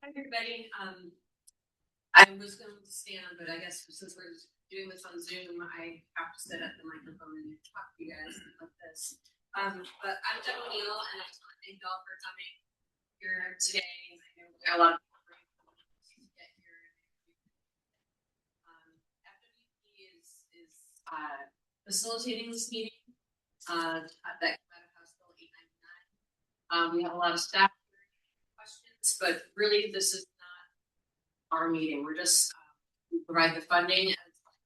Hi, everybody. I was going to stand, but I guess since we're doing this on Zoom, I have to sit at the microphone and talk to you guys like this. But I'm Jen O'Neill, and I just want to thank y'all for coming here today. I know we got a lot of people to get here. FWP is facilitating this meeting at that House Bill 899. We have a lot of staff questions, but really this is our meeting. We're just we provide the funding as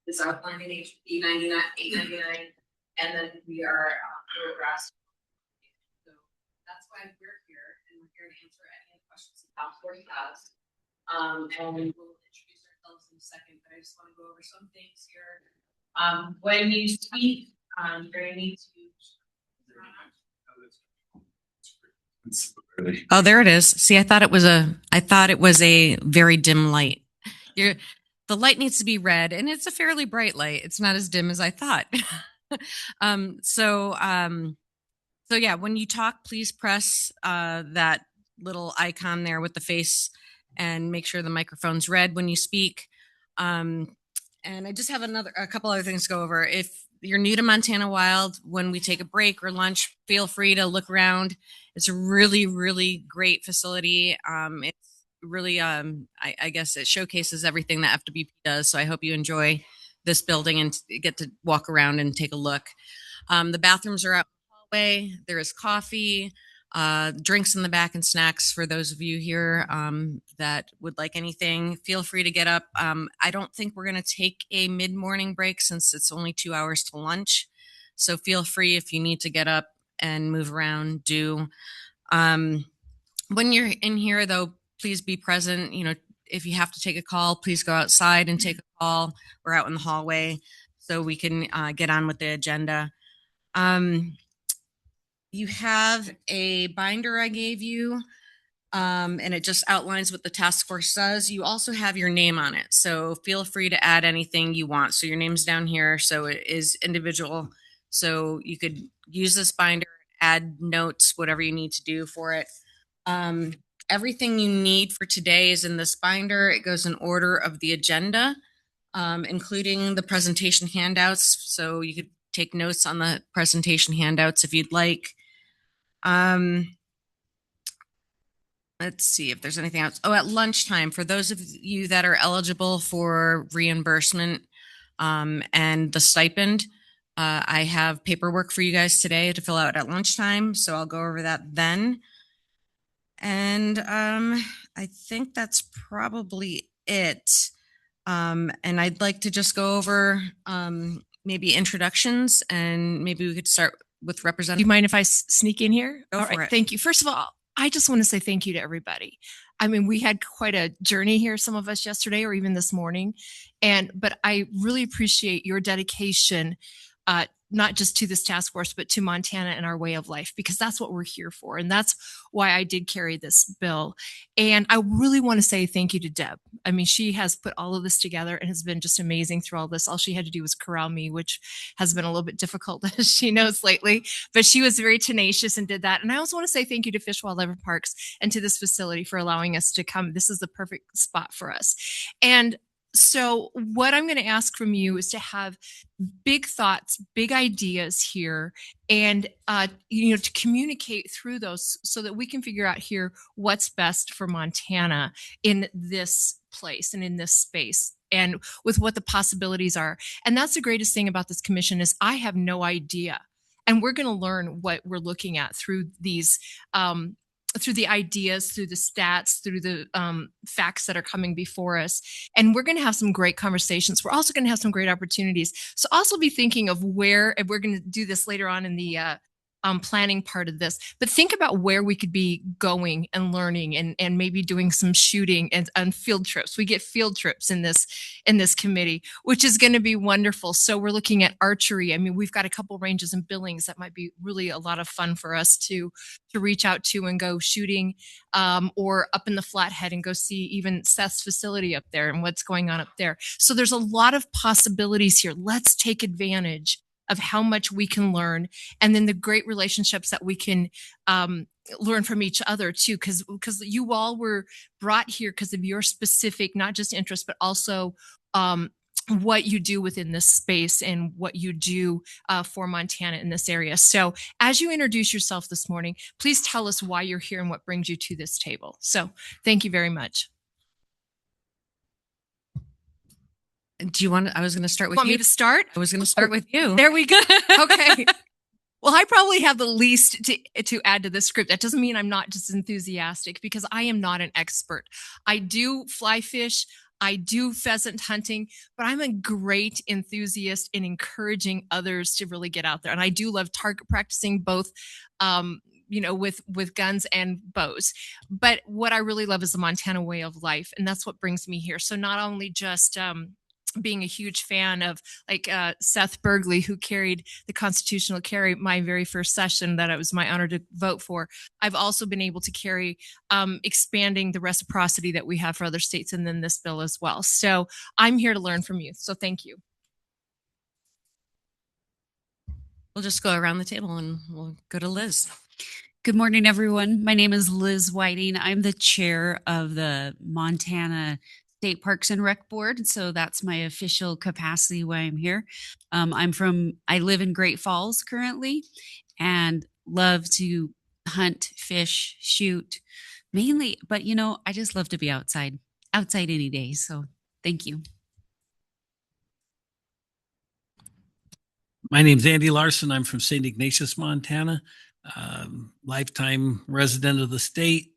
is outlined in HB 899, and then we are grass. So that's why we're here, and we're here to answer any of the questions that council has. And we will introduce ourselves in a second, but I just want to go over some things here. When you speak, you're going to need to. Oh, there it is. See, I thought it was a very dim light. The light needs to be red, and it's a fairly bright light. It's not as dim as I thought. So yeah, when you talk, please press that little icon there with the face and make sure the microphone's red when you speak. And I just have a couple other things to go over. If you're new to Montana Wild, when we take a break or lunch, feel free to look around. It's a really, really great facility. It's really, I guess it showcases everything that FWP does. So I hope you enjoy this building and get to walk around and take a look. The bathrooms are out in the hallway. There is coffee, drinks in the back, and snacks for those of you here that would like anything. Feel free to get up. I don't think we're going to take a mid-morning break since it's only 2 hours to lunch. So feel free if you need to get up and move around, do. When you're in here, though, please be present. You know, if you have to take a call, please go outside and take a call. We're out in the hallway so we can get on with the agenda. You have a binder I gave you, and it just outlines what the task force does. You also have your name on it, so feel free to add anything you want. So your name's down here, so it is individual. So you could use this binder, add notes, whatever you need to do for it. Everything you need for today is in this binder. It goes in order of the agenda, including the presentation handouts. So you could take notes on the presentation handouts if you'd like. Let's see if there's anything else. Oh, at lunchtime, for those of you that are eligible for reimbursement and the stipend, I have paperwork for you guys today to fill out at lunchtime. So I'll go over that then. And I think that's probably it. And I'd like to just go over maybe introductions, and maybe we could start with Representative. Do you mind if I sneak in here? Go for it. Thank you. First of all, I just want to say thank you to everybody. I mean, we had quite a journey here, some of us yesterday or even this morning. But I really appreciate your dedication, not just to this task force, but to Montana and our way of life, because that's what we're here for. And that's why I did carry this bill. And I really want to say thank you to Deb. I mean, she has put all of this together and has been just amazing through all this. All she had to do was corral me, which has been a little bit difficult, as she knows lately, but she was very tenacious and did that. And I also want to say thank you to Fish, Wildlife and Parks and to this facility for allowing us to come. This is the perfect spot for us. And so what I'm going to ask from you is to have big thoughts, big ideas here, and to communicate through those so that we can figure out here what's best for Montana in this place and in this space, and with what the possibilities are. And that's the greatest thing about this commission is I have no idea, and we're going to learn what we're looking at through these. Through the ideas, through the stats, through the facts that are coming before us. And we're going to have some great conversations. We're also going to have some great opportunities. So also be thinking of where, and we're going to do this later on in the planning part of this, but think about where we could be going and learning and maybe doing some shooting and field trips. We get field trips in this committee, which is going to be wonderful. So we're looking at archery. I mean, we've got a couple ranges in Billings that might be really a lot of fun for us to reach out to and go shooting, or up in the Flathead and go see even Seth's facility up there and what's going on up there. So there's a lot of possibilities here. Let's take advantage of how much we can learn, and then the great relationships that we can learn from each other too, because you all were brought here because of your specific, not just interest, but also what you do within this space and what you do for Montana in this area. So as you introduce yourself this morning, please tell us why you're here and what brings you to this table. So thank you very much. Do you want I was going to start with Want you. me to start? I was going to start with you. There we go. Okay. Well, I probably have the least to add to this script. That doesn't mean I'm not just enthusiastic, because I am not an expert. I do fly fish. I do pheasant hunting, but I'm a great enthusiast in encouraging others to really get out there. And I do love target practicing both, with guns and bows. But what I really love is the Montana way of life. And that's what brings me here. So not only just, being a huge fan of Seth Bergley, who carried the constitutional carry my very first session that it was my honor to vote for. I've also been able to carry expanding the reciprocity that we have for other states, and then this bill as well. So I'm here to learn from you. So thank you. We'll just go around the table and we'll go to Liz. Good morning, everyone. My name is Liz Whiting. I'm the chair of the Montana State Parks and Rec Board. So that's my official capacity why I'm here. I live in Great Falls currently and love to hunt, fish, shoot mainly, but I just love to be outside any day. So thank you. My name's Andy Larson. I'm from St. Ignatius, Montana. Lifetime resident of the state.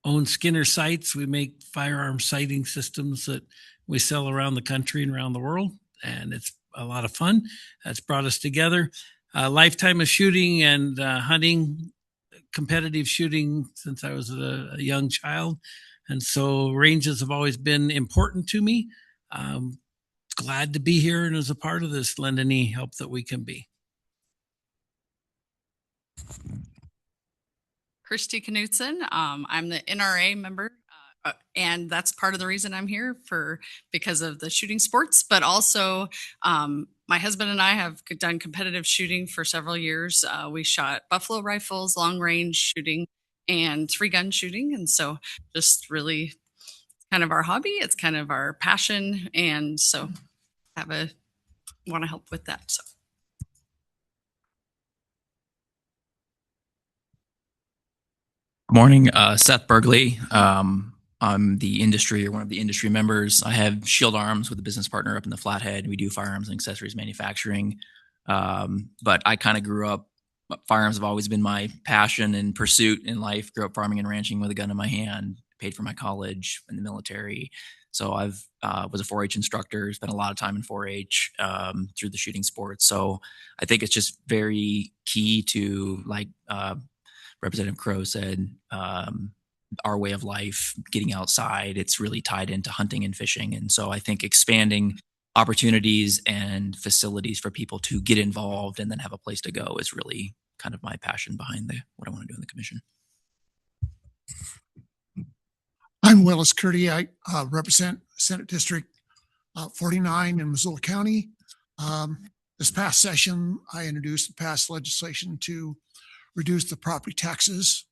Own Skinner Sights. We make firearm sighting systems that we sell around the country and around the world, and it's a lot of fun. That's brought us together. Lifetime of shooting and hunting, competitive shooting since I was a young child, and so ranges have always been important to me. Glad to be here and as a part of this, lend any help that we can be. Christy Knutson. I'm the NRA member, and that's part of the reason I'm here because of the shooting sports, but also my husband and I have done competitive shooting for several years. We shot buffalo rifles, long range shooting, and 3-gun shooting. And so just really kind of our hobby. It's kind of our passion. And so want to help with that. So. Morning, Seth Bergley. I'm the industry or one of the industry members. I have Shield Arms with a business partner up in the Flathead. We do firearms and accessories manufacturing. But I kind of grew up, firearms have always been my passion and pursuit in life. Grew up farming and ranching with a gun in my hand, paid for my college in the military. So I've was a 4-H instructor, spent a lot of time in 4-H through the shooting sports. So I think it's just very key to, like Representative Crow said, our way of life, getting outside. It's really tied into hunting and fishing. And so I think expanding opportunities and facilities for people to get involved and then have a place to go is really kind of my passion behind what I want to do in the commission. I'm Willis Curdy. I represent Senate District 49 in Missoula County. This past session, I introduced and passed legislation to reduce the property taxes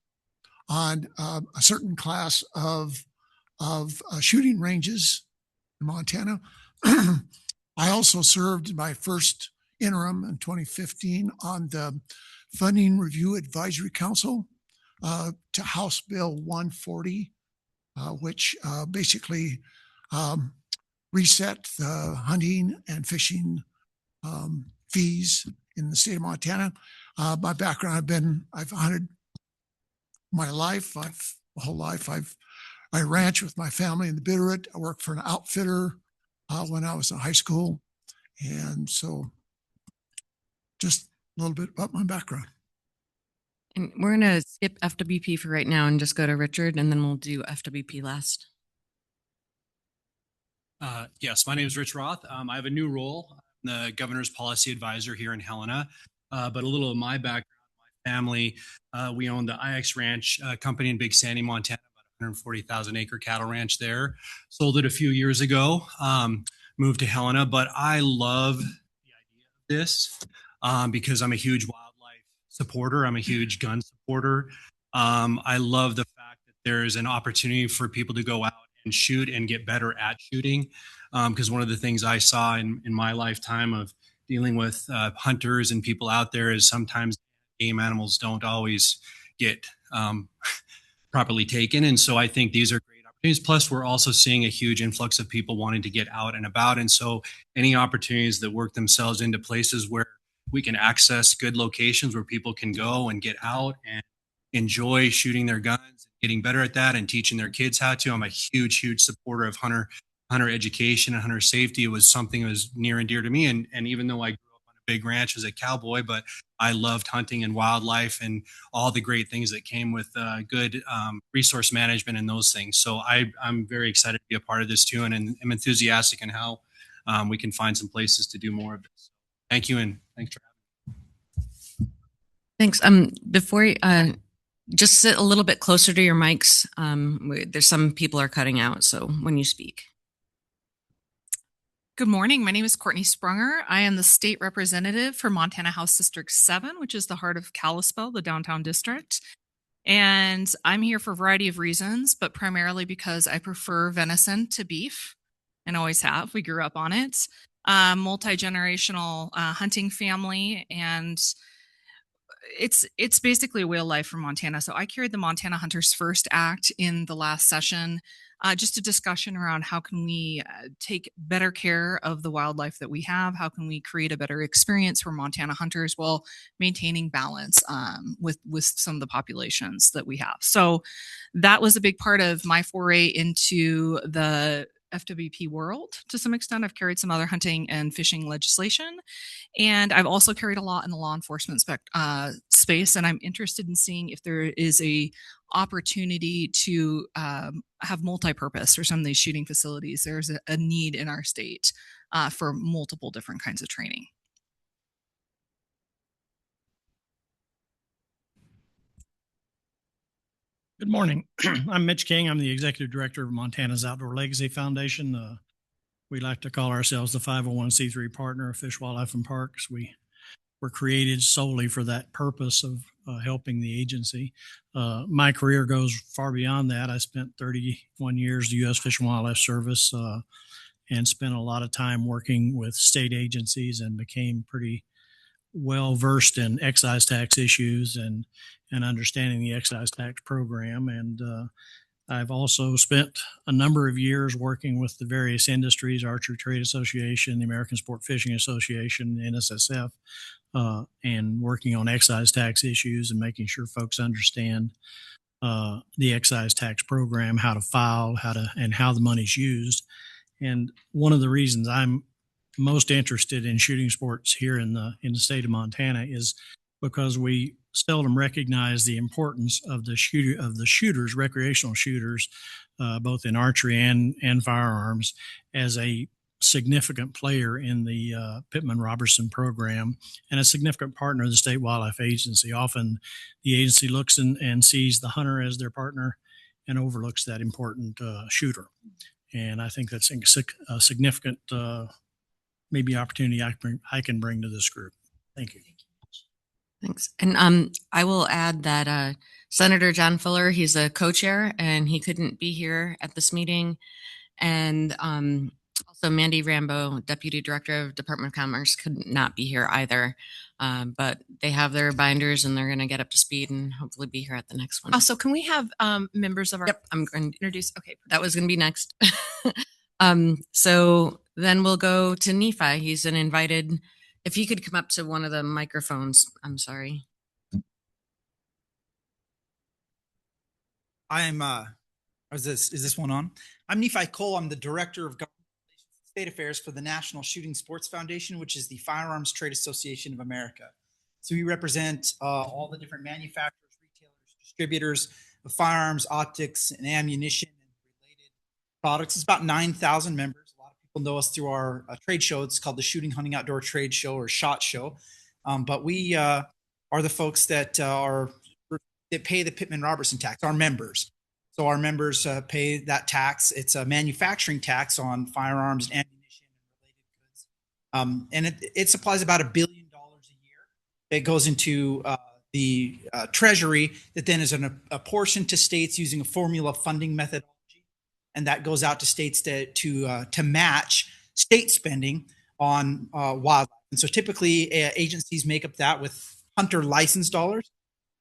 on a certain class of shooting ranges in Montana. I also served my first interim in 2015 on the Funding Review Advisory Council to House Bill 140, which basically reset the hunting and fishing fees in the state of Montana. My background, I've hunted my whole life. I ranch with my family in the Bitterroot. I worked for an outfitter when I was in high school. And so just a little bit about my background. And we're going to skip FWP for right now and just go to Richard, and then we'll do FWP last. Yes, my name is Rich Roth. I have a new role, the governor's policy advisor here in Helena. But a little of my background, my family, we own the IX Ranch company in Big Sandy, Montana, about 140,000 acre cattle ranch there. Sold it a few years ago, moved to Helena, but I love the idea of this because I'm a huge wildlife supporter. I'm a huge gun supporter. I love the fact that there is an opportunity for people to go out and shoot and get better at shooting. Because one of the things I saw in my lifetime of dealing with hunters and people out there is sometimes game animals don't always get properly taken. And so I think these are great opportunities. Plus, we're also seeing a huge influx of people wanting to get out and about. And so any opportunities that work themselves into places where we can access good locations where people can go and get out and enjoy shooting their guns, getting better at that and teaching their kids how to. I'm a huge supporter of hunter education and hunter safety. It was something that was near and dear to me. And even though I grew up on a big ranch as a cowboy, but I loved hunting and wildlife and all the great things that came with good resource management and those things. So I'm very excited to be a part of this too, and I'm enthusiastic in how we can find some places to do more of this. Thank you, and thanks for having me. Thanks. Before just sit a little bit closer to your mics. There's some people are cutting out, so when you speak. Good morning. My name is Courtney Sprunger. I am the state representative for Montana House District 7, which is the heart of Kalispell, the downtown district. And I'm here for a variety of reasons, but primarily because I prefer venison to beef and always have. We grew up on it. Multi-generational hunting family, and it's basically a way of life for Montana. So I carried the Montana Hunters First Act in the last session, just a discussion around how can we take better care of the wildlife that we have? How can we create a better experience for Montana hunters while maintaining balance with some of the populations that we have? So that was a big part of my foray into the FWP world. To some extent, I've carried some other hunting and fishing legislation, and I've also carried a lot in the law enforcement space. And I'm interested in seeing if there is a opportunity to have multi-purpose for some of these shooting facilities. There's a need in our state for multiple different kinds of training. Good morning. I'm Mitch King. I'm the executive director of Montana's Outdoor Legacy Foundation. We like to call ourselves the 501c3 partner of Fish, Wildlife, and Parks. We were created solely for that purpose of helping the agency. My career goes far beyond that. I spent 31 years at the U.S. Fish and Wildlife Service and spent a lot of time working with state agencies and became pretty well versed in excise tax issues and understanding the excise tax program. And I've also spent a number of years working with the various industries, Archery Trade Association, the American Sport Fishing Association, NSSF, and working on excise tax issues and making sure folks understand the excise tax program, how to file, and how the money's used. And one of the reasons I'm most interested in shooting sports here in the state of Montana is because we seldom recognize the importance of the shooters, recreational shooters, both in archery and firearms, as a significant player in the Pittman-Robertson program and a significant partner of the State Wildlife Agency. Often the agency looks and sees the hunter as their partner and overlooks that important shooter. And I think that's a significant maybe opportunity I can bring to this group. Thank you. Thanks. And I will add that Senator John Fuller, he's a co-chair and he couldn't be here at this meeting. And also Mandy Rambo, Deputy Director of Department of Commerce, could not be here either. But they have their binders and they're going to get up to speed and hopefully be here at the next one. Also, can we have members of our... Yep, I'm going to introduce. Okay. That was going to be next. So then we'll go to Nephi. He's an invited. If you could come up to one of the microphones, I'm sorry. Is this one on? I'm Nephi Cole. I'm the Director of Government Relations and State Affairs for the National Shooting Sports Foundation, which is the Firearms Trade Association of America. So we represent all the different manufacturers, retailers, distributors of firearms, optics, and ammunition and related products. It's about 9,000 members. A lot of people know us through our trade show. It's called the Shooting Hunting Outdoor Trade Show, or SHOT Show. But we are the folks that pay the Pittman-Robertson tax, our members. So our members pay that tax. It's a manufacturing tax on firearms and ammunition and related goods. And it supplies about $1 billion a year. It goes into the Treasury that then is apportioned to states using a formula funding methodology, and that goes out to states to match state spending on wildlife. And so typically agencies make up that with hunter license dollars.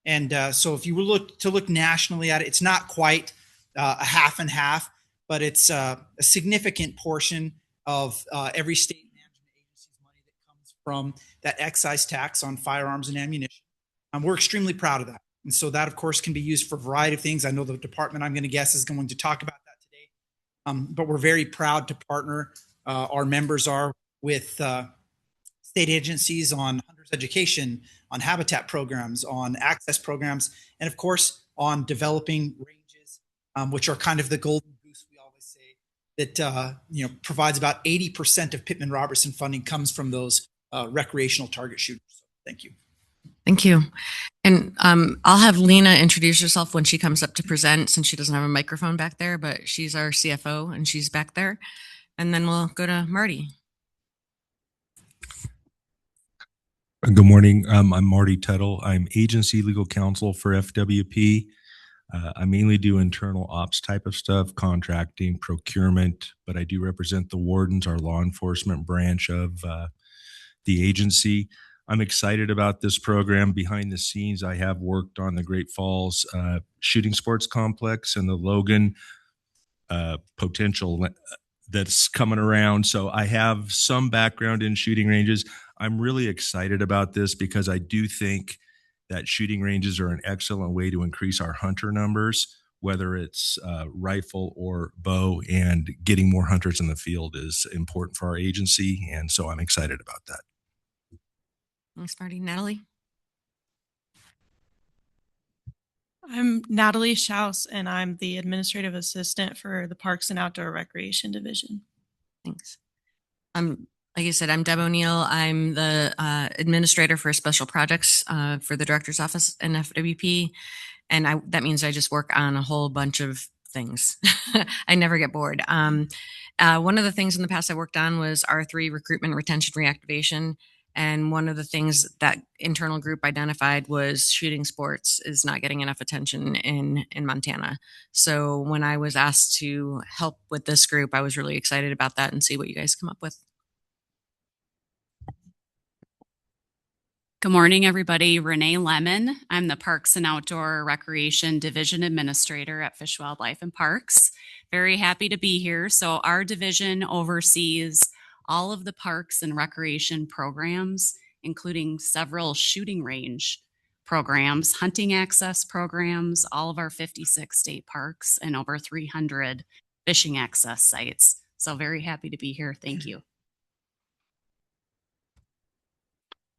And so if you were look nationally at it, it's not quite a half and half, but it's a significant portion of every state management agency's money that comes from that excise tax on firearms and ammunition. We're extremely proud of that. And so that, of course, can be used for a variety of things. I know the department, I'm going to guess, is going to talk about that today. But we're very proud to partner, our members are, with state agencies on hunters education, on habitat programs, on access programs, and of course, on developing ranges, which are kind of the golden goose, we always say, that provides about 80% of Pittman-Robertson funding comes from those recreational target shooters. So, thank you. Thank you. And I'll have Lena introduce herself when she comes up to present, since she doesn't have a microphone back there, but she's our CFO and she's back there. And then we'll go to Marty. Good morning. I'm Marty Tuttle. I'm agency legal counsel for FWP. I mainly do internal ops type of stuff, contracting, procurement, but I do represent the wardens, our law enforcement branch of the agency. I'm excited about this program. Behind the scenes, I have worked on the Great Falls Shooting Sports Complex and the Logan potential that's coming around. So I have some background in shooting ranges. I'm really excited about this because I do think that shooting ranges are an excellent way to increase our hunter numbers, whether it's rifle or bow, and getting more hunters in the field is important for our agency. And so I'm excited about that. Thanks, Marty. Natalie? I'm Natalie Schaus, and I'm the administrative assistant for the Parks and Outdoor Recreation Division. Thanks. Like I said, I'm Deb O'Neill. I'm the administrator for special projects for the director's office in FWP. And that means I just work on a whole bunch of things. I never get bored. One of the things in the past I worked on was R3, recruitment, retention, reactivation. And one of the things that internal group identified was shooting sports is not getting enough attention in Montana. So when I was asked to help with this group, I was really excited about that and see what you guys come up with. Good morning, everybody. Renee Lemon. I'm the Parks and Outdoor Recreation Division Administrator at Fish, Wildlife, and Parks. Very happy to be here. So our division oversees all of the parks and recreation programs, including several shooting range programs, hunting access programs, all of our 56 state parks, and over 300 fishing access sites. So very happy to be here. Thank you.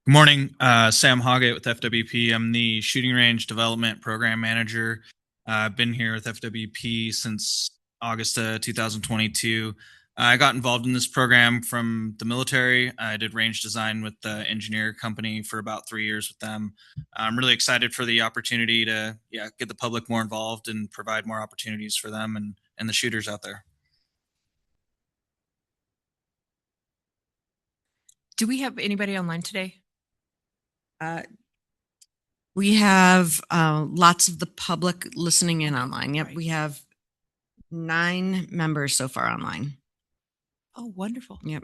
Good morning, Sam Hoggett with FWP. I'm the Shooting Range Development Program Manager. I've been here with FWP since August 2022. I got involved in this program from the military. I did range design with the engineer company for about 3 years with them. I'm really excited for the opportunity to get the public more involved and provide more opportunities for them and the shooters out there. Do we have anybody online today? We have lots of the public listening in online. Yep, we have 9 members so far online. Oh, wonderful. Yep.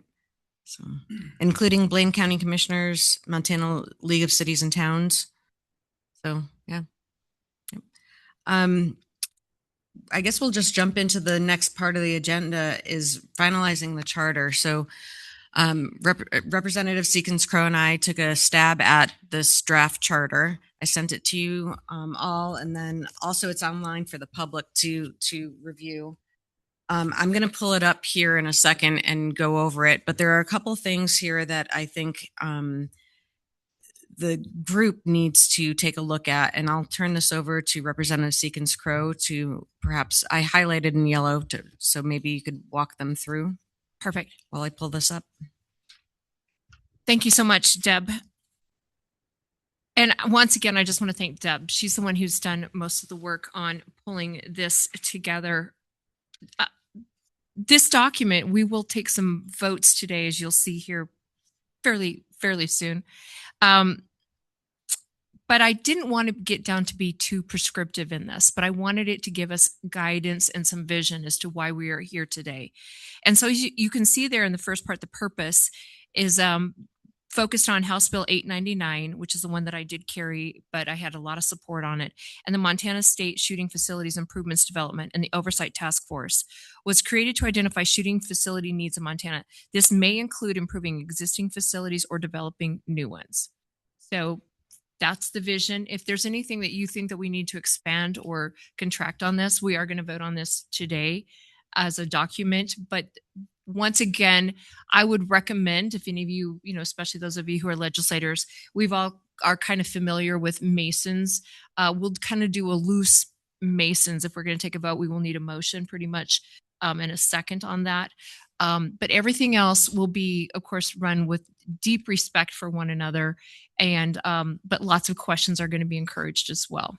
So, including Blaine County Commissioners, Montana League of Cities and Towns. So, yeah. Yep. I guess we'll just jump into the next part of the agenda is finalizing the charter. So, Representative Seekins Crow and I took a stab at this draft charter. I sent it to you all, and then also it's online for the public to review. I'm going to pull it up here in a second and go over it, but there are a couple things here that I think the group needs to take a look at, and I'll turn this over to Representative Seekins Crow to perhaps, I highlighted in yellow, so maybe you could walk them through. Perfect. While I pull this up. Thank you so much, Deb. And once again, I just want to thank Deb. She's the one who's done most of the work on pulling this together. This document, we will take some votes today, as you'll see here fairly soon. but I didn't want to get down to be too prescriptive in this, but I wanted it to give us guidance and some vision as to why we are here today. And so you can see there in the first part, the purpose is focused on House Bill 899, which is the one that I did carry, but I had a lot of support on it. And the Montana State Shooting Facilities Improvements Development and the Oversight Task Force was created to identify shooting facility needs in Montana. This may include improving existing facilities or developing new ones. So that's the vision. If there's anything that you think that we need to expand or contract on this, we are going to vote on this today as a document. But once again, I would recommend, if any of you, especially those of you who are legislators, we've all are kind of familiar with Masons. We'll kind of do a loose Masons. If we're going to take a vote, we will need a motion pretty much and a second on that. But everything else will be, of course, run with deep respect for one another. And but lots of questions are going to be encouraged as well.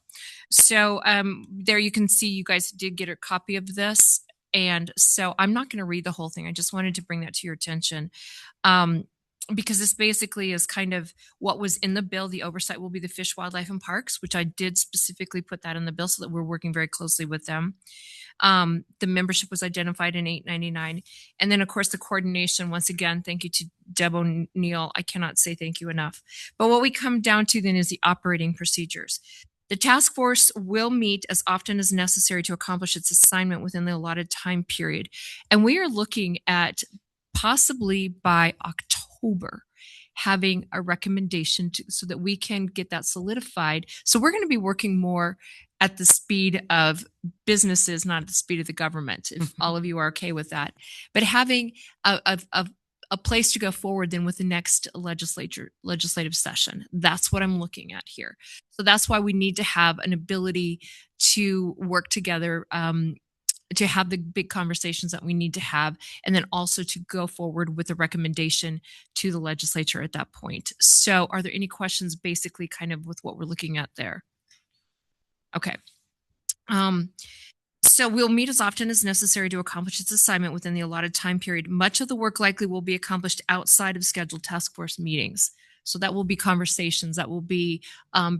So there you can see you guys did get a copy of this. And so I'm not going to read the whole thing. I just wanted to bring that to your attention because this basically is kind of what was in the bill. The oversight will be the Fish, Wildlife, and Parks, which I did specifically put that in the bill so that we're working very closely with them. The membership was identified in 899. And then, of course, the coordination. Once again, thank you to Deb O'Neill. I cannot say thank you enough. But what we come down to then is the operating procedures. The task force will meet as often as necessary to accomplish its assignment within the allotted time period. And we are looking at possibly by October having a recommendation so that we can get that solidified. So we're going to be working more at the speed of businesses, not at the speed of the government, if all of you are okay with that. But having a place to go forward then with the next legislative session. That's what I'm looking at here. So that's why we need to have an ability to work together, to have the big conversations that we need to have, and then also to go forward with a recommendation to the legislature at that point. So are there any questions basically kind of with what we're looking at there? Okay. So we'll meet as often as necessary to accomplish its assignment within the allotted time period. Much of the work likely will be accomplished outside of scheduled task force meetings. So that will be conversations, that will be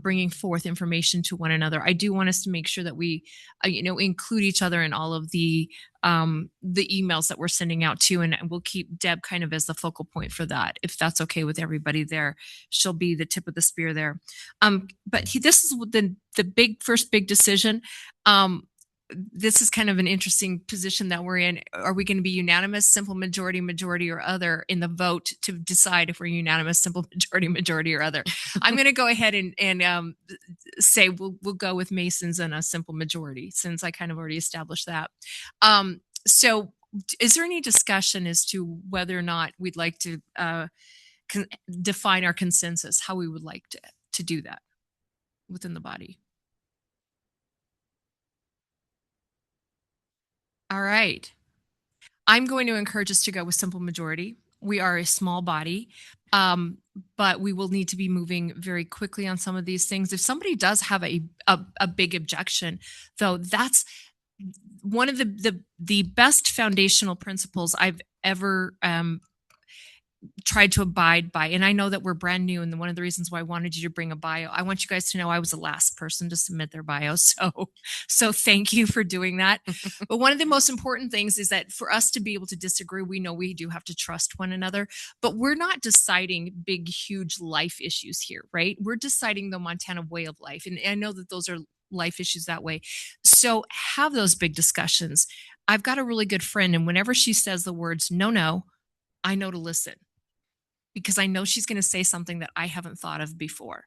bringing forth information to one another. I do want us to make sure that we, include each other in all of the emails that we're sending out to, and we'll keep Deb kind of as the focal point for that. If that's okay with everybody there, she'll be the tip of the spear there. But this is the first big decision. This is kind of an interesting position that we're in. Are we going to be unanimous, simple majority, or other in the vote to decide if we're unanimous, simple majority, or other? I'm going to go ahead and say we'll go with Masons and a simple majority, since I kind of already established that. So is there any discussion as to whether or not we'd like to define our consensus, how we would like to do that within the body? All right. I'm going to encourage us to go with simple majority. We are a small body, but we will need to be moving very quickly on some of these things. If somebody does have a big objection, though, that's one of the best foundational principles I've ever tried to abide by. And I know that we're brand new. And one of the reasons why I wanted you to bring a bio, I want you guys to know I was the last person to submit their bio. So thank you for doing that. But one of the most important things is that for us to be able to disagree, we know we do have to trust one another, but we're not deciding big, huge life issues here, right? We're deciding the Montana way of life. And I know that those are life issues that way. So have those big discussions. I've got a really good friend, and whenever she says the words, no, I know to listen, because I know she's going to say something that I haven't thought of before.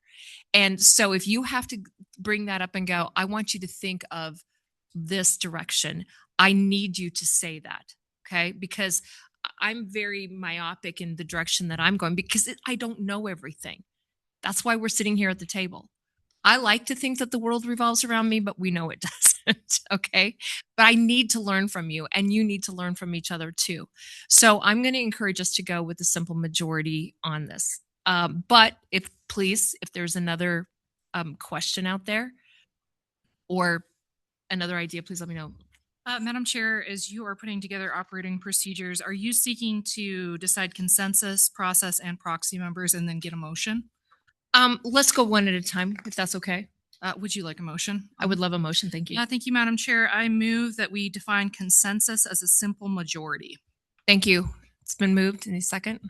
And so if you have to bring that up and go, I want you to think of this direction, I need you to say that, okay? Because I'm very myopic in the direction that I'm going, because I don't know everything. That's why we're sitting here at the table. I like to think that the world revolves around me, but we know it doesn't, okay? But I need to learn from you, and you need to learn from each other too. So I'm going to encourage us to go with the simple majority on this. But if there's another question out there or another idea, please let me know. Madam Chair, as you are putting together operating procedures, are you seeking to decide consensus, process, and proxy members and then get a motion? Let's go one at a time, if that's okay. Would you like a motion? I would love a motion. Thank you. Thank you, Madam Chair. I move that we define consensus as a simple majority. Thank you. It's been moved. Any second?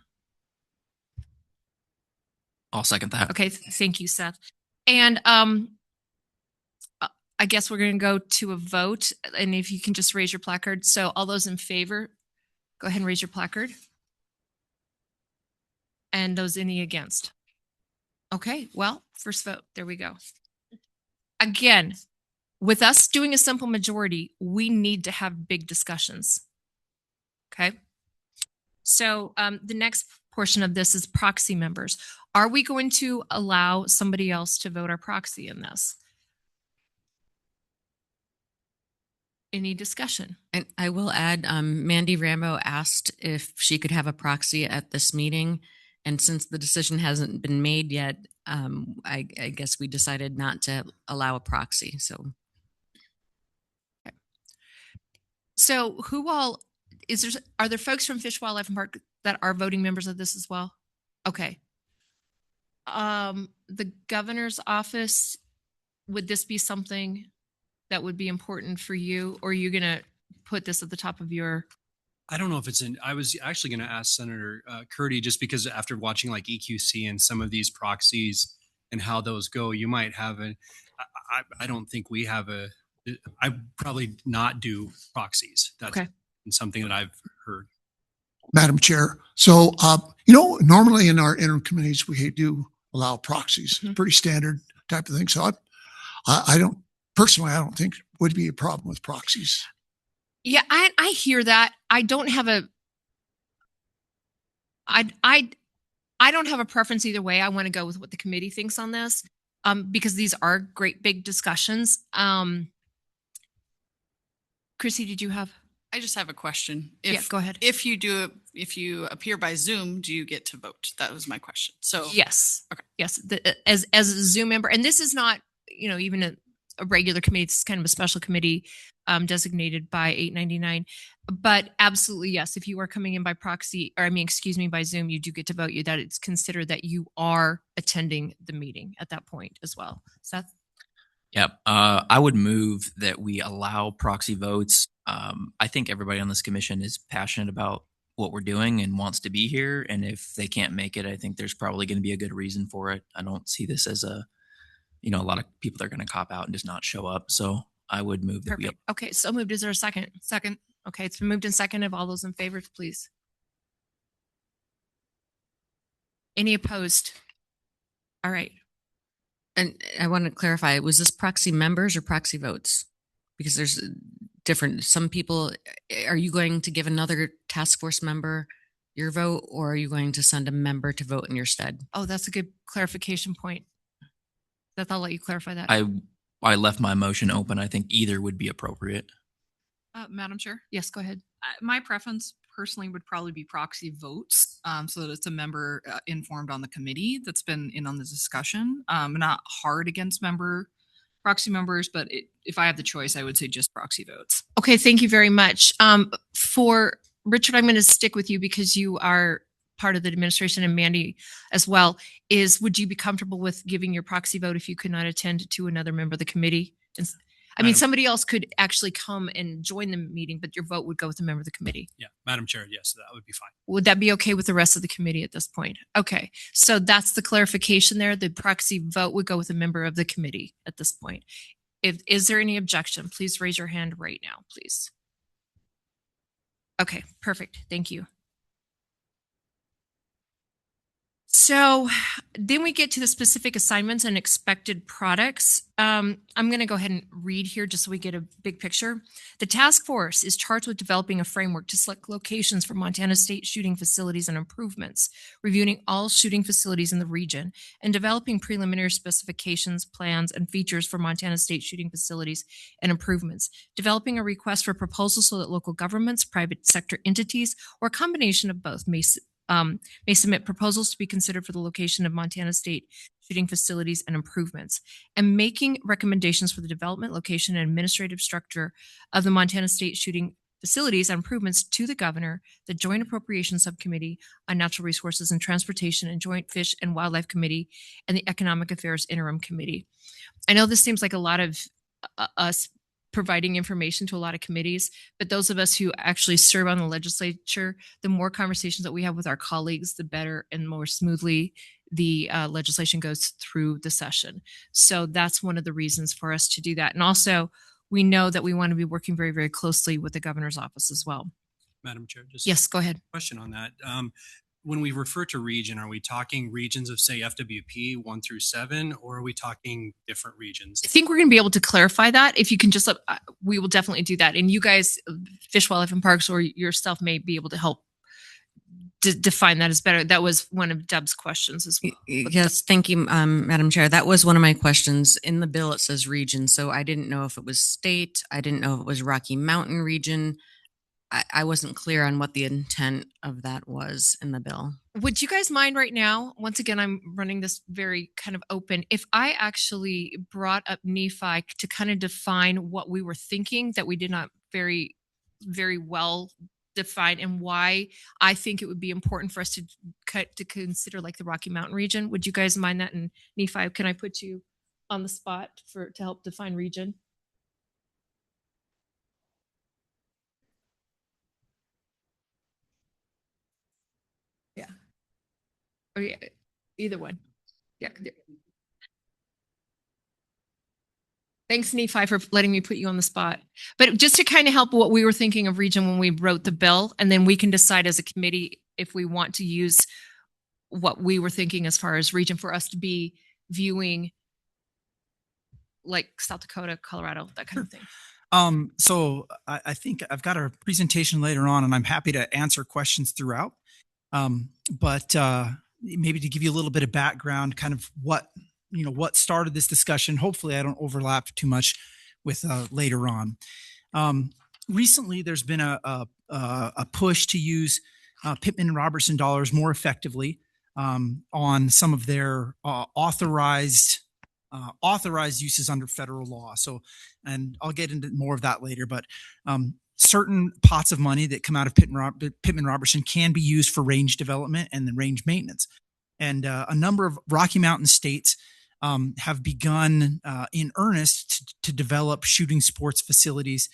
I'll second that. Okay, thank you, Seth. And I guess we're going to go to a vote, and if you can just raise your placard. So all those in favor, go ahead and raise your placard. And those any against? Okay, well, first vote. There we go. Again, with us doing a simple majority, we need to have big discussions. Okay. So the next portion of this is proxy members. Are we going to allow somebody else to vote our proxy in this? Any discussion? And I will add, Mandy Rambo asked if she could have a proxy at this meeting. And since the decision hasn't been made yet, I guess we decided not to allow a proxy. So, okay. So who all are there folks from Fish, Wildlife and Park that are voting members of this as well? Okay. The governor's office, would this be something that would be important for you, or are you going to put this at the top of your? I don't know if it's in, I was actually going to ask Senator Curdy, just because after watching like EQC and some of these proxies and how those go, you might have I don't think we have I probably not do proxies. That's okay. Something that I've heard. Madam Chair. So, normally in our interim committees, we do allow proxies, pretty standard type of thing. So I don't think would be a problem with proxies. Yeah, I hear that. I don't have a preference either way. I want to go with what the committee thinks on this, because these are great big discussions. Chrissy, did you have? I just have a question. Yeah, go ahead. If you appear by Zoom, do you get to vote? That was my question. So yes, okay, yes. As a Zoom member, and this is not even a regular committee. It's kind of a special committee designated by 899. But absolutely, yes. If you are coming in by proxy, or by Zoom, you do get to vote. That it's considered that you are attending the meeting at that point as well. Seth? Yep. I would move that we allow proxy votes. I think everybody on this commission is passionate about what we're doing and wants to be here. And if they can't make it, I think there's probably going to be a good reason for it. I don't see this as a lot of people that are going to cop out and just not show up. So I would move that. Perfect. Okay. So moved. Is there a second? Second. Okay. It's been moved and seconded. All those in favor, please. Any opposed? All right. and I want to clarify, was this proxy members or proxy votes? Because there's different, some people, are you going to give another task force member your vote, or are you going to send a member to vote in your stead? Oh, that's a good clarification point. Seth, I'll let you clarify that. I left my motion open. I think either would be appropriate. Madam Chair? Yes, go ahead. My preference personally would probably be proxy votes, so that it's a member informed on the committee that's been in on the discussion. Not hard against proxy members, but if I have the choice, I would say just proxy votes. Okay, thank you very much. For Richard, I'm going to stick with you because you are part of the administration, and Mandy as well. Would you be comfortable with giving your proxy vote if you could not attend to another member of the committee? I mean, somebody else could actually come and join the meeting, but your vote would go with a member of the committee. Yeah, Madam Chair, yes, that would be fine. Would that be okay with the rest of the committee at this point? Okay, so that's the clarification there. The proxy vote would go with a member of the committee at this point. Is there any objection? Please raise your hand right now, please. Okay, perfect. Thank you. So then we get to the specific assignments and expected products. I'm going to go ahead and read here just so we get a big picture. The task force is charged with developing a framework to select locations for Montana state shooting facilities and improvements, reviewing all shooting facilities in the region, and developing preliminary specifications, plans, and features for Montana state shooting facilities and improvements, developing a request for proposals so that local governments, private sector entities, or a combination of both may submit proposals to be considered for the location of Montana state shooting facilities and improvements, and making recommendations for the development, location, and administrative structure of the Montana state shooting facilities and improvements to the governor, the Joint Appropriations Subcommittee on Natural Resources and Transportation, and Joint Fish and Wildlife Committee, and the Economic Affairs Interim Committee. I know this seems like a lot of us providing information to a lot of committees, but those of us who actually serve on the legislature, the more conversations that we have with our colleagues, the better and more smoothly the legislation goes through the session. So that's one of the reasons for us to do that. And also, we know that we want to be working very, very closely with the governor's office as well. Madam Chair, just Yes, go ahead. question on that. When we refer to region, are we talking regions of, say, FWP 1 through 7, or are we talking different regions? I think we're going to be able to clarify that. If you can just, we will definitely do that. And you guys, Fish, Wildlife, and Parks, or yourself may be able to help define that as better. That was one of Deb's questions as well. Yes, thank you, Madam Chair. That was one of my questions. In the bill, it says region, so I didn't know if it was state. I didn't know if it was Rocky Mountain region. I wasn't clear on what the intent of that was in the bill. Would you guys mind right now? Once again, I'm running this very kind of open. If I actually brought up Nephi to kind of define what we were thinking that we did not very, very well define, and why I think it would be important for us to consider like the Rocky Mountain region. Would you guys mind that? And Nephi, can I put you on the spot to help define region? Yeah. Or yeah, either one. Yeah. Thanks, Nephi, for letting me put you on the spot. But just to kind of help what we were thinking of region when we wrote the bill, and then we can decide as a committee if we want to use what we were thinking as far as region for us to be viewing like South Dakota, Colorado, that kind of thing. So I think I've got a presentation later on, and I'm happy to answer questions throughout. But maybe to give you a little bit of background, kind of what started this discussion. Hopefully I don't overlap too much with later on. Recently, there's been a push to use Pittman and Robertson dollars more effectively on some of their authorized uses under federal law. So, and I'll get into more of that later, but certain pots of money that come out of Pittman Robertson can be used for range development and then range maintenance. And a number of Rocky Mountain states have begun in earnest to develop shooting sports facilities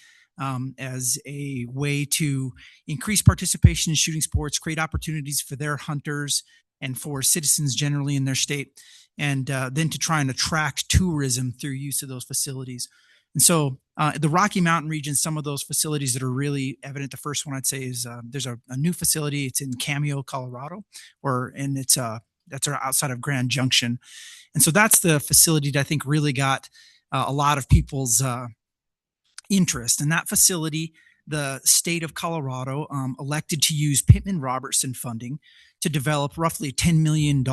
as a way to increase participation in shooting sports, create opportunities for their hunters and for citizens generally in their state, and then to try and attract tourism through use of those facilities. And so the Rocky Mountain region, some of those facilities that are really evident, the first one I'd say is there's a new facility. It's in Cameo, Colorado, and it's that's outside of Grand Junction. And so that's the facility that I think really got a lot of people's interest. And that facility, the state of Colorado elected to use Pittman Robertson funding to develop roughly a $10 million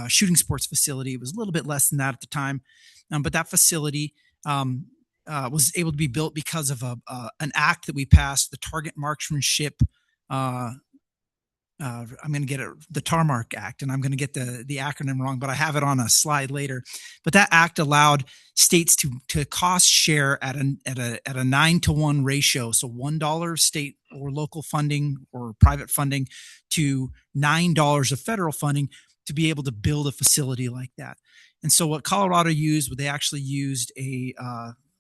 shooting sports facility. It was a little bit less than that at the time, but that facility was able to be built because of an act that we passed, the Target Marksmanship. I'm going to get the Tarmark Act, and I'm going to get the acronym wrong, but I have it on a slide later. But that act allowed states to cost share at a 9-to-1 ratio, so $1 state or local funding or private funding to $9 of federal funding to be able to build a facility like that. And so what Colorado used, they actually used a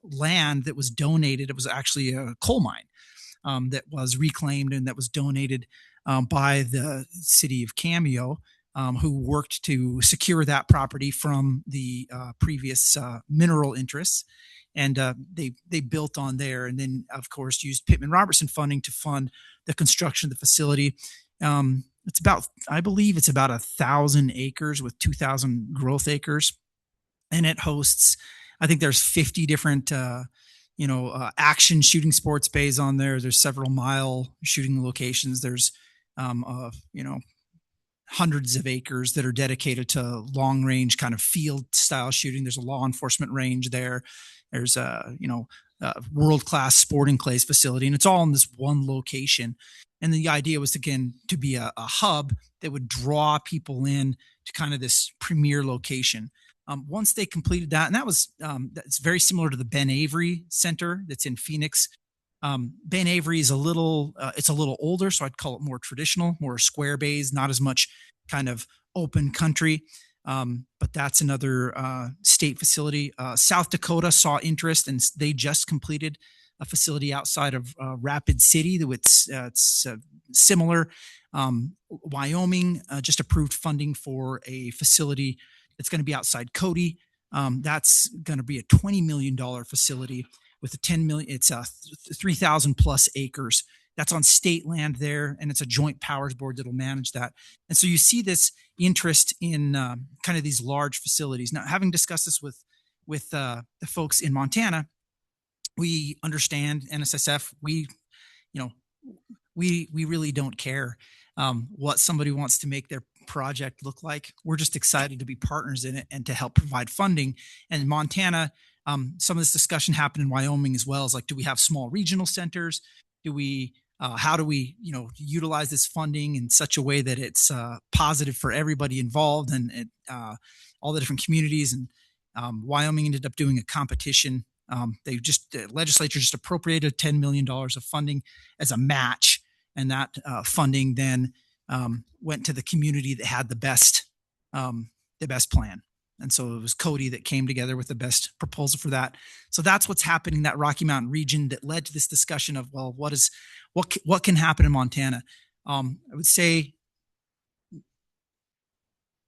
land that was donated. It was actually a coal mine that was reclaimed and that was donated by the city of Cameo, who worked to secure that property from the previous mineral interests. And they built on there, and then, of course, used Pittman Robertson funding to fund the construction of the facility. It's about, I believe it's about 1,000 acres with 2,000 growth acres. And it hosts, I think there's 50 different action shooting sports bays on there. There's several mile shooting locations. There's hundreds of acres that are dedicated to long range kind of field style shooting. There's a law enforcement range there. There's a world-class sporting clays facility, and it's all in this one location. And the idea was, again, to be a hub that would draw people in to kind of this premier location. Once they completed that, and that was that's very similar to the Ben Avery Center that's in Phoenix. Ben Avery is a little, it's a little older, so I'd call it more traditional, more square bays, not as much kind of open country. But that's another state facility. South Dakota saw interest, and they just completed a facility outside of Rapid City. It's similar. Wyoming just approved funding for a facility that's going to be outside Cody. That's going to be a $20 million facility with a 10 million. It's 3,000 plus acres. That's on state land there, and it's a joint powers board that'll manage that. And so you see this interest in kind of these large facilities. Now, having discussed this with the folks in Montana, we understand NSSF. We really don't care what somebody wants to make their project look like. We're just excited to be partners in it and to help provide funding. And in Montana, some of this discussion happened in Wyoming as well. Is like, do we have small regional centers? Do we how do we, utilize this funding in such a way that it's positive for everybody involved and all the different communities? And Wyoming ended up doing a competition. The legislature just appropriated $10 million of funding as a match, and that funding then went to the community that had the best plan. And so it was Cody that came together with the best proposal for that. So that's what's happening in that Rocky Mountain region that led to this discussion of, well, what can happen in Montana? I would say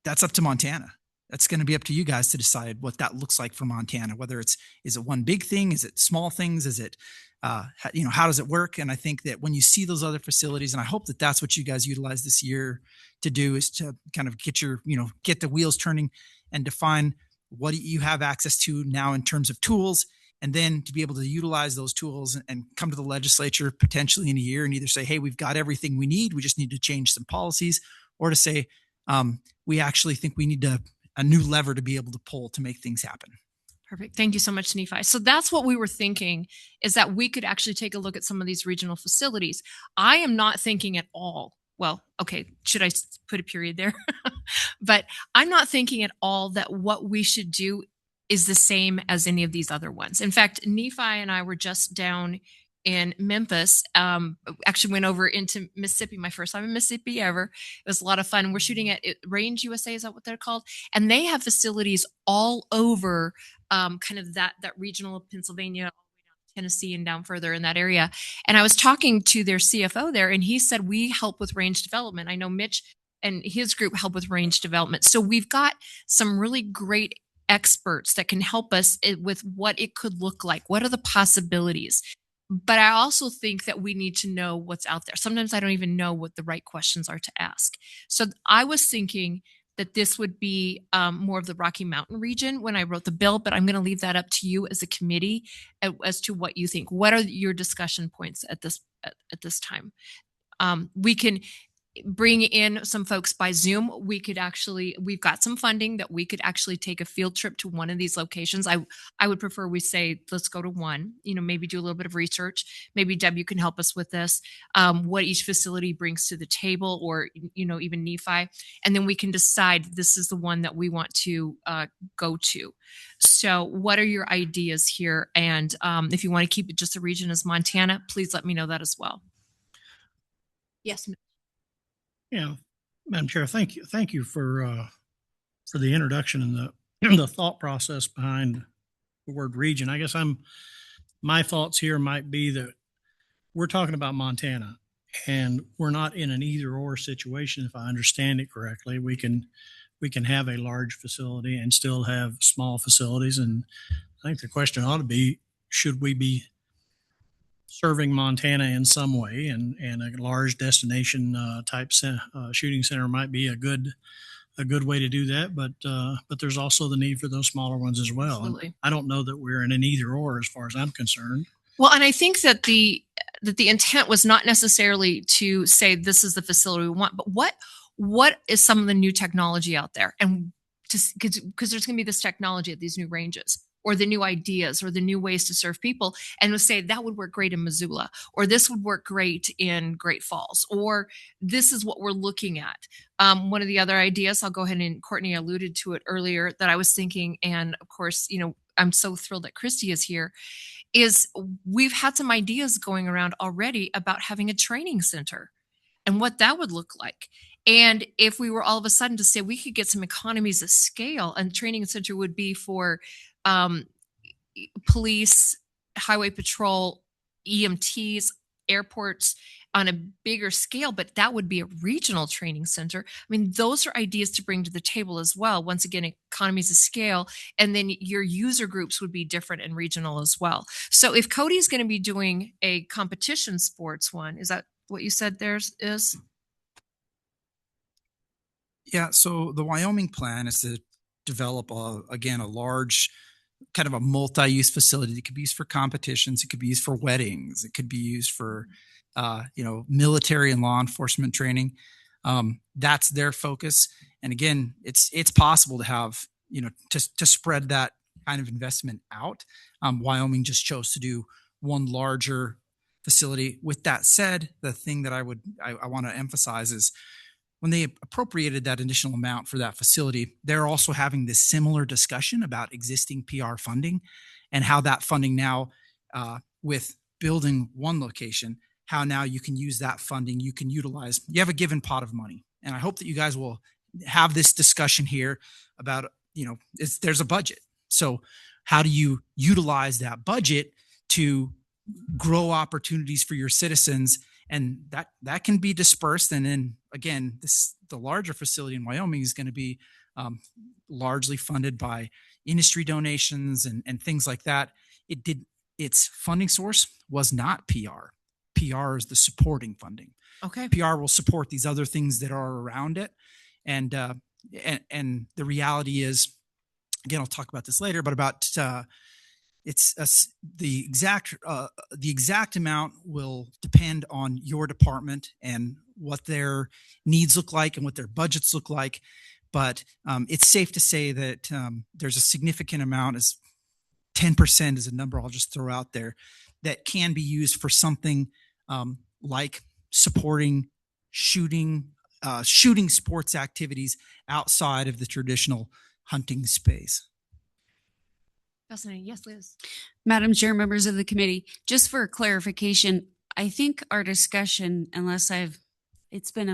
that's up to Montana. That's going to be up to you guys to decide what that looks like for Montana, whether is it one big thing? Is it small things? Is it, how does it work? And I think that when you see those other facilities, and I hope that that's what you guys utilize this year to do, is to kind of get the wheels turning and define what you have access to now in terms of tools, and then to be able to utilize those tools and come to the legislature potentially in a year and either say, hey, we've got everything we need, we just need to change some policies, or to say, we actually think we need a new lever to be able to pull to make things happen. Perfect. Thank you so much, Nephi. So that's what we were thinking, is that we could actually take a look at some of these regional facilities. I am not thinking at all, well, okay, should I put a period there? But I'm not thinking at all that what we should do is the same as any of these other ones. In fact, Nephi and I were just down in Memphis, actually went over into Mississippi, my first time in Mississippi ever. It was a lot of fun. We're shooting at Range USA, is that what they're called? And they have facilities all over kind of that regional of Pennsylvania, Tennessee, and down further in that area. And I was talking to their CFO there, and he said, we help with range development. I know Mitch and his group help with range development. So we've got some really great experts that can help us with what it could look like. What are the possibilities? But I also think that we need to know what's out there. Sometimes I don't even know what the right questions are to ask. So I was thinking that this would be more of the Rocky Mountain region when I wrote the bill, but I'm going to leave that up to you as a committee as to what you think. What are your discussion points at this time? We can bring in some folks by Zoom. We've got some funding that we could actually take a field trip to one of these locations. I would prefer we say, let's go to one, maybe do a little bit of research. Maybe Deb, you can help us with this, what each facility brings to the table, or, even Nephi. And then we can decide this is the one that we want to go to. So what are your ideas here? And if you want to keep it just a region as Montana, please let me know that as well. Yes. Yeah, Madam Chair, thank you for the introduction and the thought process behind the word region. I guess my thoughts here might be that we're talking about Montana, and we're not in an either or situation. If I understand it correctly, we can have a large facility and still have small facilities. And I think the question ought to be, should we be serving Montana in some way, and a large destination type shooting center might be a good way to do that. But there's also the need for those smaller ones as well. Absolutely. I don't know that we're in an either or as far as I'm concerned. Well, and I think that the intent was not necessarily to say this is the facility we want, but what is some of the new technology out there, and because there's going to be this technology at these new ranges, or the new ideas, or the new ways to serve people, and we'll say that would work great in Missoula, or this would work great in Great Falls, or this is what we're looking at. One of the other ideas, I'll go ahead and Courtney alluded to it earlier, that I was thinking, and of course, I'm so thrilled that Christy is here, is we've had some ideas going around already about having a training center and what that would look like. And if we were all of a sudden to say we could get some economies of scale, and training center would be for police, highway patrol, EMTs, airports on a bigger scale, but that would be a regional training center. I mean, those are ideas to bring to the table as well. Once again, economies of scale, and then your user groups would be different and regional as well. So if Cody's going to be doing a competition sports one, is that what you said theirs is? Yeah, so the Wyoming plan is to develop again a large kind of a multi-use facility that could be used for competitions, it could be used for weddings, it could be used for military and law enforcement training. That's their focus. And again, it's possible to have, to spread that kind of investment out. Wyoming just chose to do one larger facility. With that said, the thing that I want to emphasize is when they appropriated that additional amount for that facility, they're also having this similar discussion about existing PR funding and how that funding now, with building one location, how now you can use that funding, you have a given pot of money. And I hope that you guys will have this discussion here about, there's a budget. So how do you utilize that budget to grow opportunities for your citizens? And that can be dispersed. And then again, the larger facility in Wyoming is going to be largely funded by industry donations and things like that. Its funding source was not PR. PR is the supporting funding. Okay. PR will support these other things that are around it. And the reality is, again, I'll talk about this later, but about the exact amount will depend on your department and what their needs look like and what their budgets look like. But it's safe to say that there's a significant amount, as 10% is a number I'll just throw out there, that can be used for something like supporting shooting sports activities outside of the traditional hunting space. Fascinating. Yes, Liz. Madam Chair, members of the committee, just for clarification, I think our discussion, it's been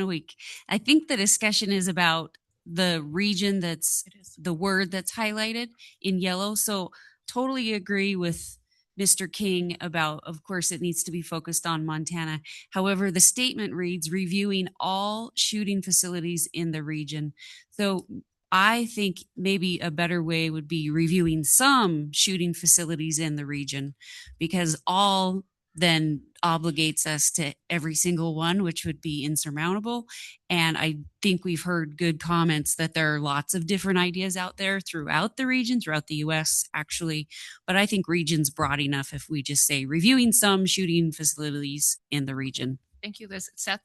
a week. I think the discussion is about the region that's the word that's highlighted in yellow. So totally agree with Mr. King about, of course, it needs to be focused on Montana. However, the statement reads reviewing all shooting facilities in the region. So I think maybe a better way would be reviewing some shooting facilities in the region, because all then obligates us to every single one, which would be insurmountable. And I think we've heard good comments that there are lots of different ideas out there throughout the region, throughout the US actually. But I think region's broad enough if we just say reviewing some shooting facilities in the region. Thank you, Liz. Seth?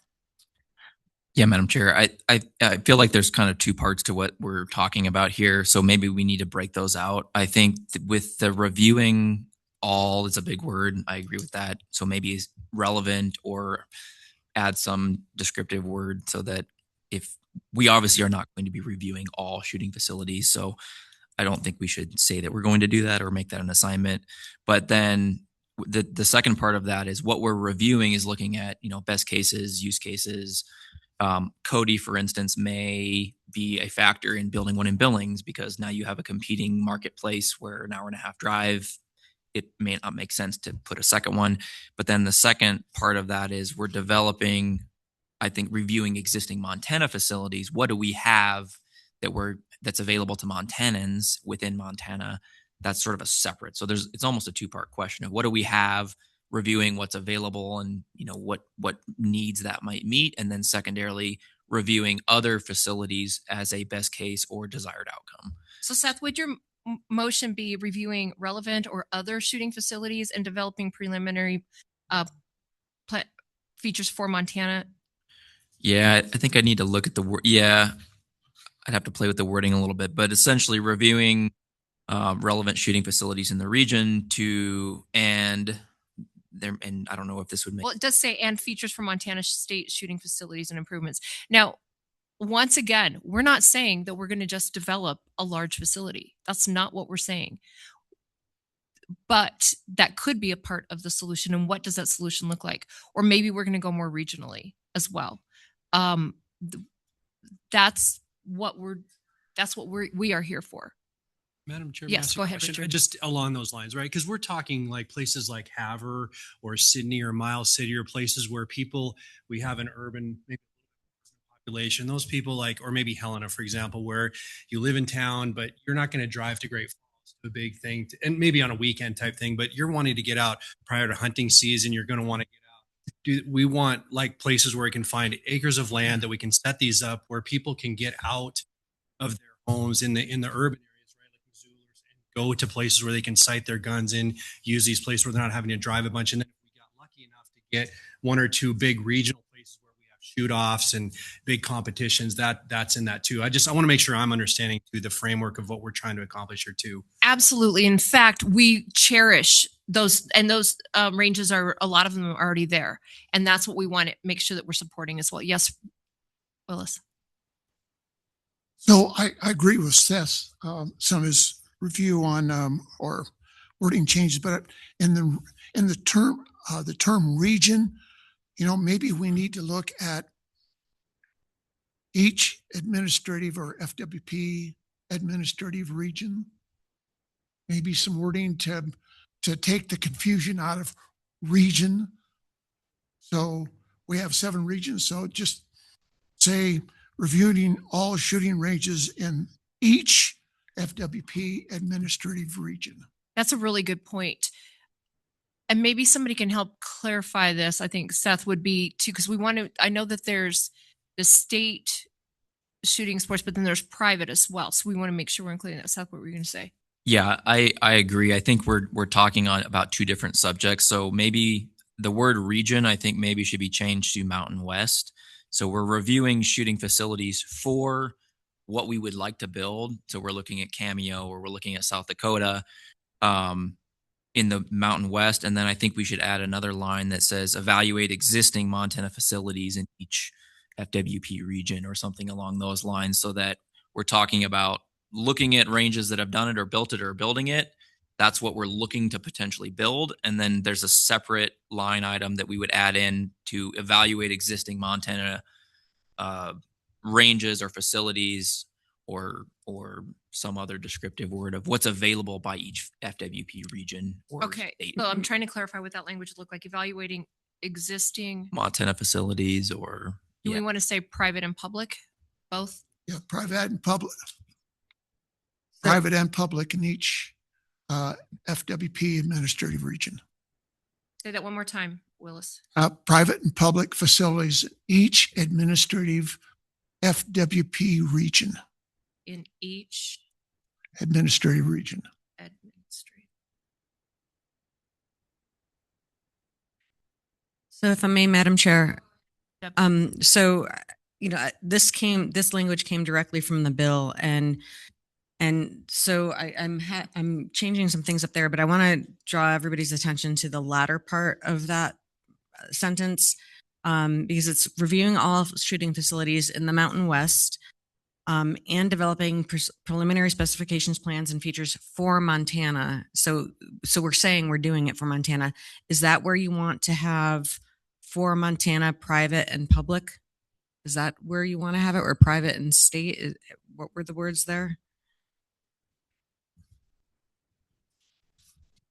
Yeah, Madam Chair, I feel like there's kind of two parts to what we're talking about here. So maybe we need to break those out. I think with the reviewing all is a big word. I agree with that. So maybe it's relevant or add some descriptive word so that if we obviously are not going to be reviewing all shooting facilities. So I don't think we should say that we're going to do that or make that an assignment. But then the second part of that is what we're reviewing is looking at, best cases, use cases. Cody, for instance, may be a factor in building one in Billings because now you have a competing marketplace where an hour and a half drive, it may not make sense to put a second one. But then the second part of that is we're developing, I think, reviewing existing Montana facilities. What do we have that's available to Montanans within Montana? That's sort of a separate. So it's almost a two-part question of what do we have, reviewing what's available and what needs that might meet, and then secondarily reviewing other facilities as a best case or desired outcome. So Seth, would your motion be reviewing relevant or other shooting facilities and developing preliminary features for Montana? Yeah, I think I need to look at the word. Yeah, I'd have to play with the wording a little bit, but essentially reviewing relevant shooting facilities in the region and I don't know if this would make. Well, it does say and features for Montana state shooting facilities and improvements. Now, once again, we're not saying that we're going to just develop a large facility. That's not what we're saying. But that could be a part of the solution. And what does that solution look like? Or maybe we're going to go more regionally as well. That's what we are here for. Madam Chair, may I Yes, ask go a ahead, question? Richard. Just along those lines, right? Because we're talking like places like Havre or Sydney or Miles City or places where we have an urban maybe population. Those people or maybe Helena, for example, where you live in town, but you're not going to drive to Great Falls to a big thing, and maybe on a weekend type thing, but you're wanting to get out prior to hunting season. You're going to want to get out. We want places where we can find acres of land that we can set these up where people can get out of their homes in the urban areas, right? Like Missoula's, and go to places where they can sight their guns and use these places where they're not having to drive a bunch. And then if we got lucky enough to get one or two big regional places where we have shoot-offs and big competitions, that's in that too. I want to make sure I'm understanding too the framework of what we're trying to accomplish here too. Absolutely. In fact, we cherish those, and those ranges are, a lot of them are already there. And that's what we want to make sure that we're supporting as well. Yes, Willis. So I agree with Seth, some of his review on, or wording changes, but in the term region, maybe we need to look at each administrative or FWP administrative region. Maybe some wording to take the confusion out of region. So we have 7 regions. So just say reviewing all shooting ranges in each FWP administrative region. That's a really good point. And maybe somebody can help clarify this. I think Seth would be too, because I know that there's the state shooting sports, but then there's private as well. So we want to make sure we're including that. Seth, what were you going to say? Yeah, I agree. I think we're talking about 2 different subjects. So maybe the word region, I think maybe should be changed to Mountain West. So we're reviewing shooting facilities for what we would like to build. So we're looking at Cameo, or we're looking at South Dakota in the Mountain West. And then I think we should add another line that says evaluate existing Montana facilities in each FWP region or something along those lines, so that we're talking about looking at ranges that have done it or built it or building it. That's what we're looking to potentially build. And then there's a separate line item that we would add in to evaluate existing Montana ranges or facilities, or some other descriptive word of what's available by each FWP region or Okay. state. So I'm trying to clarify what that language looked like. Evaluating existing. Montana facilities, or Do we want to say private and public? Both? Yeah, private and public. Private and public in each FWP administrative region. Say that one more time, Willis. Private and public facilities, each administrative FWP region. In each Administrative region. administrative. So if I may, Madam Chair, Yep. so, this language came directly from the bill, and so I'm changing some things up there, but I want to draw everybody's attention to the latter part of that sentence, because it's reviewing all shooting facilities in the Mountain West, and developing preliminary specifications, plans, and features for Montana. So we're saying we're doing it for Montana. Is that where you want to have for Montana private and public? Is that where you want to have it, or private and state? What were the words there?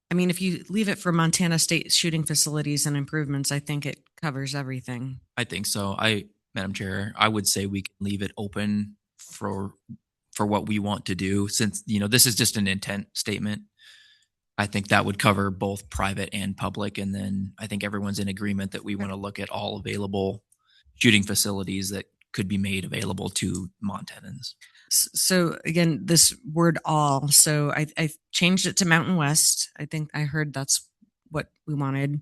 I mean, if you leave it for Montana state shooting facilities and improvements, I think it covers everything. I think so. Madam Chair, I would say we can leave it open for what we want to do, since this is just an intent statement. I think that would cover both private and public, and then I think everyone's in agreement that we want to look at all available shooting facilities that could be made available to Montanans. So again, this word all, so I changed it to Mountain West. I think I heard that's what we wanted.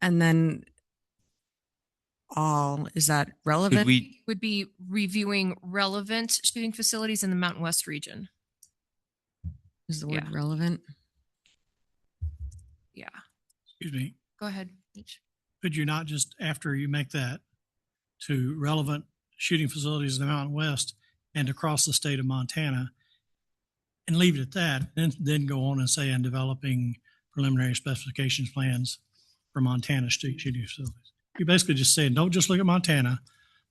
And then all, is that relevant? Would be reviewing relevant shooting facilities in the Mountain West region. Is the word relevant? Yeah. Excuse me. Go ahead, Mitch. Could you not just, after you make that, to relevant shooting facilities in the Mountain West and across the state of Montana, and leave it at that, and then go on and say, I'm developing preliminary specifications plans for Montana state shooting facilities. You basically just say, don't just look at Montana,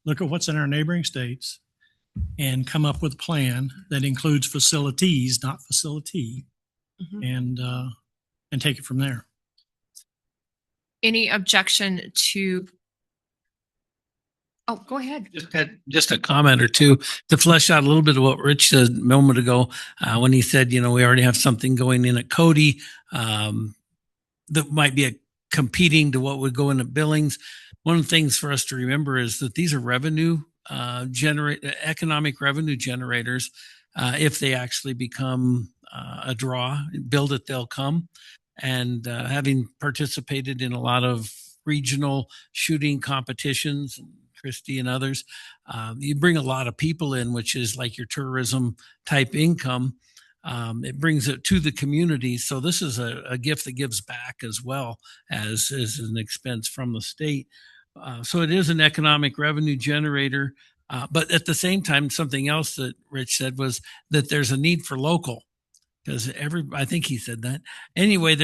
look at what's in our neighboring states and come up with a plan that includes facilities, not facility, and take it from there. Any objection to? Oh, go ahead. Just a comment or two to flesh out a little bit of what Rich said a moment ago when he said, we already have something going in at Cody that might be competing to what would go in at Billings. One of the things for us to remember is that these are economic revenue generators. If they actually become a draw, build it, they'll come. And having participated in a lot of regional shooting competitions, Christy and others, you bring a lot of people in, which is like your tourism type income. It brings it to the community. So this is a gift that gives back as well as an expense from the state. So it is an economic revenue generator. But at the same time, something else that Rich said was that there's a need for local, because I think he said that. Anyway,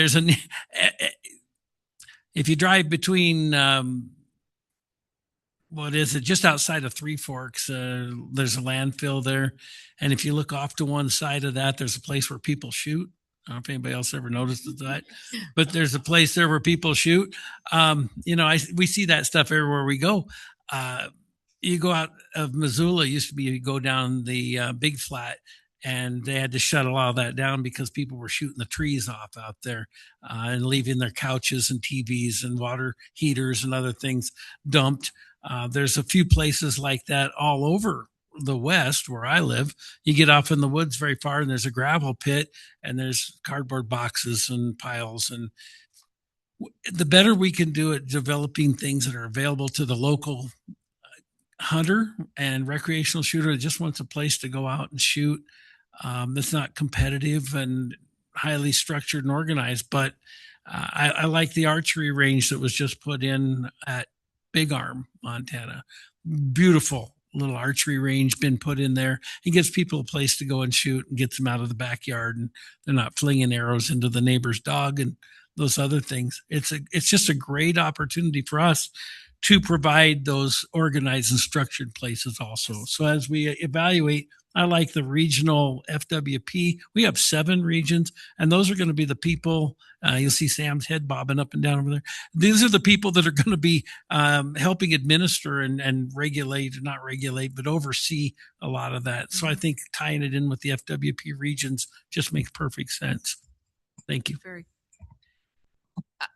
if you drive between, just outside of Three Forks, there's a landfill there. And if you look off to one side of that, there's a place where people shoot. I don't know if anybody else ever noticed that, but there's a place there where people shoot. We see that stuff everywhere we go. You go out of Missoula, used to be, you go down the Big Flat, and they had to shut a lot of that down because people were shooting the trees off out there and leaving their couches and TVs and water heaters and other things dumped. There's a few places like that all over the West where I live. You get off in the woods very far and there's a gravel pit and there's cardboard boxes and piles. And the better we can do at developing things that are available to the local hunter and recreational shooter that just wants a place to go out and shoot, that's not competitive and highly structured and organized. But I like the archery range that was just put in at Big Arm, Montana. Beautiful little archery range been put in there. It gives people a place to go and shoot and gets them out of the backyard, and they're not flinging arrows into the neighbor's dog and those other things. It's just a great opportunity for us to provide those organized and structured places also. So as we evaluate, I like the regional FWP. We have 7 regions, and those are going to be the people. You'll see Sam's head bobbing up and down over there. These are the people that are going to be helping administer and not regulate, but oversee a lot of that. So I think tying it in with the FWP regions just makes perfect sense. Thank you.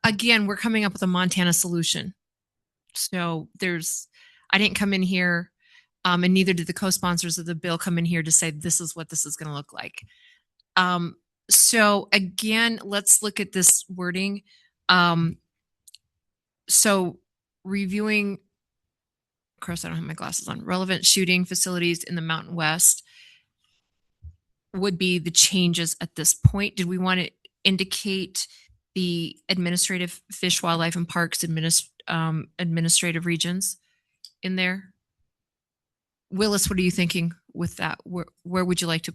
Again, we're coming up with a Montana solution. So I didn't come in here, and neither did the co-sponsors of the bill come in here to say, this is what this is going to look like. So again, let's look at this wording. So reviewing, of course, I don't have my glasses on, relevant shooting facilities in the Mountain West would be the changes at this point. Did we want to indicate the administrative fish, wildlife, and parks administrative regions in there? Willis, what are you thinking with that? Where would you like to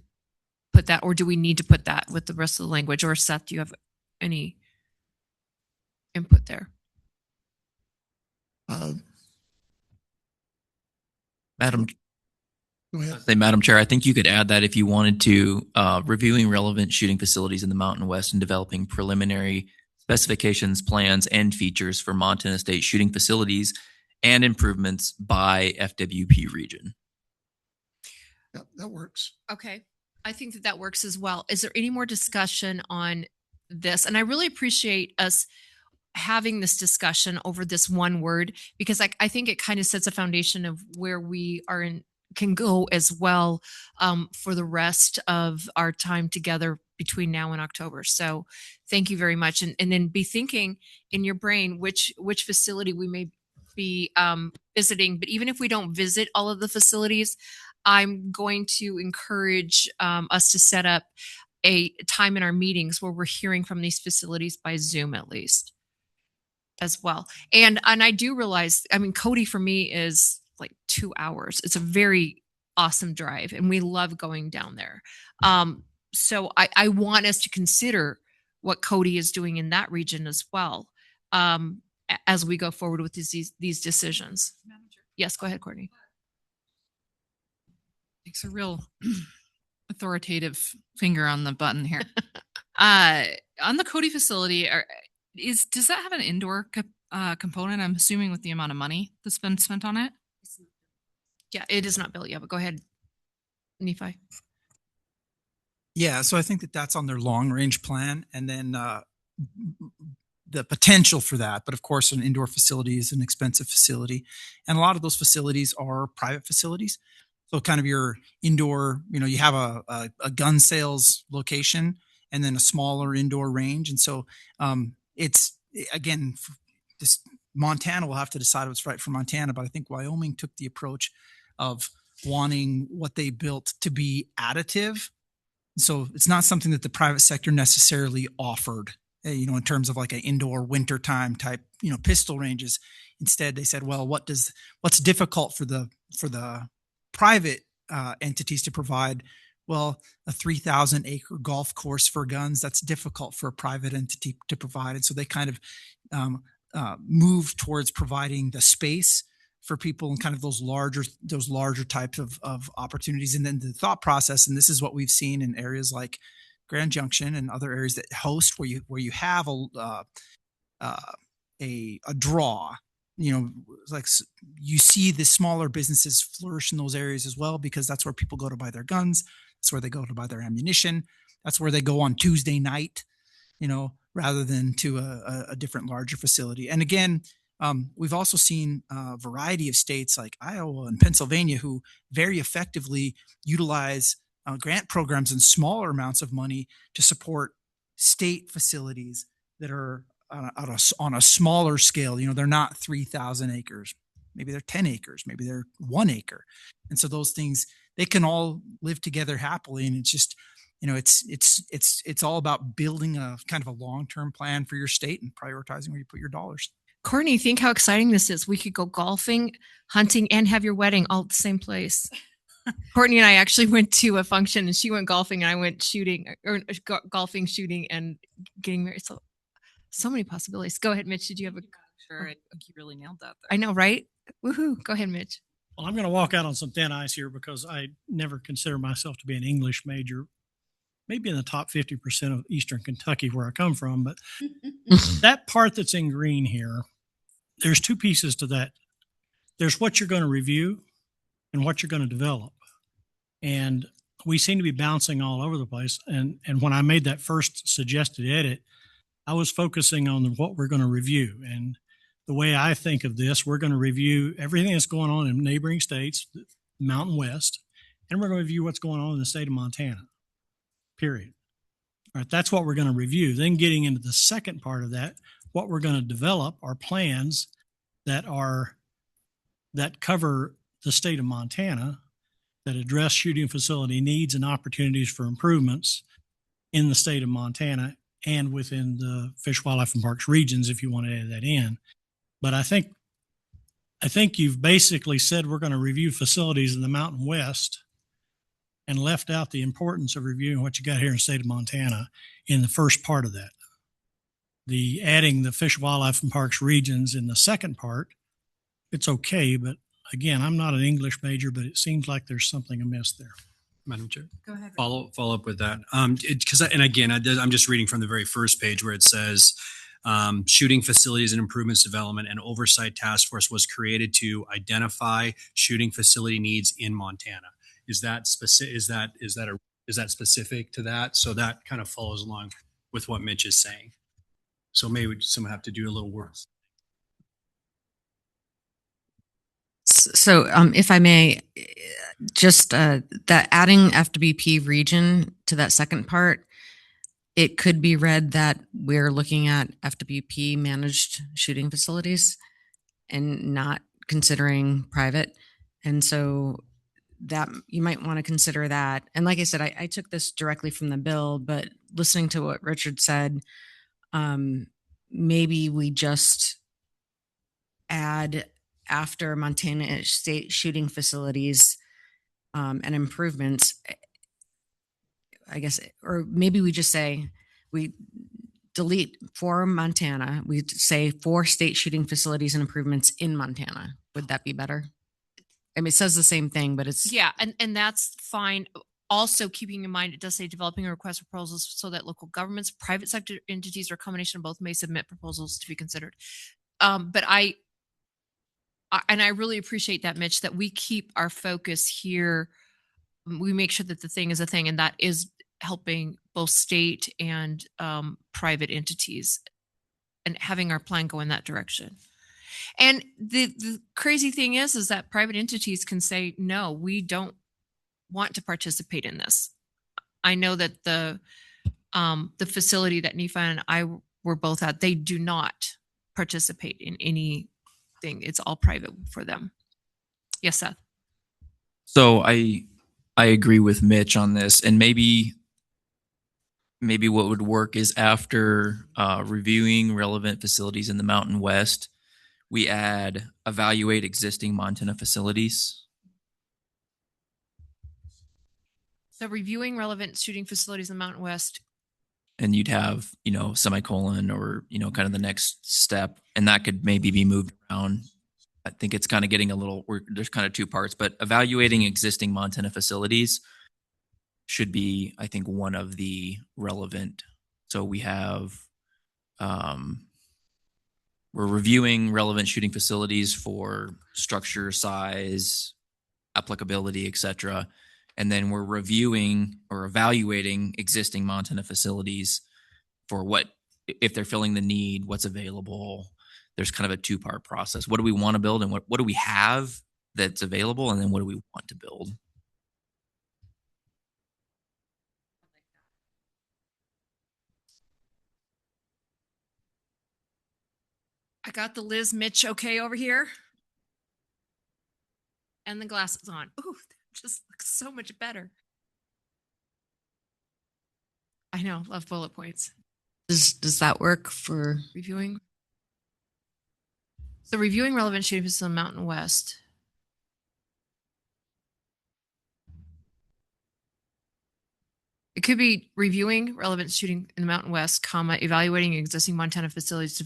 put that, or do we need to put that with the rest of the language? Or Seth, do you have any input there? Madam Go ahead. Madam Chair, I think you could add that if you wanted to, reviewing relevant shooting facilities in the Mountain West and developing preliminary specifications, plans, and features for Montana State shooting facilities and improvements by FWP region. Yeah, that works. Okay. I think that works as well. Is there any more discussion on this? And I really appreciate us having this discussion over this one word, because I think it kind of sets a foundation of where we can go as well for the rest of our time together between now and October. So thank you very much. And then be thinking in your brain which facility we may be visiting. But even if we don't visit all of the facilities, I'm going to encourage us to set up a time in our meetings where we're hearing from these facilities by Zoom at least as well. And I do realize, Cody for me is like 2 hours. It's a very awesome drive and we love going down there. So I want us to consider what Cody is doing in that region as well, as we go forward with these decisions. Yes, go ahead, Courtney. Takes a real authoritative finger on the button here. On the Cody facility, does that have an indoor component? I'm assuming with the amount of money that's been spent on it. Yeah, it is not built yet, but go ahead, Nephi. Yeah, so I think that that's on their long range plan, and then the potential for that. But of course, an indoor facility is an expensive facility, and a lot of those facilities are private facilities. So kind of your indoor, you have a gun sales location and then a smaller indoor range. And so it's, again, this Montana will have to decide what's right for Montana, but I think Wyoming took the approach of wanting what they built to be additive. So it's not something that the private sector necessarily offered, in terms of like an indoor wintertime type, pistol ranges. Instead, they said, well, what's difficult for the private entities to provide? Well, a 3,000 acre golf course for guns, that's difficult for a private entity to provide. And so they kind of moved towards providing the space for people and kind of those larger types of opportunities. And then the thought process, and this is what we've seen in areas like Grand Junction and other areas that host where you have a draw, like you see the smaller businesses flourish in those areas as well, because that's where people go to buy their guns. That's where they go to buy their ammunition. That's where they go on Tuesday night, rather than to a different larger facility. And again, we've also seen a variety of states like Iowa and Pennsylvania who very effectively utilize grant programs and smaller amounts of money to support state facilities that are on a smaller scale. They're not 3,000 acres. Maybe they're 10 acres. Maybe they're 1 acre. And so those things, they can all live together happily. And it's just, it's all about building a kind of a long-term plan for your state and prioritizing where you put your dollars. Courtney, think how exciting this is. We could go golfing, hunting, and have your wedding all at the same place. Courtney and I actually went to a function and she went golfing and I went shooting, or golfing, shooting, and getting married. So many possibilities. Go ahead, Mitch. Did you have a... Sure, I think you really nailed that there. I know, right? Woohoo. Go ahead, Mitch. Well, I'm going to walk out on some thin ice here because I never consider myself to be an English major, maybe in the top 50% of Eastern Kentucky where I come from. But that part that's in green here, there's two pieces to that. There's what you're going to review and what you're going to develop. And we seem to be bouncing all over the place. And when I made that first suggested edit, I was focusing on what we're going to review. And the way I think of this, we're going to review everything that's going on in neighboring states, Mountain West, and we're going to review what's going on in the state of Montana, period. All right, that's what we're going to review. Then getting into the second part of that, what we're going to develop are plans that cover the state of Montana, that address shooting facility needs and opportunities for improvements in the state of Montana and within the Fish, Wildlife, and Parks regions, if you want to add that in. But I think you've basically said we're going to review facilities in the Mountain West and left out the importance of reviewing what you got here in the state of Montana in the first part of that. The adding the Fish, Wildlife, and Parks regions in the second part, it's okay, but again, I'm not an English major, but it seems like there's something amiss there. Madam Chair. Go ahead. Follow up with that. And again, I'm just reading from the very first page where it says, shooting facilities and improvements development and oversight task force was created to identify shooting facility needs in Montana. Is that specific? Is that specific to that? So that kind of follows along with what Mitch is saying. So maybe someone have to do a little work. So if I may, just that adding FWP region to that second part, it could be read that we're looking at FWP managed shooting facilities and not considering private. And so that you might want to consider that. And like I said, I took this directly from the bill, but listening to what Richard said, maybe we just add after Montana state shooting facilities and improvements, I guess, or maybe we just say we delete for Montana, we say for state shooting facilities and improvements in Montana. Would that be better? I mean, it says the same thing, but it's Yeah, and that's fine. Also, keeping in mind, it does say developing a request for proposals so that local governments, private sector entities, or a combination of both may submit proposals to be considered. But I really appreciate that, Mitch, that we keep our focus here. We make sure that the thing is a thing, and that is helping both state and private entities, and having our plan go in that direction. And the crazy thing is that private entities can say, no, we don't want to participate in this. I know that the facility that Nephi and I were both at, they do not participate in anything. It's all private for them. Yes, Seth. So I agree with Mitch on this, and maybe what would work is after reviewing relevant facilities in the Mountain West, we add evaluate existing Montana facilities. So reviewing relevant shooting facilities in the Mountain West. And you'd have, semicolon or, kind of the next step. And that could maybe be moved around. I think it's kind of getting there's kind of two parts, but evaluating existing Montana facilities should be, I think, one of the relevant. So we have, we're reviewing relevant shooting facilities for structure, size, applicability, etc. And then we're reviewing or evaluating existing Montana facilities for if they're filling the need, what's available. There's kind of a two-part process. What do we want to build, and what do we have that's available? And then what do we want to build? I got the Liz Mitch okay over here. And the glasses on. Ooh, that just looks so much better. I know, love bullet points. Does that work for Reviewing? So reviewing relevant shooting facilities in the Mountain West. It could be reviewing relevant shooting in the Mountain West, evaluating existing Montana facilities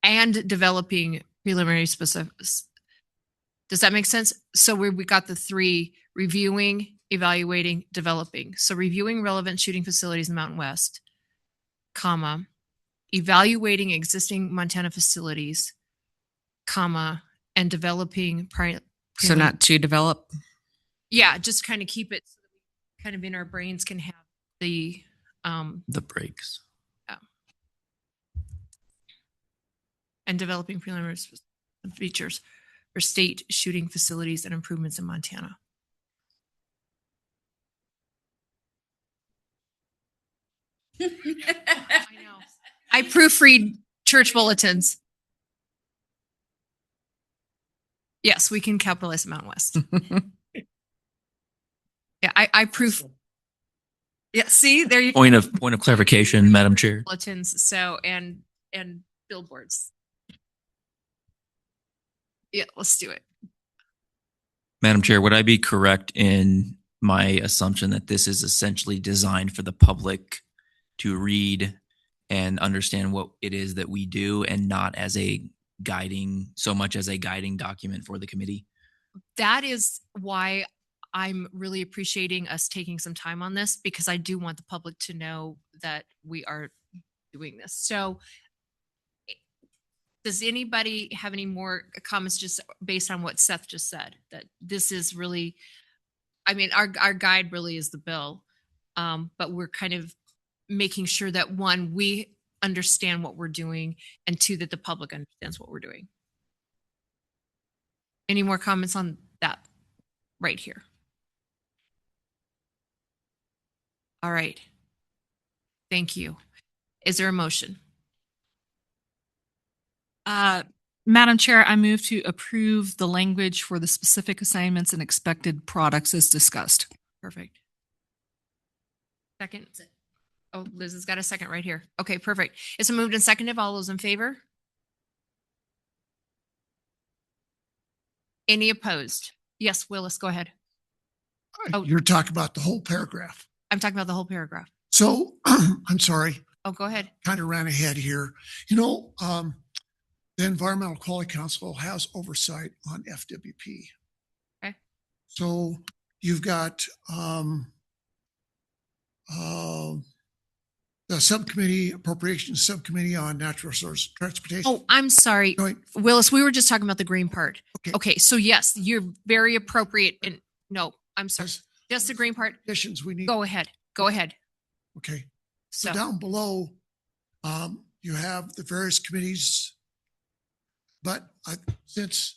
and developing preliminary specifics. Does that make sense? So we got the three: reviewing, evaluating, developing. So reviewing relevant shooting facilities in the Mountain West, evaluating existing Montana facilities, and developing. So not to develop? Yeah, just kind of keep it so that we kind of in our brains can have the breaks. Yeah. And developing preliminary features for state shooting facilities and improvements in Montana. I know. I proofread church bulletins. Yes, we can capitalize Mountain West. Yeah, I proof. Yeah, see, there you Point of clarification, Madam Chair. Bulletins, so and billboards. Yeah, let's do it. Madam Chair, would I be correct in my assumption that this is essentially designed for the public to read and understand what it is that we do, and not as so much as a guiding document for the committee? That is why I'm really appreciating us taking some time on this, because I do want the public to know that we are doing this. So does anybody have any more comments just based on what Seth just said? That this is really, I mean, our guide really is the bill, but we're kind of making sure that one, we understand what we're doing, and two, that the public understands what we're doing. Any more comments on that right here? All right. Thank you. Is there a motion? Madam Chair, I move to approve the language for the specific assignments and expected products as discussed. Perfect. Second. Oh, Liz has got a second right here. Okay, perfect. It's moved and seconded. All those in favor? Any opposed? Yes, Willis, go ahead. Oh. You're talking about the whole paragraph. I'm talking about the whole paragraph. So I'm sorry, Oh, go ahead. kind of ran ahead here. The Environmental Quality Council has oversight on FWP. Okay. So you've got the subcommittee, appropriations subcommittee on natural resource transportation. Oh, I'm sorry. Joint- Willis, we were just talking about the green part. Okay. Okay, so yes, you're very appropriate. And no, I'm sorry. Yes. Just the green part. Additions we need. Go ahead. Go ahead. Okay. So So down below, you have the various committees. But since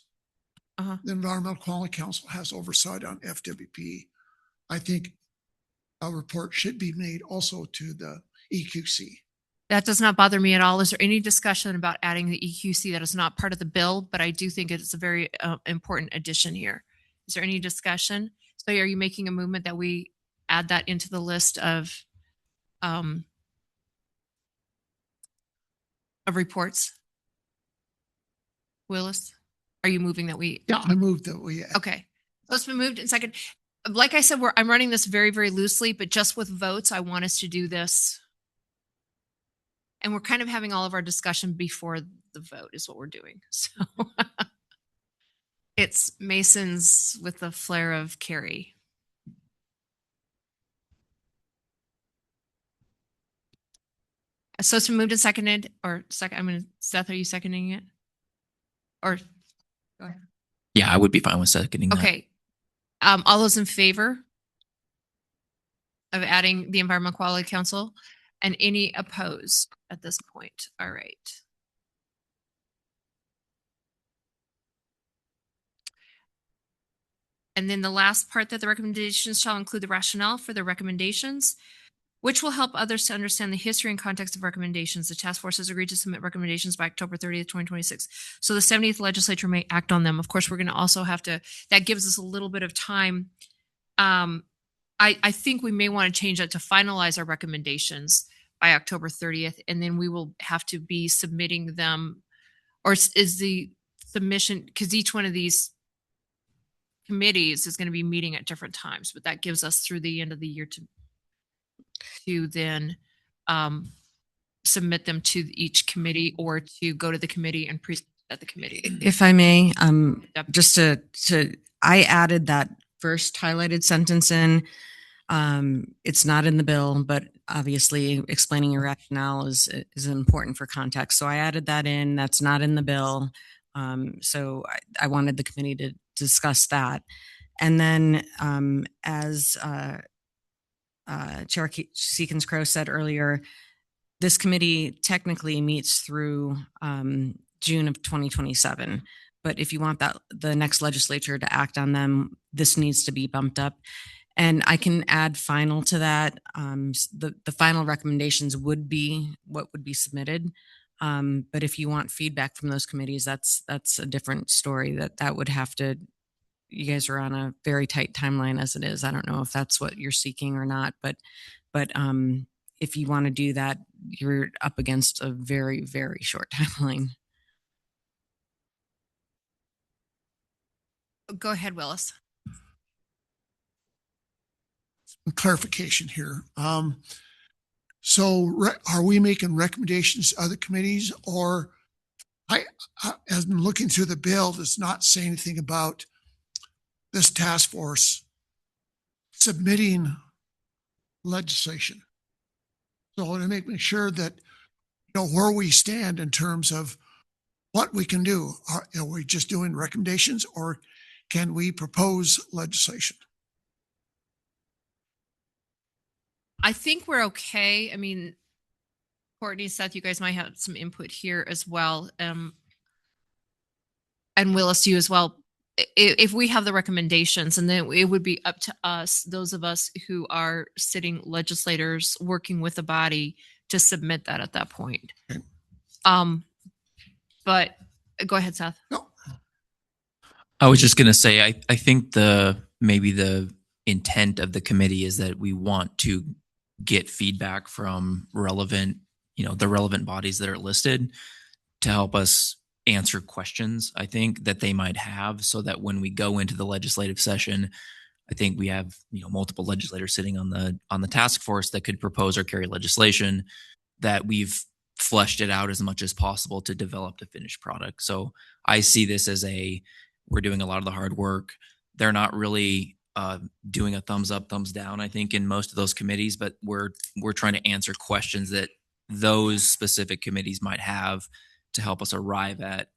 Uh-huh. the Environmental Quality Council has oversight on FWP, I think a report should be made also to the EQC. that does not bother me at all. Is there any discussion about adding the EQC? That is not part of the bill, but I do think it's a very important addition here. Is there any discussion? So are you making a movement that we add that into the list of reports? Willis, are you moving that we? Yeah, I moved that we. Okay. So it's been moved in second. Like I said, I'm running this very, very loosely, but just with votes, I want us to do this. And we're kind of having all of our discussion before the vote is what we're doing. So it's Mason's with the flair of Carrie. So it's been moved and seconded, or second. Seth, are you seconding it? Or go ahead. Yeah, I would be fine with seconding that. Okay. All those in favor of adding the Environmental Quality Council, and any opposed at this point? All right. And then the last part, that the recommendations shall include the rationale for the recommendations, which will help others to understand the history and context of recommendations. The task force has agreed to submit recommendations by October 30th, 2026. So the 70th legislature may act on them. Of course, we're going to also have to, that gives us a little bit of time. I think we may want to change that to finalize our recommendations by October 30th, and then we will have to be submitting them, or is the submission, because each one of these committees is going to be meeting at different times, but that gives us through the end of the year to then submit them to each committee, or to go to the committee and present at the committee. If I may, just I added that first highlighted sentence in. It's not in the bill, but obviously explaining your rationale is important for context. So I added that in. That's not in the bill. So I wanted the committee to discuss that. And then as Chair Seekins Crow said earlier, this committee technically meets through June of 2027. But if you want the next legislature to act on them, this needs to be bumped up. And I can add final to that. The final recommendations would be what would be submitted. But if you want feedback from those committees, that's a different story. That would have to. You guys are on a very tight timeline as it is. I don't know if that's what you're seeking or not, but if you want to do that, you're up against a very, very short timeline. Go ahead, Willis. Clarification here. So are we making recommendations to other committees, or as I'm looking through the bill, does not say anything about this task force submitting legislation. So to make sure that, where we stand in terms of what we can do. Are we just doing recommendations, or can we propose legislation? I think we're okay. I mean, Courtney, Seth, you guys might have some input here as well. And Willis, you as well. If we have the recommendations, and then it would be up to us, those of us who are sitting legislators working with the body, to submit that at that point. Okay. But go ahead, Seth. No. I was just going to say, I think maybe the intent of the committee is that we want to get feedback from the relevant bodies that are listed to help us answer questions, I think, that they might have, so that when we go into the legislative session, I think we have, multiple legislators sitting on the task force that could propose or carry legislation, that we've fleshed it out as much as possible to develop the finished product. So I see this as we're doing a lot of the hard work. They're not really doing a thumbs up, thumbs down, I think, in most of those committees, but we're trying to answer questions that those specific committees might have to help us arrive at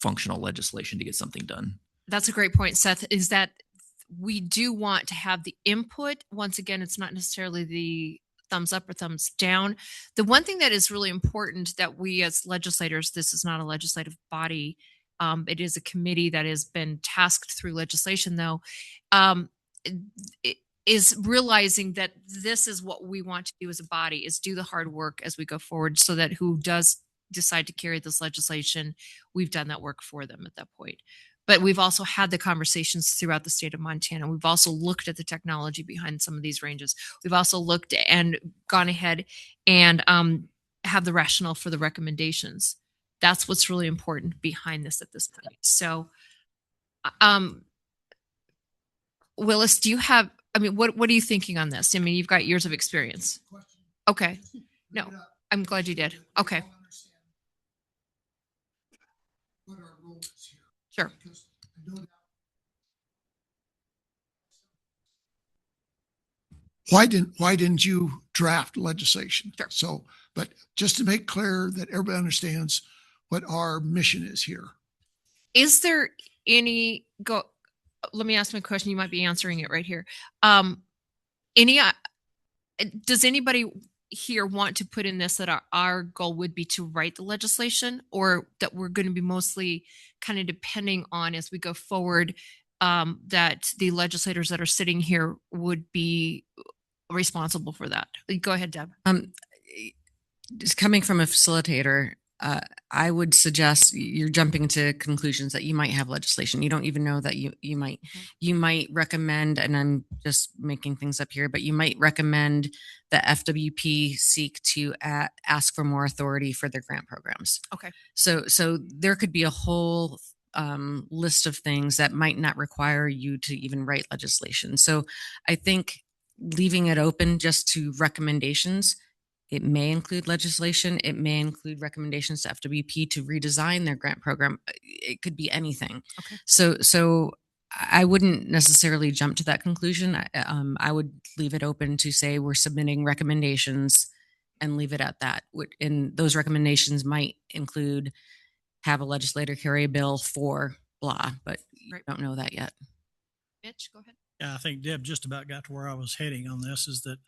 functional legislation to get something done. That's a great point, Seth, is that we do want to have the input. Once again, it's not necessarily the thumbs up or thumbs down. The one thing that is really important that we as legislators, this is not a legislative body, it is a committee that has been tasked through legislation, though, it is realizing that this is what we want to do as a body, is do the hard work as we go forward, so that who does decide to carry this legislation, we've done that work for them at that point. But we've also had the conversations throughout the state of Montana. We've also looked at the technology behind some of these ranges. We've also looked and gone ahead and have the rationale for the recommendations. That's what's really important behind this at this point. So, Willis, do you have, what are you thinking on this? You've got years of experience. Okay. No, I'm glad you did. Okay. Sure. Why didn't you draft legislation? Sure. So, but just to make clear that everybody understands what our mission is here. Is there let me ask my question. You might be answering it right here. Does anybody here want to put in this that our goal would be to write the legislation, or that we're going to be mostly kind of depending on as we go forward, that the legislators that are sitting here would be responsible for that? Go ahead, Deb. Just coming from a facilitator, I would suggest you're jumping to conclusions that you might have legislation. You don't even know that you might recommend, and I'm just making things up here, but you might recommend that FWP seek to ask for more authority for their grant programs. Okay. So there could be a whole list of things that might not require you to even write legislation. So I think leaving it open just to recommendations. It may include legislation. It may include recommendations to FWP to redesign their grant program. It could be anything. Okay. So I wouldn't necessarily jump to that conclusion. I would leave it open to say we're submitting recommendations and leave it at that. And those recommendations might include have a legislator carry a bill for blah, but you don't know that yet. Mitch, go ahead. Yeah, I think Deb just about got to where I was heading on this, is that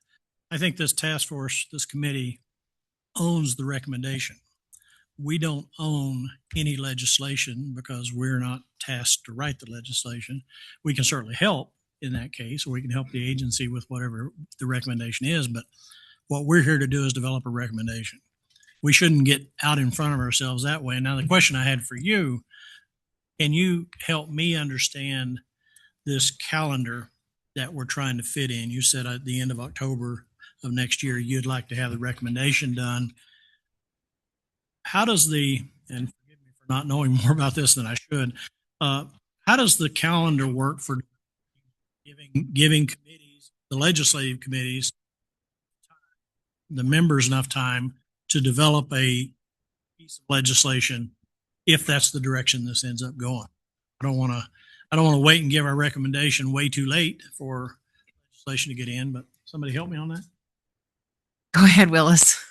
I think this task force, this committee owns the recommendation. We don't own any legislation because we're not tasked to write the legislation. We can certainly help in that case, or we can help the agency with whatever the recommendation is. But what we're here to do is develop a recommendation. We shouldn't get out in front of ourselves that way. Now, the question I had for you, can you help me understand this calendar that we're trying to fit in? You said at the end of October of next year, you'd like to have the recommendation done. How does and forgive me for not knowing more about this than I should, how does the calendar work for giving committees, the legislative committees, the members enough time to develop a piece of legislation if that's the direction this ends up going? I don't want to wait and give our recommendation way too late for legislation to get in, but somebody help me on that. Go ahead, Willis.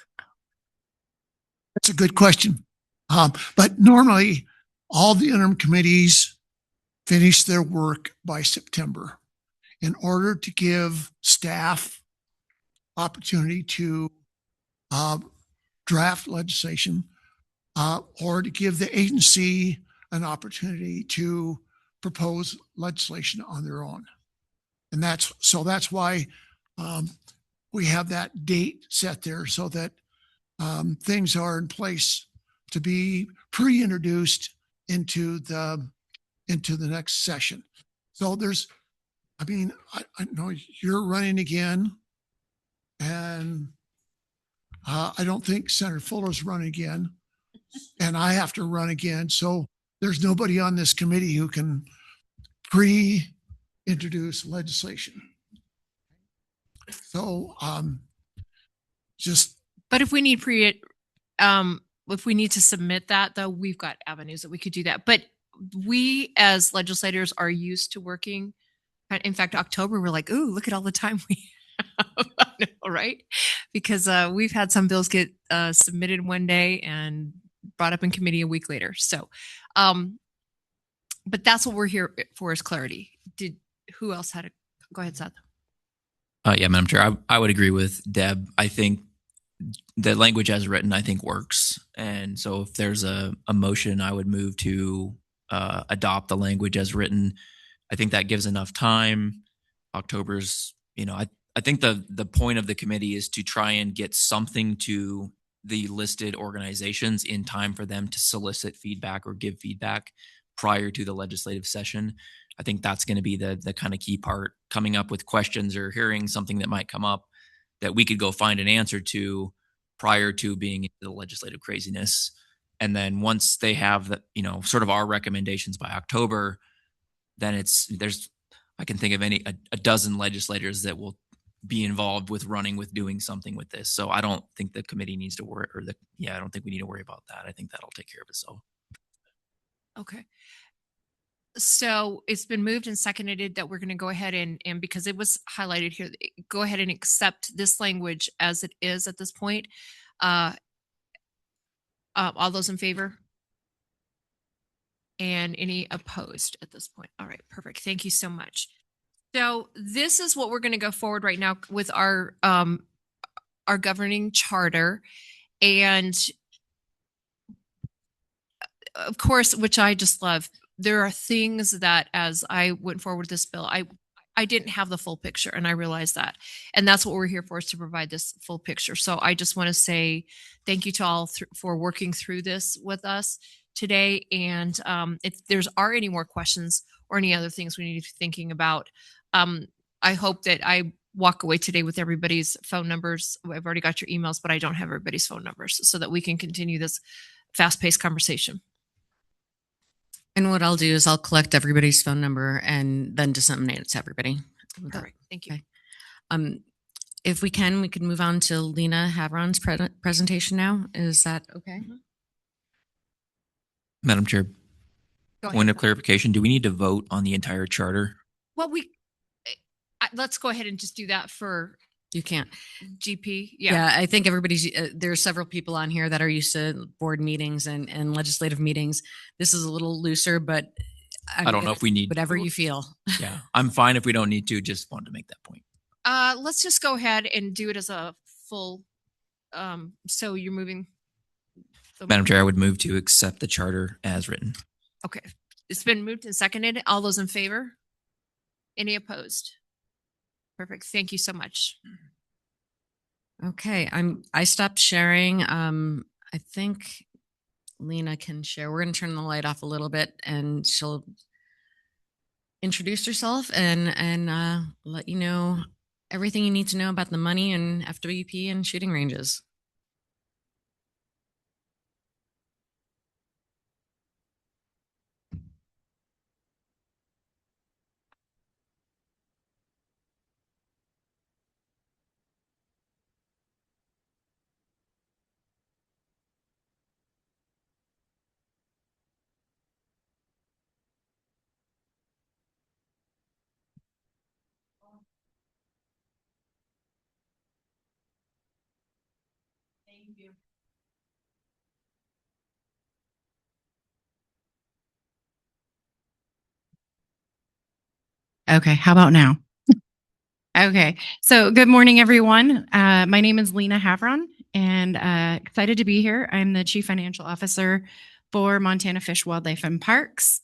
That's a good question. But normally all the interim committees finish their work by September in order to give staff opportunity to draft legislation or to give the agency an opportunity to propose legislation on their own. And that's why we have that date set there, so that things are in place to be pre-introduced into the next session. So I know you're running again, and I don't think Senator Fuller's running again. and I have to run again. So there's nobody on this committee who can pre-introduce legislation. So just But if we need if we need to submit that, though, we've got avenues that we could do that. But we as legislators are used to working. In fact, October, we're like, ooh, look at all the time we have, right? Because we've had some bills get submitted one day and brought up in committee a week later. So, but that's what we're here for, is clarity. Who else had go ahead, Seth? Yeah, Madam Chair, I would agree with Deb. I think the language as written, I think, works. And so if there's a motion, I would move to adopt the language as written. I think that gives enough time. October's, I think the point of the committee is to try and get something to the listed organizations in time for them to solicit feedback or give feedback prior to the legislative session. I think that's going to be the kind of key part, coming up with questions or hearing something that might come up that we could go find an answer to prior to being into the legislative craziness. And then once they have the, sort of our recommendations by October, then I can think of a dozen legislators that will be involved with doing something with this. So I don't think the committee needs to worry, I don't think we need to worry about that. I think that'll take care of itself. Okay. So it's been moved and seconded that we're going to go ahead and because it was highlighted here, go ahead and accept this language as it is at this point. All those in favor? And any opposed at this point? All right, perfect. Thank you so much. So this is what we're going to go forward right now with our governing charter. And of course, which I just love, there are things that as I went forward with this bill, I didn't have the full picture, and I realized that. And that's what we're here for, is to provide this full picture. So I just want to say thank you to all for working through this with us today. And if there's are any more questions or any other things we need to be thinking about, I hope that I walk away today with everybody's phone numbers. I've already got your emails, but I don't have everybody's phone numbers, so that we can continue this fast-paced conversation. And what I'll do is I'll collect everybody's phone number and then disseminate it to everybody. All right. Thank you. Okay. If we could move on to Lena Havron's presentation now. Is that okay? Madam Chair, point of clarification, do we need to vote on the entire charter? Well, let's go ahead and just do that for You can't. GP. Yeah, I think everybody's, there are several people on here that are used to board meetings and legislative meetings. This is a little looser, but I don't know if we need whatever you feel. Yeah, I'm fine if we don't need to. Just wanted to make that point. Let's just go ahead and do it as a full. So you're moving. Madam Chair, I would move to accept the charter as written. Okay, it's been moved and seconded. All those in favor? Any opposed? Perfect. Thank you so much. Okay, I stopped sharing. I think Lena can share. We're going to turn the light off a little bit, and she'll introduce herself and let you know everything you need to know about the money and FWP and shooting ranges. Thank you. Okay, how about now? Okay, so good morning, everyone. My name is Lena Havron, and excited to be here. I'm the Chief Financial Officer for Montana Fish, Wildlife, and Parks.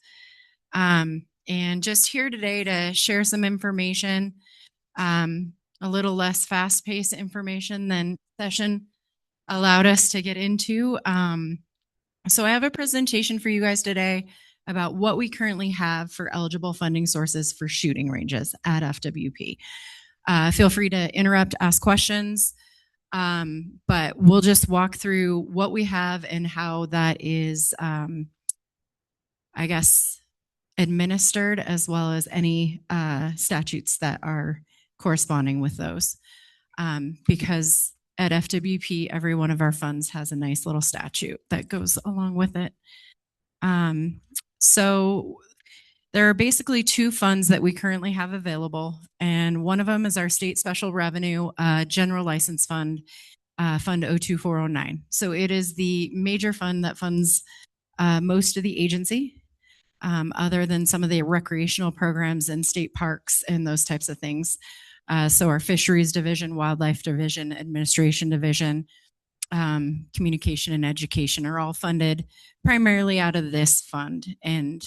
And just here today to share some information, a little less fast-paced information than session allowed us to get into. So I have a presentation for you guys today about what we currently have for eligible funding sources for shooting ranges at FWP. Feel free to interrupt, ask questions. But we'll just walk through what we have and how that is, I guess, administered, as well as any statutes that are corresponding with those. Because at FWP, every one of our funds has a nice little statute that goes along with it. So there are basically two funds that we currently have available, and one of them is our state special revenue general license fund, Fund 02409. So it is the major fund that funds most of the agency, other than some of the recreational programs and state parks and those types of things. So our fisheries division, wildlife division, administration division, communication and education are all funded primarily out of this fund. And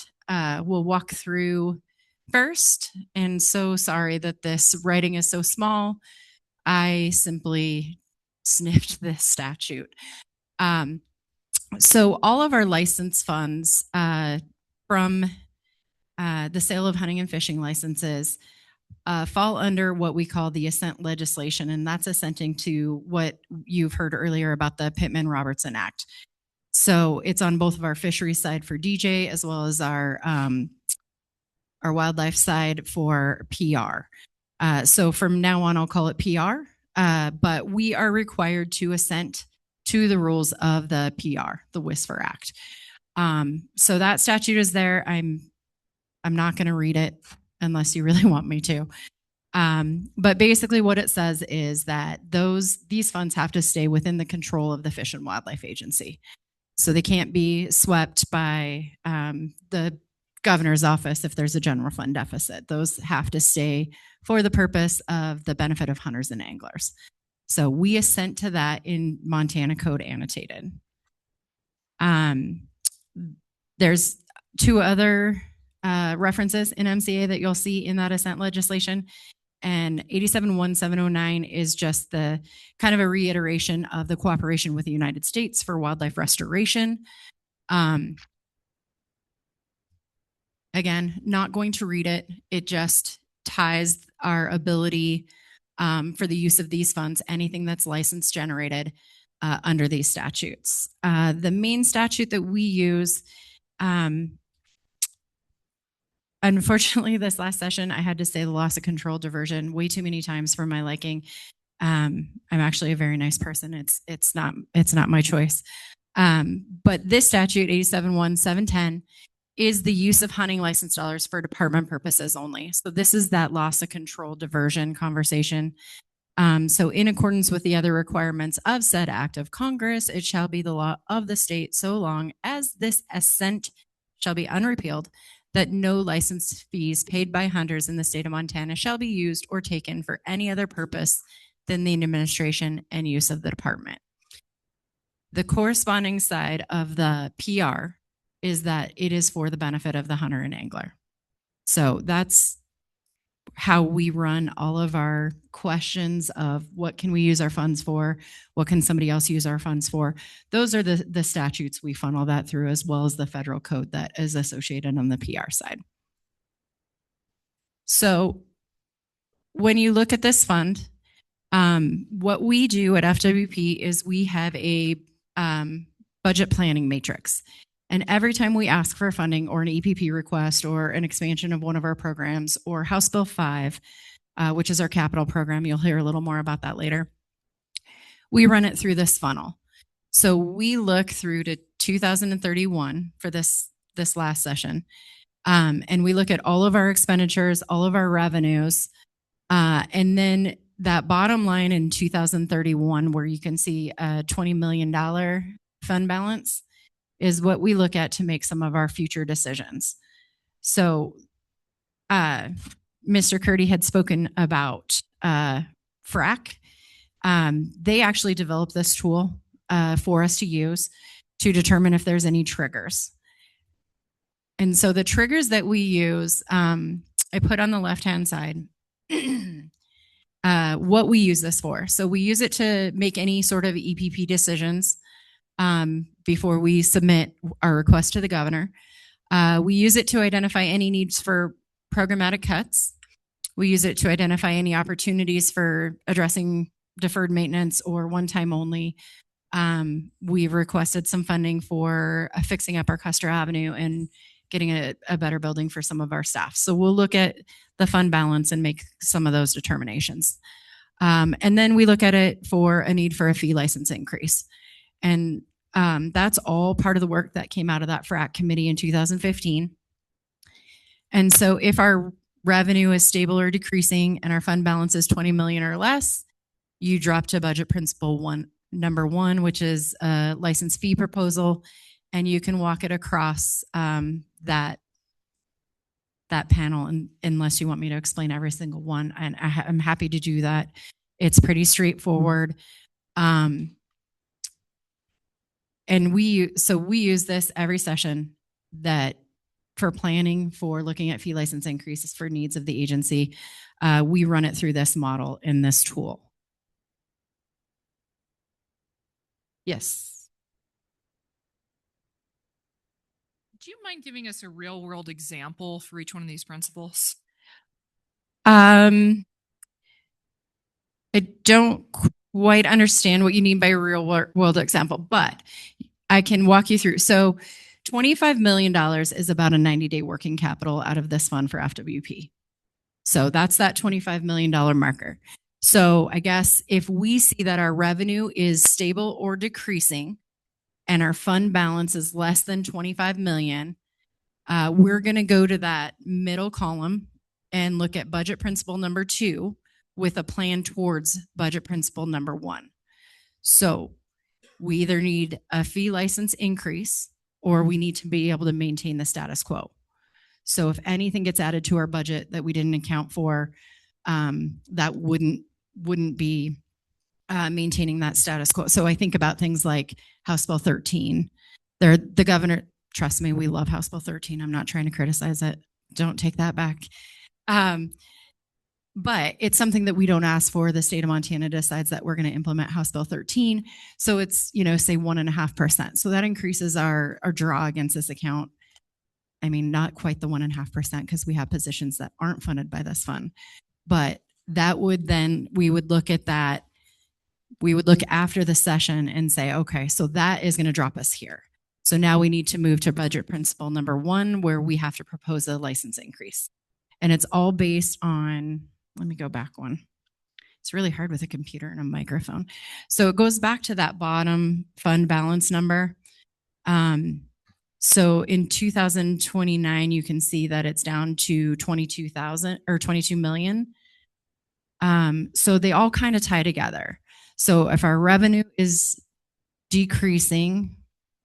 we'll walk through first. And so sorry that this writing is so small. I simply sniffed this statute. So all of our license funds from the sale of hunting and fishing licenses fall under what we call the assent legislation, and that's assenting to what you've heard earlier about the Pittman-Robertson Act. So it's on both of our fishery side for DJ as well as our wildlife side for PR. So from now on, I'll call it PR, but we are required to assent to the rules of the PR, the WISFR Act. So that statute is there. I'm not going to read it unless you really want me to. But basically what it says is that these funds have to stay within the control of the Fish and Wildlife Agency. So they can't be swept by the governor's office if there's a general fund deficit. Those have to stay for the purpose of the benefit of hunters and anglers. So we assent to that in Montana Code Annotated. There's two other references in MCA that you'll see in that assent legislation. And 87-1709 is just the kind of a reiteration of the cooperation with the United States for wildlife restoration. Again, not going to read it. It just ties our ability for the use of these funds, anything that's license generated under these statutes. The main statute that we use, unfortunately, this last session, I had to say the loss of control diversion way too many times for my liking. I'm actually a very nice person. It's not my choice. But this statute, 87-1710, is the use of hunting license dollars for department purposes only. So this is that loss of control diversion conversation. So in accordance with the other requirements of said act of Congress, it shall be the law of the state so long as this assent shall be unrepealed, that no license fees paid by hunters in the state of Montana shall be used or taken for any other purpose than the administration and use of the department. The corresponding side of the PR is that it is for the benefit of the hunter and angler. So that's how we run all of our questions of what can we use our funds for? What can somebody else use our funds for? Those are the statutes we funnel that through, as well as the federal code that is associated on the PR side. So when you look at this fund, what we do at FWP is we have a budget planning matrix. And every time we ask for funding or an EPP request or an expansion of one of our programs or House Bill 5, which is our capital program, you'll hear a little more about that later, we run it through this funnel. So we look through to 2031 for this last session. And we look at all of our expenditures, all of our revenues, and then that bottom line in 2031, where you can see a $20 million fund balance, is what we look at to make some of our future decisions. So Mr. Curdy had spoken about FRAC. They actually developed this tool for us to use to determine if there's any triggers. And so the triggers that we use, I put on the left-hand side what we use this for. So we use it to make any sort of EPP decisions before we submit our request to the governor. We use it to identify any needs for programmatic cuts. We use it to identify any opportunities for addressing deferred maintenance or one time only. We've requested some funding for fixing up our Custer Avenue and getting a better building for some of our staff. So we'll look at the fund balance and make some of those determinations. And then we look at it for a need for a fee license increase. And that's all part of the work that came out of that FRAC committee in 2015. And so if our revenue is stable or decreasing and our fund balance is 20 million or less, you drop to budget principle number one, which is a license fee proposal, and you can walk it across that panel, unless you want me to explain every single one. And I'm happy to do that. It's pretty straightforward. And we use this every session that for planning, for looking at fee license increases for needs of the agency. We run it through this model in this tool. Yes. Do you mind giving us a real world example for each one of these principles? I don't quite understand what you mean by a real world example, but I can walk you through. So $25 million is about a 90-day working capital out of this fund for FWP. So that's that $25 million marker. So I guess if we see that our revenue is stable or decreasing and our fund balance is less than 25 million, we're going to go to that middle column and look at budget principle number 2 with a plan towards budget principle number 1. So we either need a fee license increase or we need to be able to maintain the status quo. So if anything gets added to our budget that we didn't account for, that wouldn't be maintaining that status quo. So I think about things like House Bill 13. The governor, trust me, we love House Bill 13. I'm not trying to criticize it. Don't take that back. But it's something that we don't ask for. The state of Montana decides that we're going to implement House Bill 13. So it's, say 1.5%. So that increases our draw against this account. I mean, not quite the 1.5% because we have positions that aren't funded by this fund. But that would then, we would look at that. We would look after the session and say, okay, so that is going to drop us here. So now we need to move to budget principle number 1, where we have to propose a license increase. And it's all based on, let me go back one. It's really hard with a computer and a microphone. So it goes back to that bottom fund balance number. So in 2029, you can see that it's down to 22,000 or 22 million. So they all kind of tie together. So if our revenue is decreasing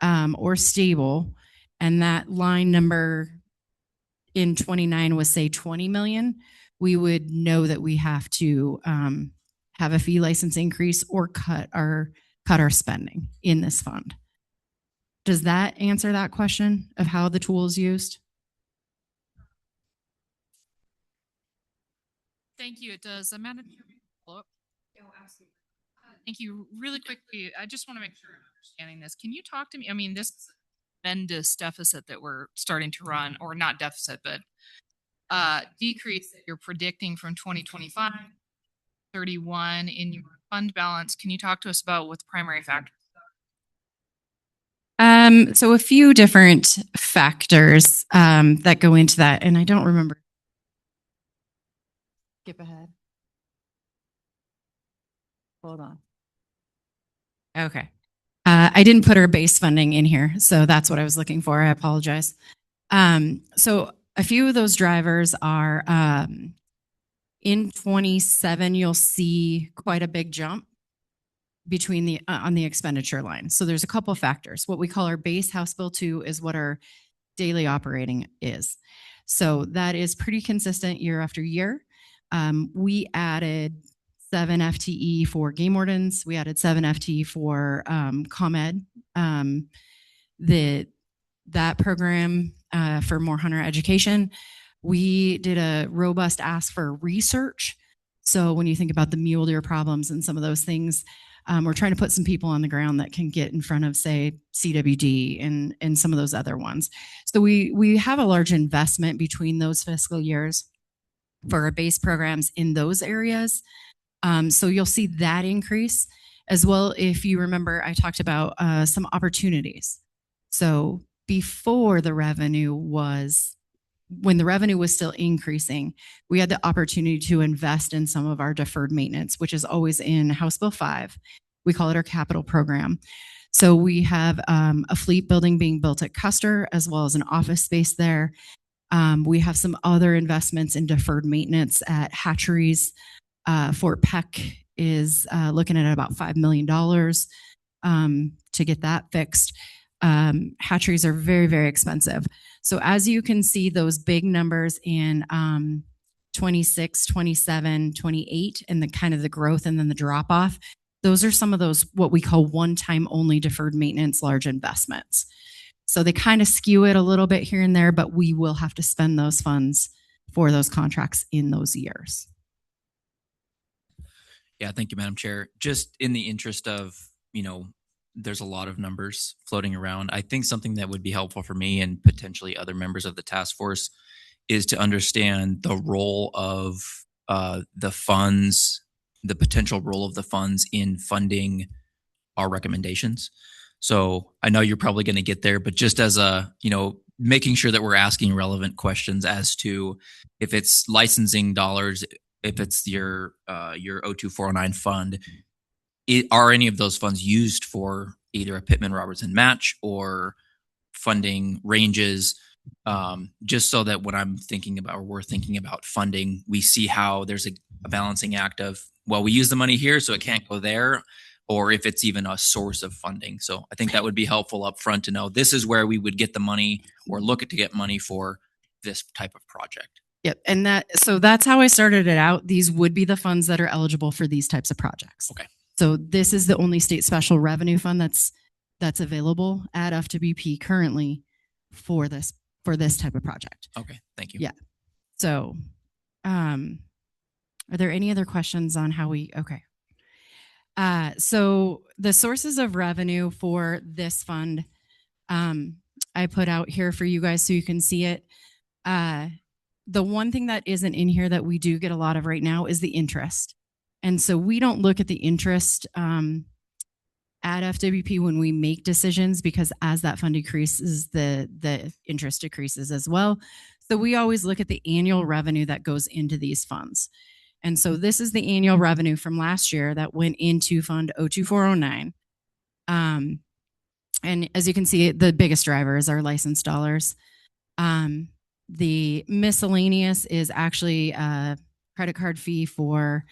or stable, and that line number in 29 was say 20 million, we would know that we have to have a fee license increase or cut our spending in this fund. Does that answer that question of how the tool is used? Thank you. It does. Amanda, thank you. Really quickly, I just want to make sure I'm understanding this. Can you talk to me? I mean, this is a tremendous deficit that we're starting to run, or not deficit, but decrease that you're predicting from 2025, 31 in your fund balance. Can you talk to us about what the primary factors are? So a few different factors that go into that, and I don't remember. Skip ahead. Hold on. Okay. I didn't put our base funding in here, so that's what I was looking for. I apologize. So a few of those drivers are in 27, you'll see quite a big jump between on the expenditure line. So there's a couple of factors. What we call our base House Bill 2 is what our daily operating is. So that is pretty consistent year after year. We added 7 FTE for game wardens. We added 7 FTE for ComEd. That program for more hunter education. We did a robust ask for research. So when you think about the mule deer problems and some of those things, we're trying to put some people on the ground that can get in front of, say, CWD and some of those other ones. So we have a large investment between those fiscal years for our base programs in those areas. So you'll see that increase as well. If you remember, I talked about some opportunities. So before the revenue was, when the revenue was still increasing, we had the opportunity to invest in some of our deferred maintenance, which is always in House Bill 5. We call it our capital program. So we have a fleet building being built at Custer, as well as an office space there. We have some other investments in deferred maintenance at hatcheries. Fort Peck is looking at about $5 million to get that fixed. Hatcheries are very, very expensive. So as you can see, those big numbers in 26, 27, 28, and the kind of the growth and then the drop off, those are some of those what we call one-time only deferred maintenance large investments. So they kind of skew it a little bit here and there, but we will have to spend those funds for those contracts in those years. Yeah, thank you, Madam Chair. Just in the interest of, there's a lot of numbers floating around. I think something that would be helpful for me and potentially other members of the task force is to understand the role of the funds, the potential role of the funds in funding our recommendations. So I know you're probably going to get there, but just as a, making sure that we're asking relevant questions as to if it's licensing dollars, if it's your O2409 fund, are any of those funds used for either a Pittman-Robertson match or funding ranges? Just so that when I'm thinking about, or we're thinking about funding, we see how there's a balancing act of, well, we use the money here, so it can't go there, or if it's even a source of funding. So I think that would be helpful up front to know this is where we would get the money or look at to get money for this type of project. Yep. And that's how I started it out. These would be the funds that are eligible for these types of projects. Okay. So this is the only state special revenue fund that's available at FWP currently for this type of project. Okay. Thank you. Yeah. So, are there any other questions on how okay. So the sources of revenue for this fund, I put out here for you guys so you can see it. The one thing that isn't in here that we do get a lot of right now is the interest. And so we don't look at the interest at FWP when we make decisions, because as that fund decreases, the interest decreases as well. So we always look at the annual revenue that goes into these funds. And so this is the annual revenue from last year that went into Fund 02409. And as you can see, the biggest driver is our license dollars. The miscellaneous is actually a credit card fee for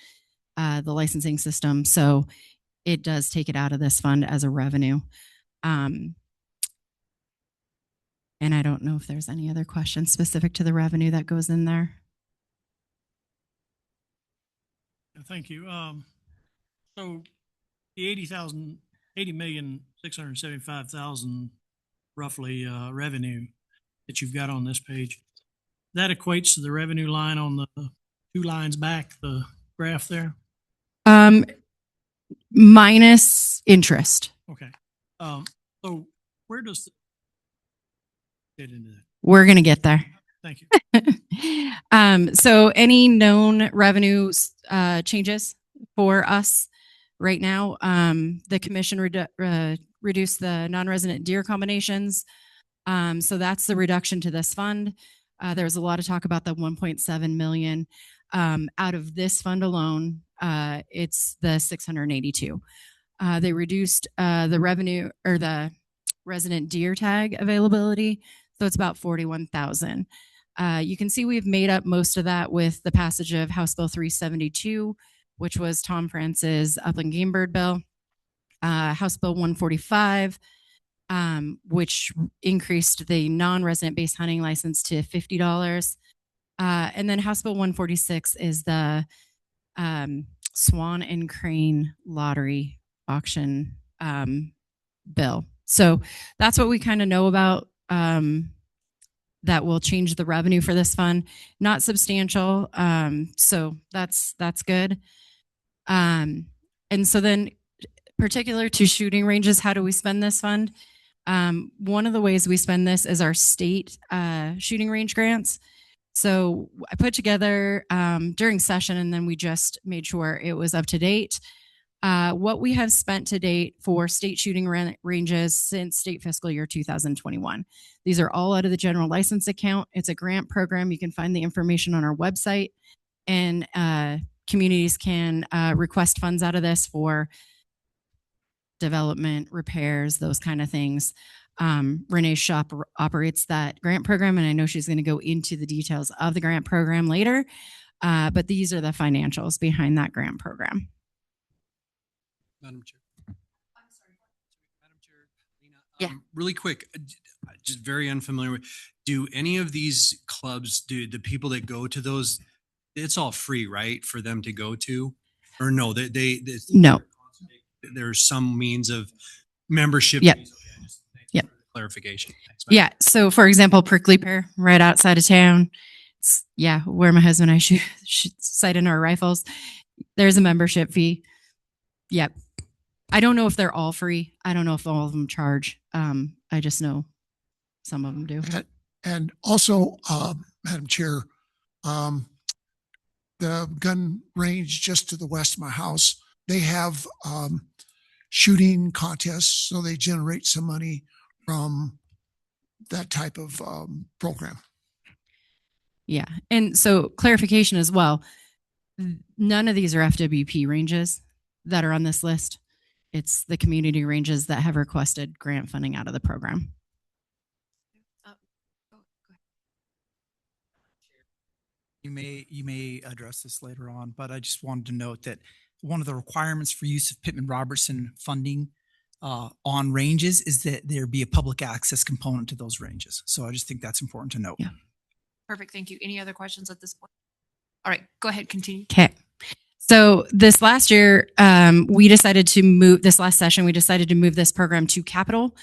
the licensing system. So it does take it out of this fund as a revenue. And I don't know if there's any other questions specific to the revenue that goes in there. Thank you. So the 80,675,000 roughly revenue that you've got on this page, that equates to the revenue line on the 2 lines back, the graph there? Minus interest. Okay. So where does fit into that? We're going to get there. Thank you. So any known revenue changes for us right now, the commission reduced the non-resident deer combinations. So that's the reduction to this fund. There was a lot of talk about the 1.7 million. Out of this fund alone, it's the 682. They reduced the revenue or the resident deer tag availability. So it's about 41,000. You can see we've made up most of that with the passage of House Bill 372, which was Tom France's upland game bird bill. House Bill 145, which increased the non-resident based hunting license to $50. And then House Bill 146 is the Swan and Crane lottery auction bill. So that's what we kind of know about that will change the revenue for this fund. Not substantial. So that's good. And so then particular to shooting ranges, how do we spend this fund? One of the ways we spend this is our state shooting range grants. So I put together during session, and then we just made sure it was up to date. What we have spent to date for state shooting ranges since state fiscal year 2021. These are all out of the general license account. It's a grant program. You can find the information on our website, and communities can request funds out of this for development, repairs, those kind of things. Renee's shop operates that grant program, and I know she's going to go into the details of the grant program later. But these are the financials behind that grant program. Madam Chair. Madam Chair, Lena, Yeah. Really quick, just very unfamiliar with, do any of these clubs, do the people that go to those, it's all free, right, for them to go to? Or no, No. There's some means of membership? Yep. fees? Okay, thanks Yep. for the clarification. Thanks, Madam Yeah. So, for example, Prickly Pear, right outside of town. It's, where my husband and I shoot sight in our rifles. There's a membership fee. Yep. I don't know if they're all free. I don't know if all of them charge. I just know some of them do. And also, Madam Chair, the gun range just to the west of my house, they have shooting contests, so they generate some money from that type of program. Yeah. And so clarification as well, none of these are FWP ranges that are on this list. It's the community ranges that have requested grant funding out of the program. You may address this later on, but I just wanted to note that one of the requirements for use of Pittman-Robertson funding on ranges is that there be a public access component to those ranges. So I just think that's important to note. Yeah. Perfect. Thank you. Any other questions at this point? All right, go ahead. Continue. Okay. So this last year, we decided to move this last session. We decided to move this program to capital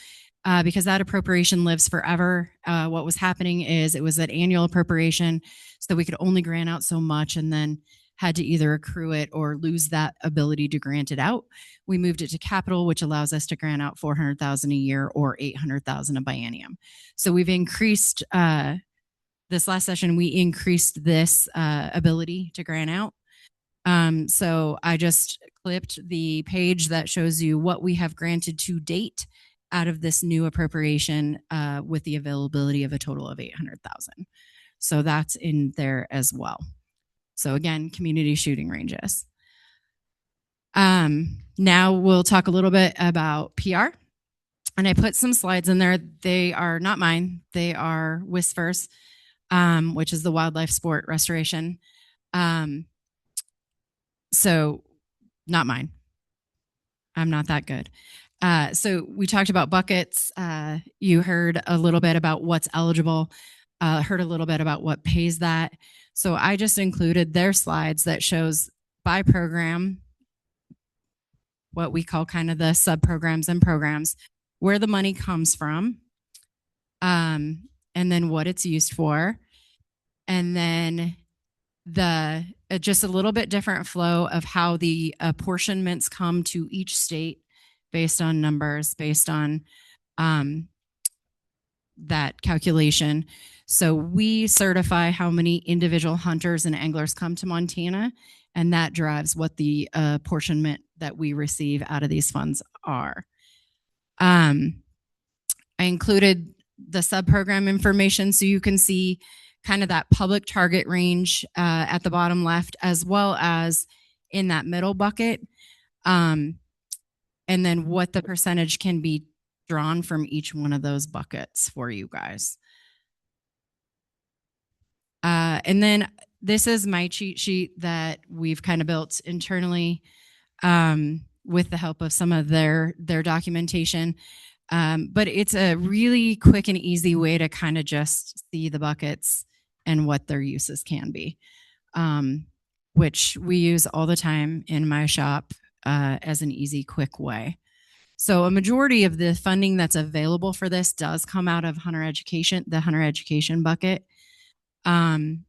because that appropriation lives forever. What was happening is it was that annual appropriation, so we could only grant out so much, and then had to either accrue it or lose that ability to grant it out. We moved it to capital, which allows us to grant out $400,000 a year or $800,000 a biennium. So we've increased this last session. We increased this ability to grant out. So I just clipped the page that shows you what we have granted to date out of this new appropriation with the availability of a total of $800,000. So that's in there as well. So again, community shooting ranges. Now we'll talk a little bit about PR. And I put some slides in there. They are not mine. They are WSFR's, which is the Wildlife Sport Restoration. So not mine. I'm not that good. So we talked about buckets. You heard a little bit about what's eligible, heard a little bit about what pays that. So I just included their slides that shows by program, what we call kind of the sub-programs and programs, where the money comes from, and then what it's used for, and then the just a little bit different flow of how the apportionments come to each state based on numbers, based on that calculation. So we certify how many individual hunters and anglers come to Montana, and that drives what the apportionment that we receive out of these funds are. I included the sub-program information so you can see kind of that public target range at the bottom left, as well as in that middle bucket, and then what the percentage can be drawn from each one of those buckets for you guys. And then this is my cheat sheet that we've kind of built internally with the help of some of their documentation. But it's a really quick and easy way to kind of just see the buckets and what their uses can be, which we use all the time in my shop as an easy, quick way. So a majority of the funding that's available for this does come out of hunter education, the hunter education bucket. And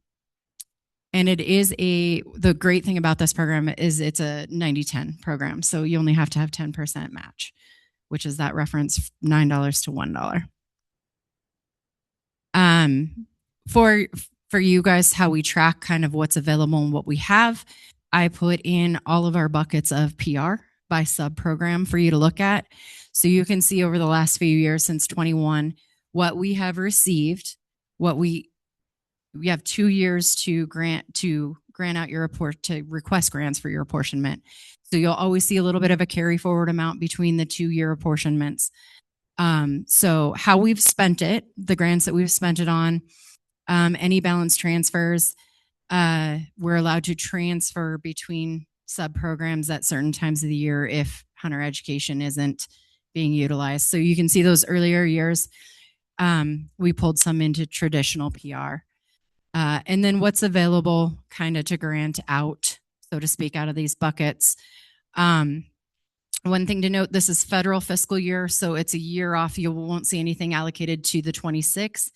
it is the great thing about this program is it's a 90-10 program. So you only have to have 10% match, which is that reference $9 to $1. For for you guys, how we track kind of what's available and what we have, I put in all of our buckets of PR by sub program for you to look at. So you can see over the last few years since 21, what we have received, we have 2 years to grant out your report, to request grants for your apportionment. So you'll always see a little bit of a carry forward amount between the 2-year apportionments. So how we've spent it, the grants that we've spent it on, any balance transfers, we're allowed to transfer between sub programs at certain times of the year if hunter education isn't being utilized. So you can see those earlier years, we pulled some into traditional PR. And then what's available kind of to grant out, so to speak, out of these buckets. One thing to note, this is federal fiscal year, so it's a year off. You won't see anything allocated to the 26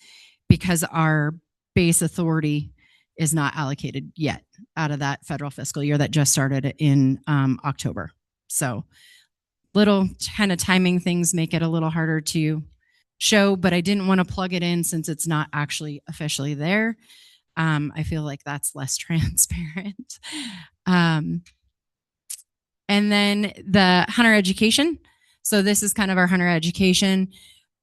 because our base authority is not allocated yet out of that federal fiscal year that just started in October. So little kind of timing things make it a little harder to show, but I didn't want to plug it in since it's not actually officially there. I feel like that's less transparent. And then the hunter education. So this is kind of our hunter education.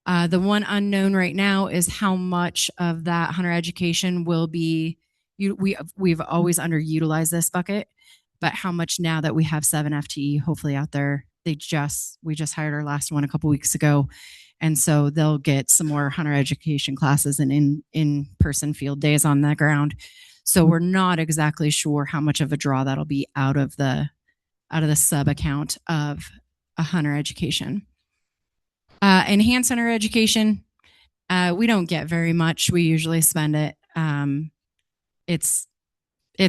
The one unknown right now is how much of that hunter education will be, we've always underutilized this bucket, but how much now that we have 7 FTE hopefully out there. We just hired our last one a couple weeks ago. And so they'll get some more hunter education classes and in-person field days on the ground. So we're not exactly sure how much of a draw that'll be out of the sub account of a hunter education. Enhanced hunter education, we don't get very much. We usually spend it. It's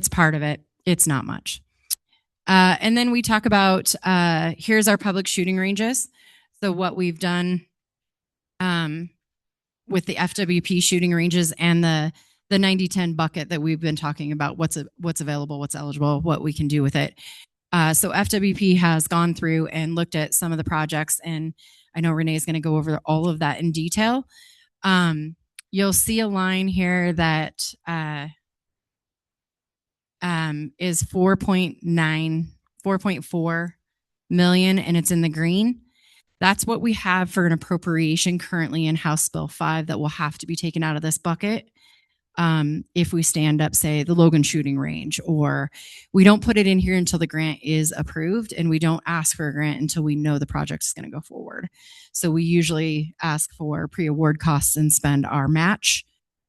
part of it. It's not much. And then we talk about, here's our public shooting ranges. So what we've done with the FWP shooting ranges and the 90-10 bucket that we've been talking about, what's available, what's eligible, what we can do with it. So FWP has gone through and looked at some of the projects, and I know Renee is going to go over all of that in detail. You'll see a line here that is 4.4 million, and it's in the green. That's what we have for an appropriation currently in House Bill 5 that will have to be taken out of this bucket if we stand up, say, the Logan shooting range, or we don't put it in here until the grant is approved, and we don't ask for a grant until we know the project is going to go forward. So we usually ask for pre-award costs and spend our match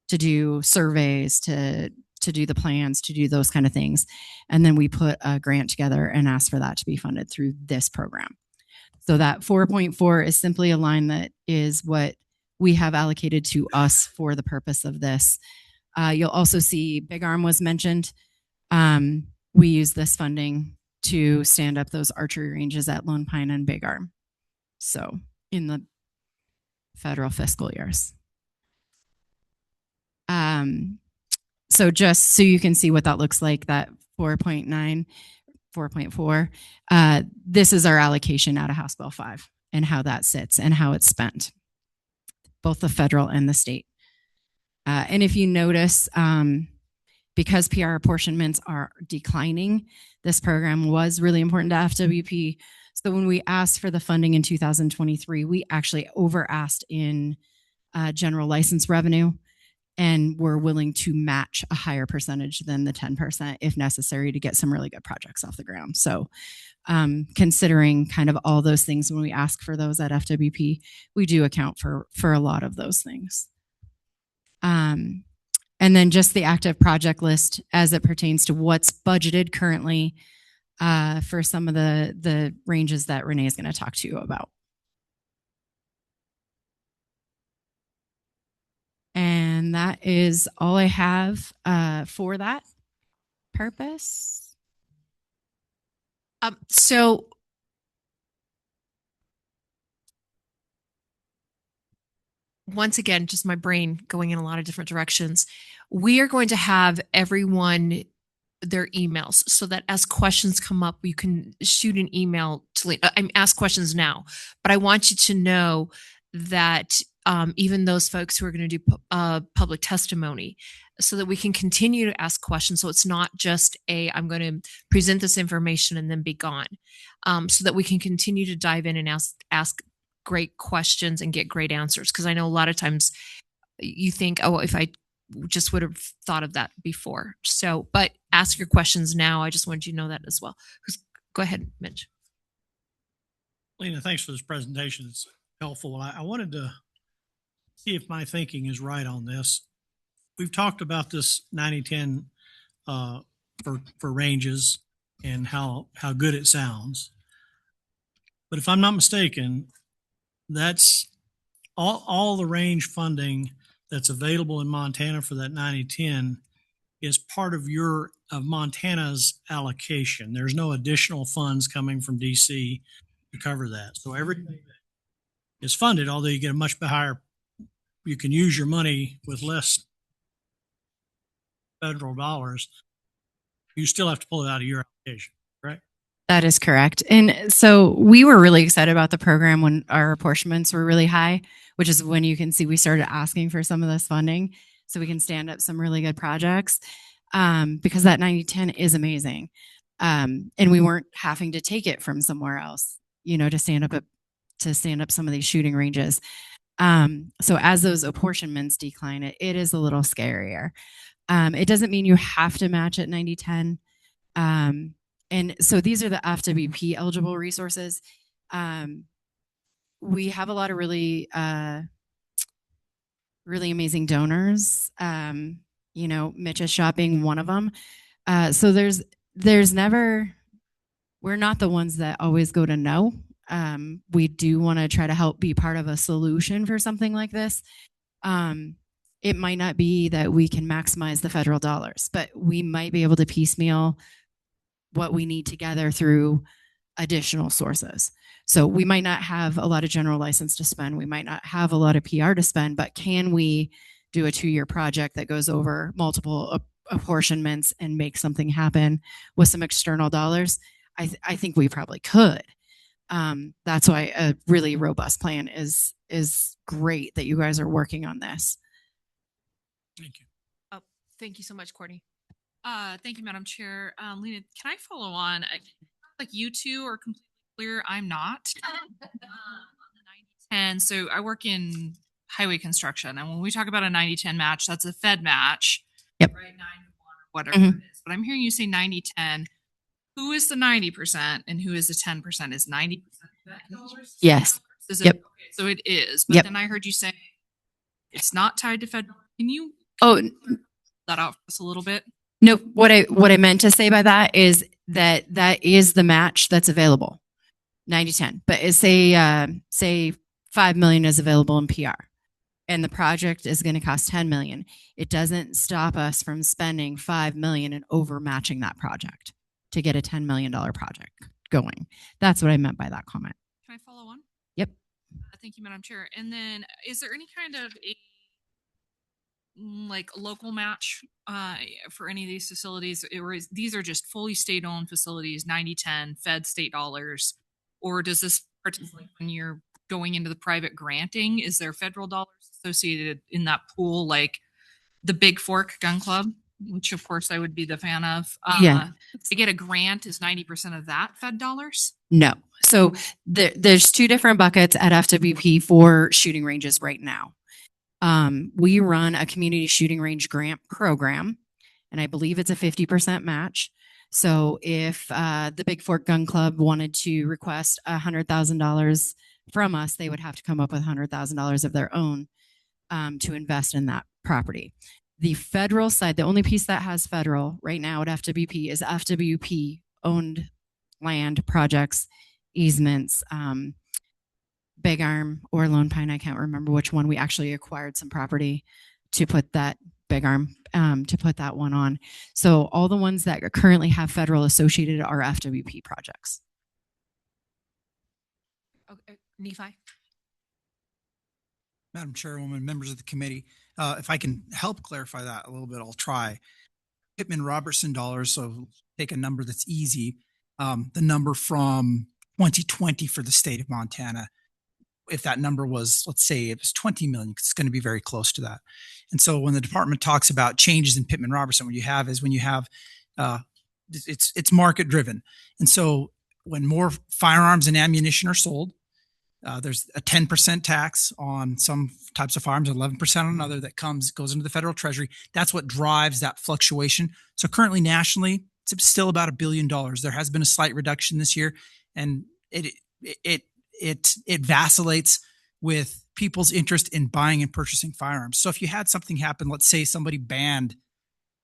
to do surveys, to do the plans, to do those kind of things. And then we put a grant together and ask for that to be funded through this program. So that 4.4 is simply a line that is what we have allocated to us for the purpose of this. You'll also see Big Arm was mentioned. We use this funding to stand up those archery ranges at Lone Pine and Big Arm. So in the federal fiscal years. So just so you can see what that looks like, that 4.9, 4.4, this is our allocation out of House Bill 5 and how that sits and how it's spent, both the federal and the state. And if you notice, because PR apportionments are declining, this program was really important to FWP. So when we asked for the funding in 2023, we actually over-asked in general license revenue, and we're willing to match a higher percentage than the 10% if necessary to get some really good projects off the ground. So considering kind of all those things when we ask for those at FWP, we do account for a lot of those things. And then just the active project list as it pertains to what's budgeted currently for some of the ranges that Renee is going to talk to you about. And that is all I have for that purpose. So once again, just my brain going in a lot of different directions. We are going to have everyone their emails so that as questions come up, you can shoot an email to ask questions now. But I want you to know that even those folks who are going to do public testimony, so that we can continue to ask questions. So it's not just I'm going to present this information and then be gone. So that we can continue to dive in and ask great questions and get great answers. Because I know a lot of times you think, oh, if I just would have thought of that before. So, but ask your questions now. I just wanted you to know that as well. Go ahead, Mitch. Lena, thanks for this presentation. It's helpful. I wanted to see if my thinking is right on this. We've talked about this 90-10 for ranges and how good it sounds. But if I'm not mistaken, that's all the range funding that's available in Montana for that 90-10 is part of Montana's allocation. There's no additional funds coming from DC to cover that. So everything is funded, although you get a much higher, you can use your money with less federal dollars. You still have to pull it out of your allocation, right? That is correct. And so we were really excited about the program when our apportionments were really high, which is when you can see we started asking for some of this funding so we can stand up some really good projects, because that 90-10 is amazing. And we weren't having to take it from somewhere else, to stand up some of these shooting ranges. So as those apportionments decline, it is a little scarier. It doesn't mean you have to match at 90-10. And so these are the FWP eligible resources. We have a lot of really amazing donors. Mitch's Shop being one of them. So there's never, we're not the ones that always go to no. We do want to try to help be part of a solution for something like this. It might not be that we can maximize the federal dollars, but we might be able to piecemeal what we need together through additional sources. So we might not have a lot of general license to spend. We might not have a lot of PR to spend, but can we do a 2-year project that goes over multiple apportionments and make something happen with some external dollars? I think we probably could. That's why a really robust plan is great that you guys are working on this. Thank you. Oh, thank you so much, Courtney. Thank you, Madam Chair. Lena, can I follow on? Like you two are completely clear. I'm not. And so I work in highway construction. And when we talk about a 90-10 match, that's a Fed match. Yep. Right, 9-1 or whatever it is. But I'm hearing you say 90-10. Who is the 90% and who is the 10%? Is 90% dollars? Yes. Is it, Yep. Okay, so it is. But Yep. then I heard you say it's not tied to Fed. Can you that out for us a little bit? No, what I meant to say by that is that is the match that's available, 90-10. But it's say $5 million is available in PR, and the project is going to cost $10 million. It doesn't stop us from spending $5 million and over matching that project to get a $10 million project going. That's what I meant by that comment. Can I follow on? Yep. Thank you, Madam Chair. And then is there any kind of local match for any of these facilities? These are just fully state-owned facilities, 90-10, Fed state dollars, or does this participate when you're going into the private granting? Is there federal dollars associated in that pool, like the Big Fork Gun Club, which of course I would be the fan of? Yeah. To get a grant, is 90% of that Fed dollars? No. So there's 2 different buckets at FWP for shooting ranges right now. We run a community shooting range grant program, and I believe it's a 50% match. So if the Big Fork Gun Club wanted to request $100,000 from us, they would have to come up with $100,000 of their own to invest in that property. The federal side, the only piece that has federal right now at FWP is FWP owned land projects, easements, Big Arm or Lone Pine. I can't remember which one. We actually acquired some property to put that Big Arm, to put that one on. So all the ones that currently have federal associated are FWP projects. Okay, Nephi. Madam Chairwoman, members of the committee, if I can help clarify that a little bit, I'll try. Pittman Robertson dollars, so take a number that's easy. The number from 2020 for the state of Montana if that number was, let's say it was 20 million, it's going to be very close to that. And so when the department talks about changes in Pittman-Robertson, what you have is when you have, it's market driven. And so when more firearms and ammunition are sold, there's a 10% tax on some types of firearms, 11% on another that goes into the federal treasury. That's what drives that fluctuation. So currently nationally, it's still about $1 billion. There has been a slight reduction this year, and it vacillates with people's interest in buying and purchasing firearms. So if you had something happen, let's say somebody banned,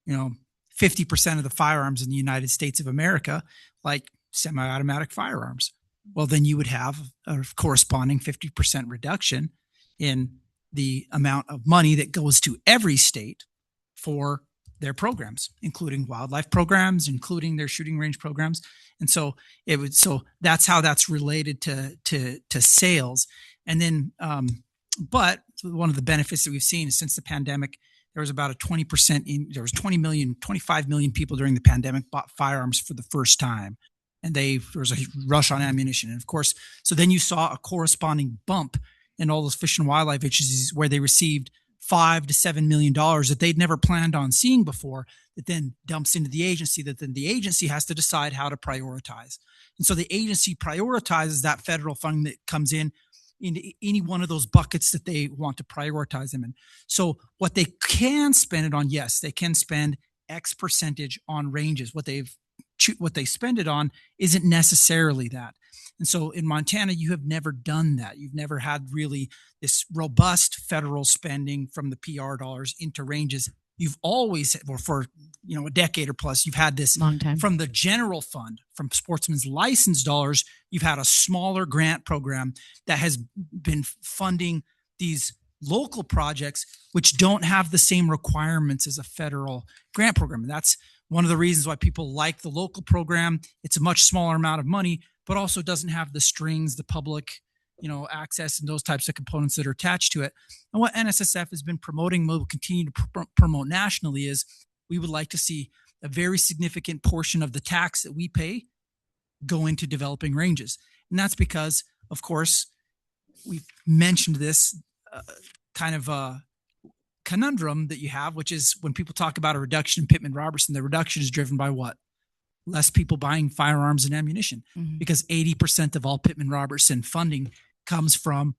50% of the firearms in the United States of America, like semi-automatic firearms, well, then you would have a corresponding 50% reduction in the amount of money that goes to every state for their programs, including wildlife programs, including their shooting range programs. And so that's how that's related to sales. And then, but one of the benefits that we've seen is since the pandemic, there was about a 20% there was 25 million people during the pandemic bought firearms for the first time. And there was a rush on ammunition. And of course, so then you saw a corresponding bump in all those fish and wildlife agencies where they received $5 to $7 million that they'd never planned on seeing before, that then dumps into the agency, that then the agency has to decide how to prioritize. And so the agency prioritizes that federal fund that comes in into any one of those buckets that they want to prioritize them in. So what they can spend it on, yes, they can spend X percentage on ranges. What they spend it on isn't necessarily that. And so in Montana, you have never done that. You've never had really this robust federal spending from the PR dollars into ranges. You've always, or for a decade or plus, you've had this long time from the general fund, from sportsmen's license dollars. You've had a smaller grant program that has been funding these local projects, which don't have the same requirements as a federal grant program. And that's one of the reasons why people like the local program. It's a much smaller amount of money, but also doesn't have the strings, the public, access and those types of components that are attached to it. And what NSSF has been promoting, will continue to promote nationally, is we would like to see a very significant portion of the tax that we pay go into developing ranges. And that's because, of course, we've mentioned this kind of conundrum that you have, which is when people talk about a reduction in Pittman-Robertson, the reduction is driven by what? Less people buying firearms and ammunition, because 80% of all Pittman-Robertson funding comes from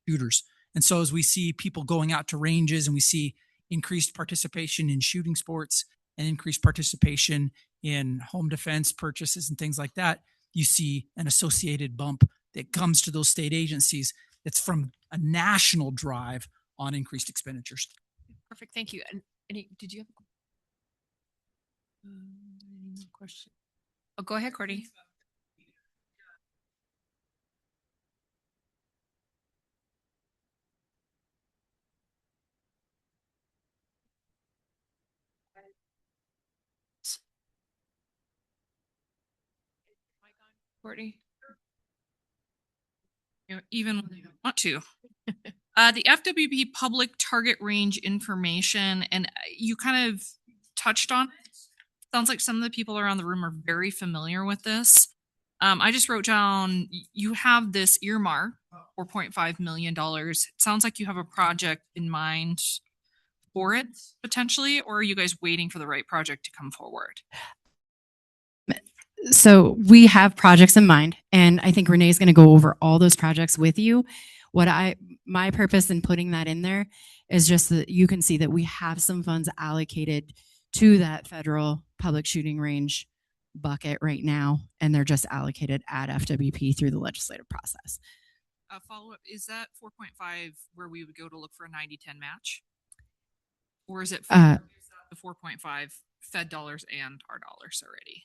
shooters. And so as we see people going out to ranges and we see increased participation in shooting sports and increased participation in home defense purchases and things like that, you see an associated bump that comes to those state agencies. That's from a national drive on increased expenditures. Perfect. Thank you. And did you have a question? Oh, go ahead, Courtney. Courtney? Even when you want to. The FWP public target range information, and you kind of touched on it. Sounds like some of the people around the room are very familiar with this. I just wrote down, you have this earmark, $4.5 million. It sounds like you have a project in mind for it potentially, or are you guys waiting for the right project to come forward? So we have projects in mind, and I think Renee is going to go over all those projects with you. My purpose in putting that in there is just that you can see that we have some funds allocated to that federal public shooting range bucket right now, and they're just allocated at FWP through the legislative process. A follow-up, is that 4.5 where we would go to look for a 90-10 match? Or is it the 4.5 Fed dollars and our dollars already?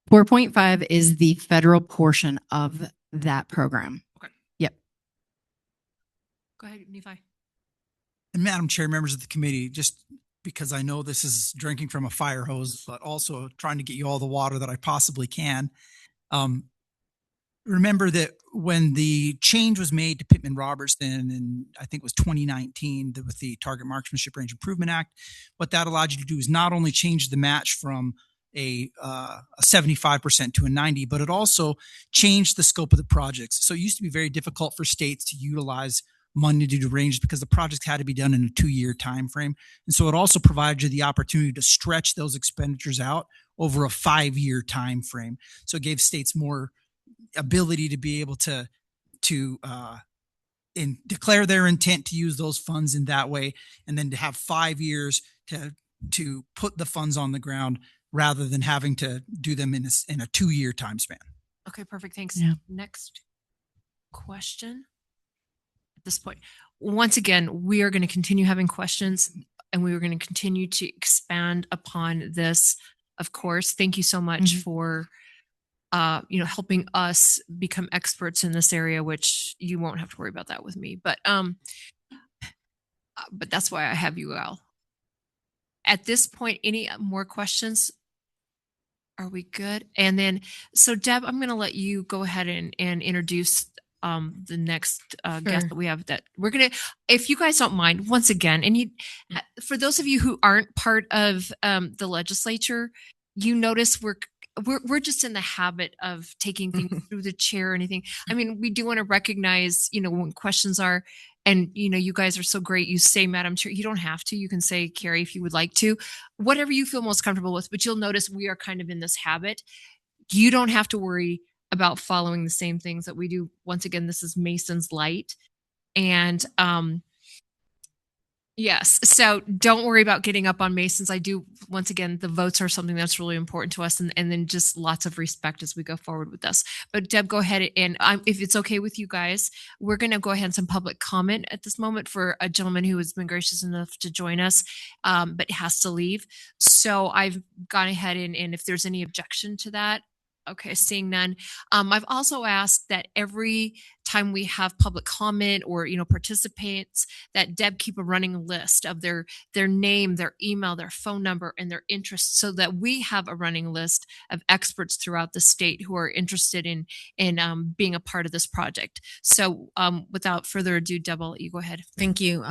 4.5 is the federal portion of that program. Okay. Yep. Go ahead, Nephi. And Madam Chair, members of the committee, just because I know this is drinking from a fire hose, but also trying to get you all the water that I possibly can. Remember that when the change was made to Pittman-Robertson, and I think it was 2019, with the Target Marksmanship Range Improvement Act, what that allowed you to do is not only change the match from a 75% to a 90, but it also changed the scope of the projects. So it used to be very difficult for states to utilize money to do ranges because the projects had to be done in a 2-year time frame. And so it also provided you the opportunity to stretch those expenditures out over a 5-year time frame. So it gave states more ability to be able to declare their intent to use those funds in that way, and then to have 5 years to put the funds on the ground rather than having to do them in a 2-year time span. Okay, perfect. Thanks. Yeah. Next question. At this point, once again, we are going to continue having questions, and we are going to continue to expand upon this. Of course, thank you so much for helping us become experts in this area, which you won't have to worry about that with me. But that's why I have you all. At this point, any more questions? Are we good? And then, so Deb, I'm going to let you go ahead and introduce the next guest that we have. That we're going to, if you guys don't mind, once again, and for those of you who aren't part of the legislature, you notice we're just in the habit of taking things through the chair or anything. I mean, we do want to recognize, when questions are, and you guys are so great. You say, Madam Chair, you don't have to. You can say, Carrie, if you would like to, whatever you feel most comfortable with. But you'll notice we are kind of in this habit. You don't have to worry about following the same things that we do. Once again, this is Mason's Light. And yes, so don't worry about getting up on Masons. I do, once again, the votes are something that's really important to us, and then just lots of respect as we go forward with this. But Deb, go ahead, and if it's okay with you guys, we're going to go ahead and some public comment at this moment for a gentleman who has been gracious enough to join us, but has to leave. So I've gone ahead and if there's any objection to that. Okay, seeing none. I've also asked that every time we have public comment or participants, that Deb keep a running list of their name, their email, their phone number, and their interests, so that we have a running list of experts throughout the state who are interested in being a part of this project. So without further ado, Deb, I'll let you go ahead. Thank you.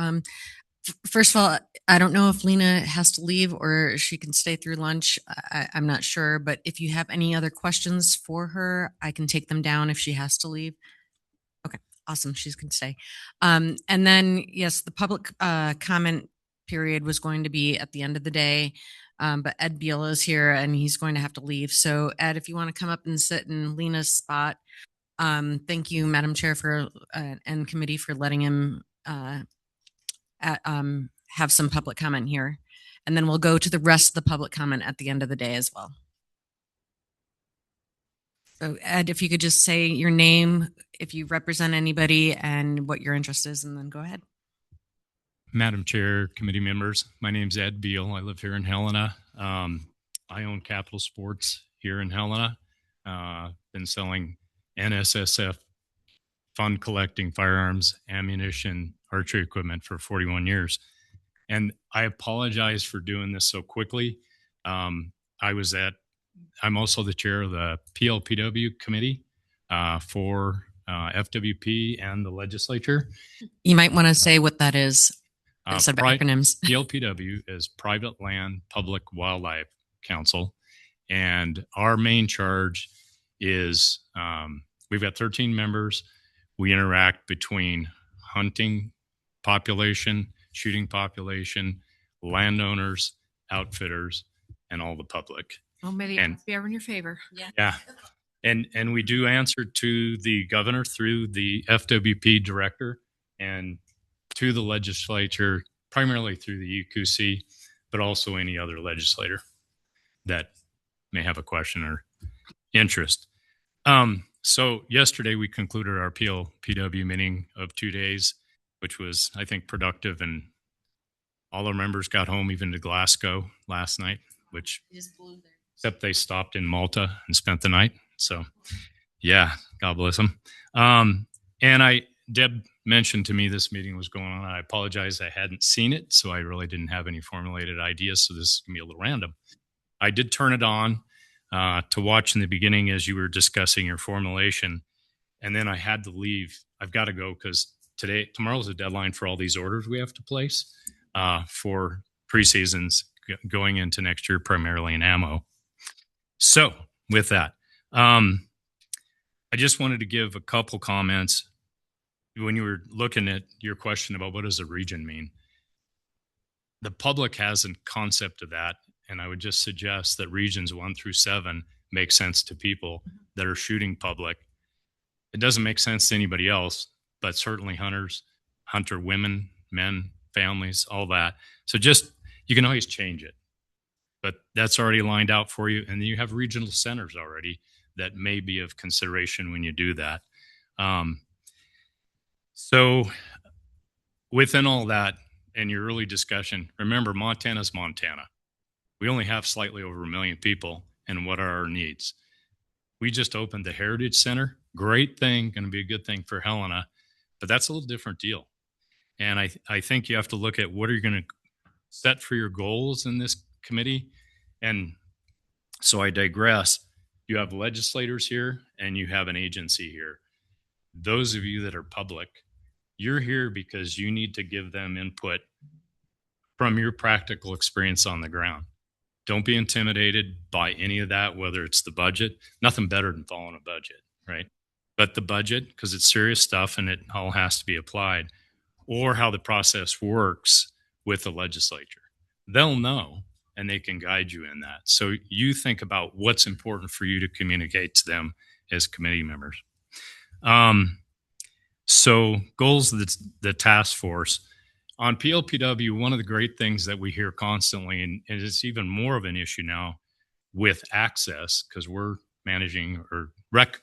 First of all, I don't know if Lena has to leave or she can stay through lunch. I'm not sure, but if you have any other questions for her, I can take them down if she has to leave. Okay, awesome. She's going to stay. And then, yes, the public comment period was going to be at the end of the day, but Ed Beal is here and he's going to have to leave. So Ed, if you want to come up and sit in Lena's spot, thank you, Madam Chair, and committee for letting him have some public comment here, and then we'll go to the rest of the public comment at the end of the day as well. So Ed, if you could just say your name, if you represent anybody, and what your interest is, and then go ahead. Madam Chair, committee members, my name's Ed Beal. I live here in Helena. I own Capital Sports here in Helena. Been selling NSSF fund collecting firearms, ammunition, archery equipment for 41 years. And I apologize for doing this so quickly. I'm also the chair of the PLPW committee for FWP and the legislature. You might want to say what that is instead of acronyms. PLPW is Private Land Public Wildlife Council. And our main charge is we've got 13 members. We interact between hunting population, shooting population, landowners, outfitters, and all the public. Oh, may the odds be ever in your favor. Yeah. And we do answer to the governor through the FWP director and to the legislature, primarily through the EQC, but also any other legislator that may have a question or interest. So yesterday we concluded our PLPW meeting of 2 days, which was, I think, productive, and all our members got home, even to Glasgow last night, except they stopped in Malta and spent the night. So yeah, God bless them. And Deb mentioned to me this meeting was going on. I apologize, I hadn't seen it, so I really didn't have any formulated ideas, so this is going to be a little random. I did turn it on to watch in the beginning as you were discussing your formulation, and then I had to leave. I've got to go because tomorrow's the deadline for all these orders we have to place for preseasons going into next year, primarily in ammo. So with that, I just wanted to give a couple comments. When you were looking at your question about what does a region mean, the public has a concept of that. And I would just suggest that regions 1 through 7 make sense to people that are shooting public. It doesn't make sense to anybody else, but certainly hunters, hunter women, men, families, all that. So just, you can always change it, but that's already lined out for you. And then you have regional centers already that may be of consideration when you do that. So within all that and your early discussion, remember Montana's Montana. We only have slightly over 1 million people, and what are our needs? We just opened the Heritage Center. Great thing, going to be a good thing for Helena, but that's a little different deal. And I think you have to look at what are you going to set for your goals in this committee. And so I digress. You have legislators here and you have an agency here. Those of you that are public, you're here because you need to give them input from your practical experience on the ground. Don't be intimidated by any of that, whether it's the budget. Nothing better than following a budget, right? But the budget, because it's serious stuff and it all has to be applied, or how the process works with the legislature. They'll know and they can guide you in that. So you think about what's important for you to communicate to them as committee members. So goals of the task force. On PLPW, one of the great things that we hear constantly, and it's even more of an issue now with access, because we're managing or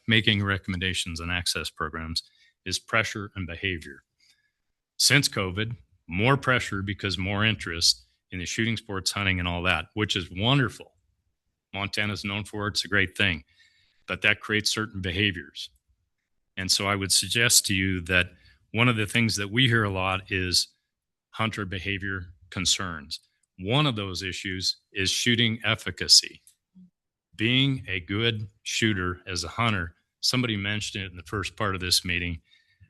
making recommendations on access programs, is pressure and behavior. Since COVID, more pressure because more interest in the shooting sports, hunting, and all that, which is wonderful. Montana's known for it. It's a great thing. But that creates certain behaviors. And so I would suggest to you that one of the things that we hear a lot is hunter behavior concerns. One of those issues is shooting efficacy. Being a good shooter as a hunter, somebody mentioned it in the first part of this meeting.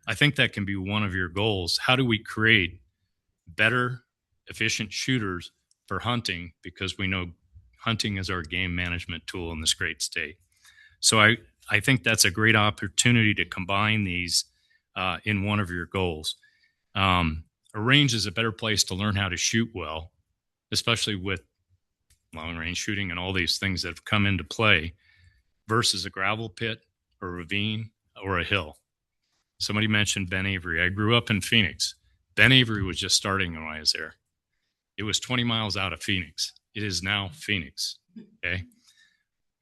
I think that can be one of your goals. How do we create better, efficient shooters for hunting? Because we know hunting is our game management tool in this great state. So I think that's a great opportunity to combine these in one of your goals. A range is a better place to learn how to shoot well, especially with long range shooting and all these things that have come into play, versus a gravel pit or ravine or a hill. Somebody mentioned Ben Avery. I grew up in Phoenix. Ben Avery was just starting when I was there. It was 20 miles out of Phoenix. It is now Phoenix. Okay.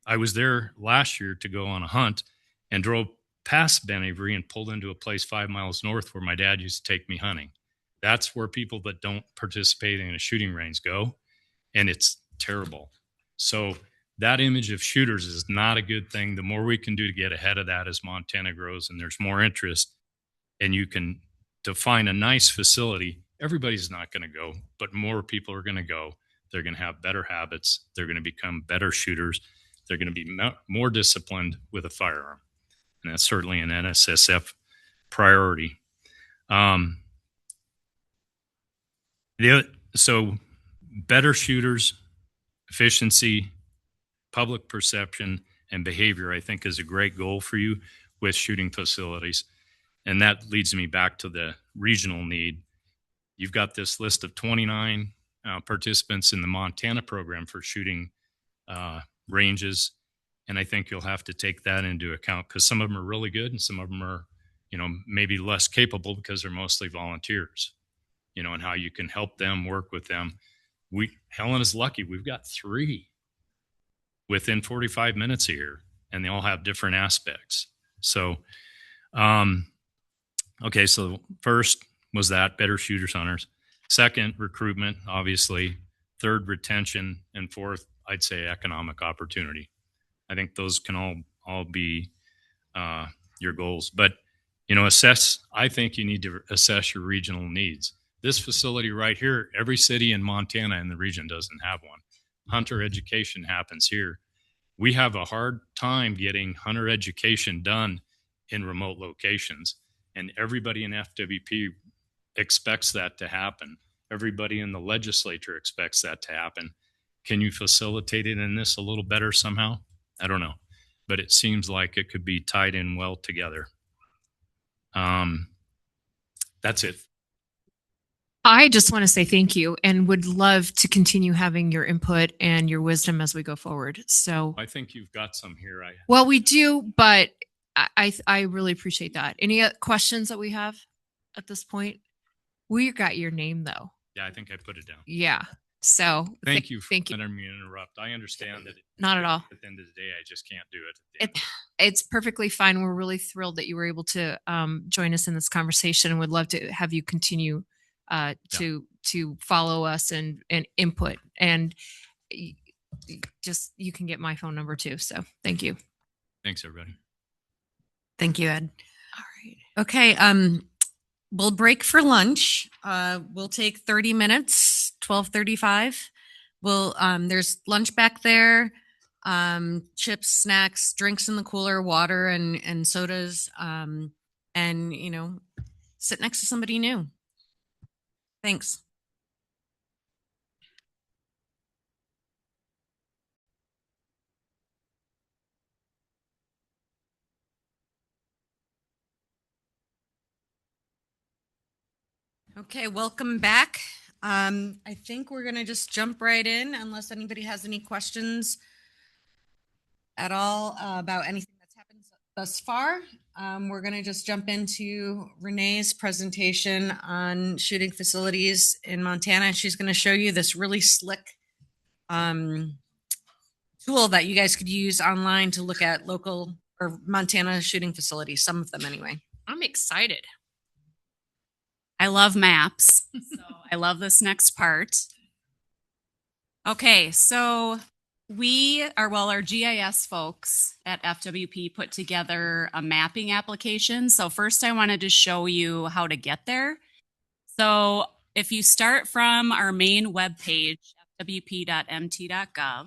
I was there last year to go on a hunt and drove past Ben Avery and pulled into a place 5 miles north where my dad used to take me hunting. That's where people that don't participate in a shooting range go, and it's terrible. So that image of shooters is not a good thing. The more we can do to get ahead of that as Montana grows and there's more interest, and you can define a nice facility, everybody's not going to go, but more people are going to go. They're going to have better habits. They're going to become better shooters. They're going to be more disciplined with a firearm. And that's certainly an NSSF priority. So better shooters, efficiency, public perception, and behavior, I think, is a great goal for you with shooting facilities. And that leads me back to the regional need. You've got this list of 29 participants in the Montana program for shooting ranges. And I think you'll have to take that into account, because some of them are really good and some of them are, maybe less capable because they're mostly volunteers, and how you can help them, work with them. Helen is lucky. We've got 3 within 45 minutes here, and they all have different aspects. So, okay. So first was that better shooters, hunters. Second, recruitment, obviously. Third, retention. And fourth, I'd say economic opportunity. I think those can all be your goals. But, I think you need to assess your regional needs. This facility right here, every city in Montana in the region doesn't have one. Hunter education happens here. We have a hard time getting hunter education done in remote locations. And everybody in FWP expects that to happen. Everybody in the legislature expects that to happen. Can you facilitate it in this a little better somehow? I don't know, but it seems like it could be tied in well together. That's it. I just want to say thank you and would love to continue having your input and your wisdom as we go forward. So, I think you've got some here. well, we do, but I really appreciate that. Any questions that we have at this point? We got your name though. Yeah, I think I put it down. Yeah. So Thank you for thank you. letting me interrupt. I understand that. Not at all. At the end of the day, I just can't do it. It's perfectly fine. We're really thrilled that you were able to join us in this conversation, and would love to have you continue to follow us and input. And just you can get my phone number too. So thank you. Thanks, everybody. Thank you, Ed. All right. Okay. We'll break for lunch. We'll take 30 minutes, 12:35. We'll, there's lunch back there, chips, snacks, drinks in the cooler, water and sodas, and, you know, sit next to somebody new. Thanks. Okay, welcome back. I think we're going to just jump right in unless anybody has any questions at all about anything that's happened thus far. We're going to just jump into Renee's presentation on shooting facilities in Montana. She's going to show you this really slick tool that you guys could use online to look at local or Montana shooting facilities, some of them anyway. I'm excited. I love maps. So I love this next part. Okay, so our GIS folks at FWP put together a mapping application. So first I wanted to show you how to get there. So if you start from our main webpage, fwp.mt.gov,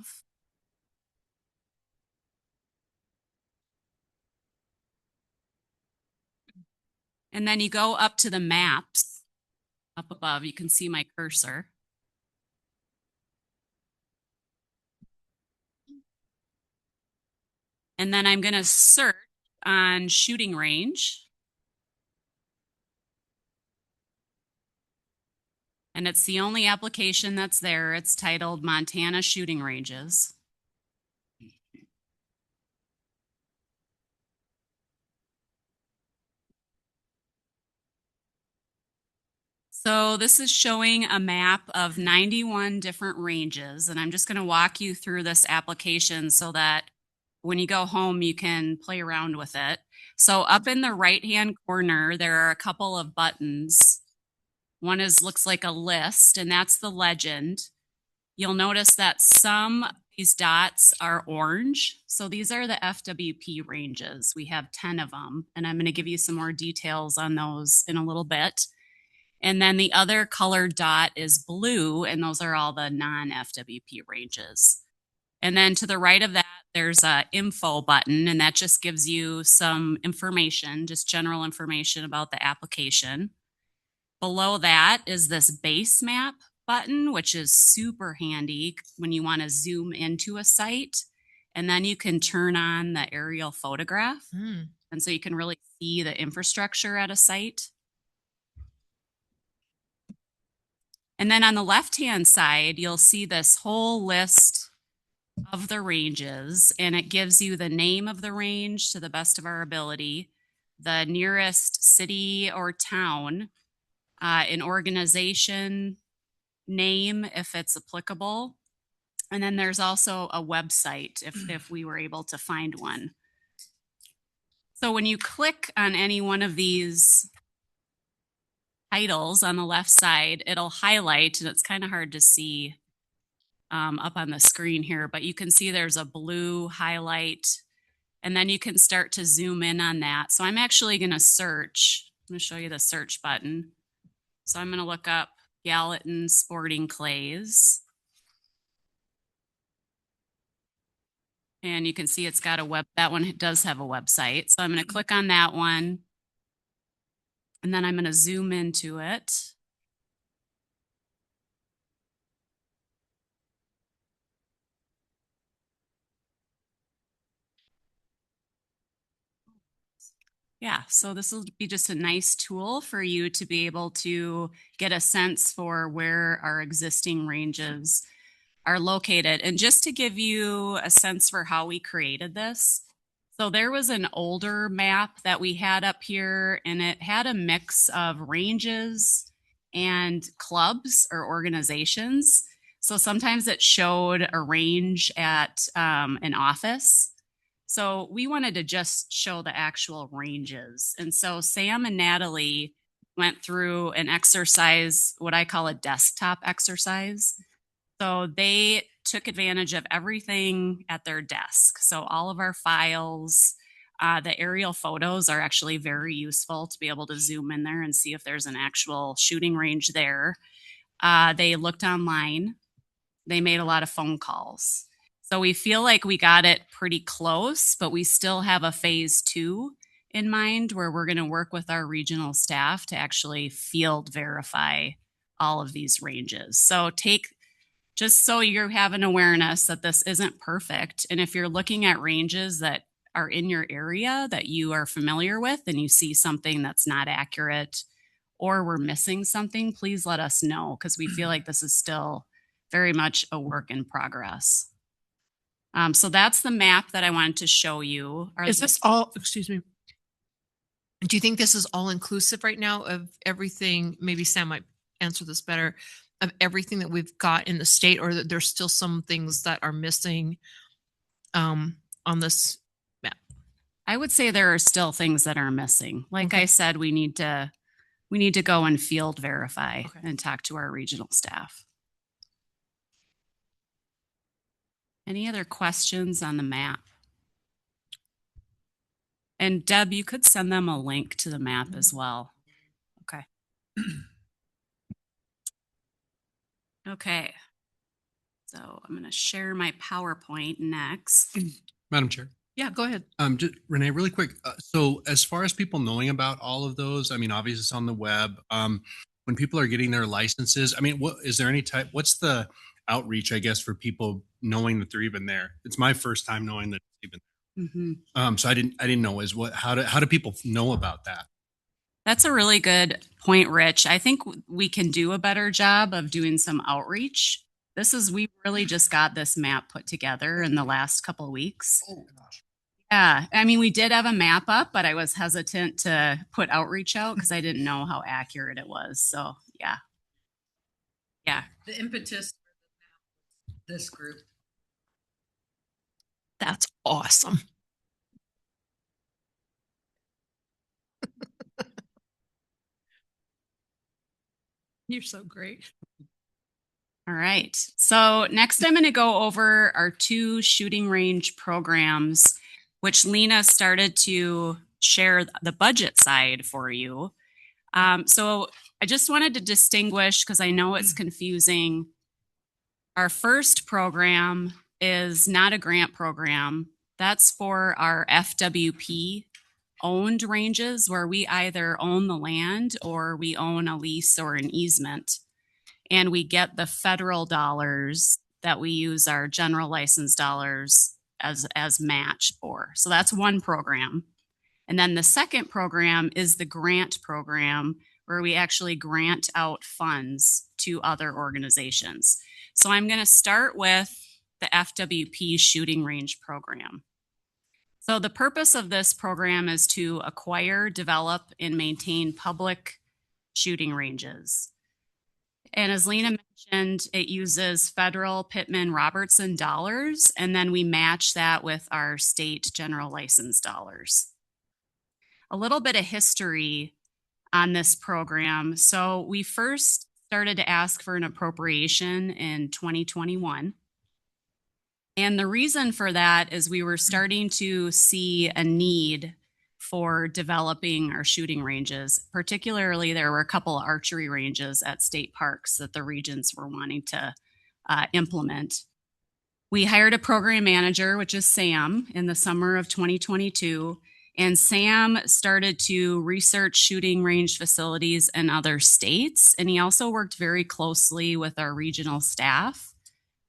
and then you go up to the maps up above, you can see my cursor. And then I'm going to search on shooting range. And it's the only application that's there. It's titled Montana Shooting Ranges. So this is showing a map of 91 different ranges, and I'm just going to walk you through this application so that when you go home, you can play around with it. So up in the right-hand corner, there are a couple of buttons. One looks like a list, and that's the legend. You'll notice that some of these dots are orange. So these are the FWP ranges. We have 10 of them, and I'm going to give you some more details on those in a little bit. And then the other colored dot is blue, and those are all the non-FWP ranges. And then to the right of that, there's a info button, and that just gives you some information, just general information about the application. Below that is this base map button, which is super handy when you want to zoom into a site. And then you can turn on the aerial photograph. And so you can really see the infrastructure at a site. And then on the left-hand side, you'll see this whole list of the ranges, and it gives you the name of the range to the best of our ability, the nearest city or town, an organization name if it's applicable, and then there's also a website if we were able to find one. So when you click on any one of these titles on the left side, it'll highlight, and it's kind of hard to see up on the screen here, but you can see there's a blue highlight, and then you can start to zoom in on that. So I'm actually going to search. I'm going to show you the search button. So I'm going to look up Gallatin Sporting Clays. And you can see it's got that one does have a website. So I'm going to click on that one. And then I'm going to zoom into it. Yeah, so this will be just a nice tool for you to be able to get a sense for where our existing ranges are located. And just to give you a sense for how we created this, so there was an older map that we had up here, and it had a mix of ranges and clubs or organizations. So sometimes it showed a range at an office. So we wanted to just show the actual ranges. And so Sam and Natalie went through an exercise, what I call a desktop exercise. So they took advantage of everything at their desk. So all of our files, the aerial photos are actually very useful to be able to zoom in there and see if there's an actual shooting range there. They looked online. They made a lot of phone calls. So we feel like we got it pretty close, but we still have a phase 2 in mind where we're going to work with our regional staff to actually field verify all of these ranges. So just so you have an awareness that this isn't perfect. And if you're looking at ranges that are in your area that you are familiar with and you see something that's not accurate or we're missing something, please let us know, because we feel like this is still very much a work in progress. So that's the map that I wanted to show you. Is this all, excuse me, do you think this is all inclusive right now of everything? Maybe Sam might answer this better, of everything that we've got in the state, or that there's still some things that are missing on this map? I would say there are still things that are missing. Like I said, we need to go and field verify and talk to our regional staff. Any other questions on the map? And Deb, you could send them a link to the map as well. Okay. Okay. So I'm going to share my PowerPoint next. Madam Chair. Yeah, go ahead. Just, Renee, really quick. So as far as people knowing about all of those, I mean, obviously it's on the web. When people are getting their licenses, I mean, what's the outreach, I guess, for people knowing that they're even there? It's my first time knowing that it's even there. So I didn't know how do people know about that? That's a really good point, Rich. I think we can do a better job of doing some outreach. We really just got this map put together in the last couple of weeks. Oh, gosh. Yeah, I mean, we did have a map up, but I was hesitant to put outreach out because I didn't know how accurate it was. So yeah. The impetus for this group. That's awesome. You're so great. All right. So next I'm going to go over our 2 shooting range programs, which Lena started to share the budget side for you. So I just wanted to distinguish, because I know it's confusing. Our first program is not a grant program. That's for our FWP owned ranges, where we either own the land or we own a lease or an easement. And we get the federal dollars that we use our general license dollars as match for. So that's one program. And then the second program is the grant program, where we actually grant out funds to other organizations. So I'm going to start with the FWP shooting range program. So the purpose of this program is to acquire, develop, and maintain public shooting ranges. And as Lena mentioned, it uses federal Pittman-Robertson dollars, and then we match that with our state general license dollars. A little bit of history on this program. So we first started to ask for an appropriation in 2021. And the reason for that is we were starting to see a need for developing our shooting ranges. Particularly, there were a couple of archery ranges at state parks that the regions were wanting to implement. We hired a program manager, which is Sam, in the summer of 2022. And Sam started to research shooting range facilities in other states. And he also worked very closely with our regional staff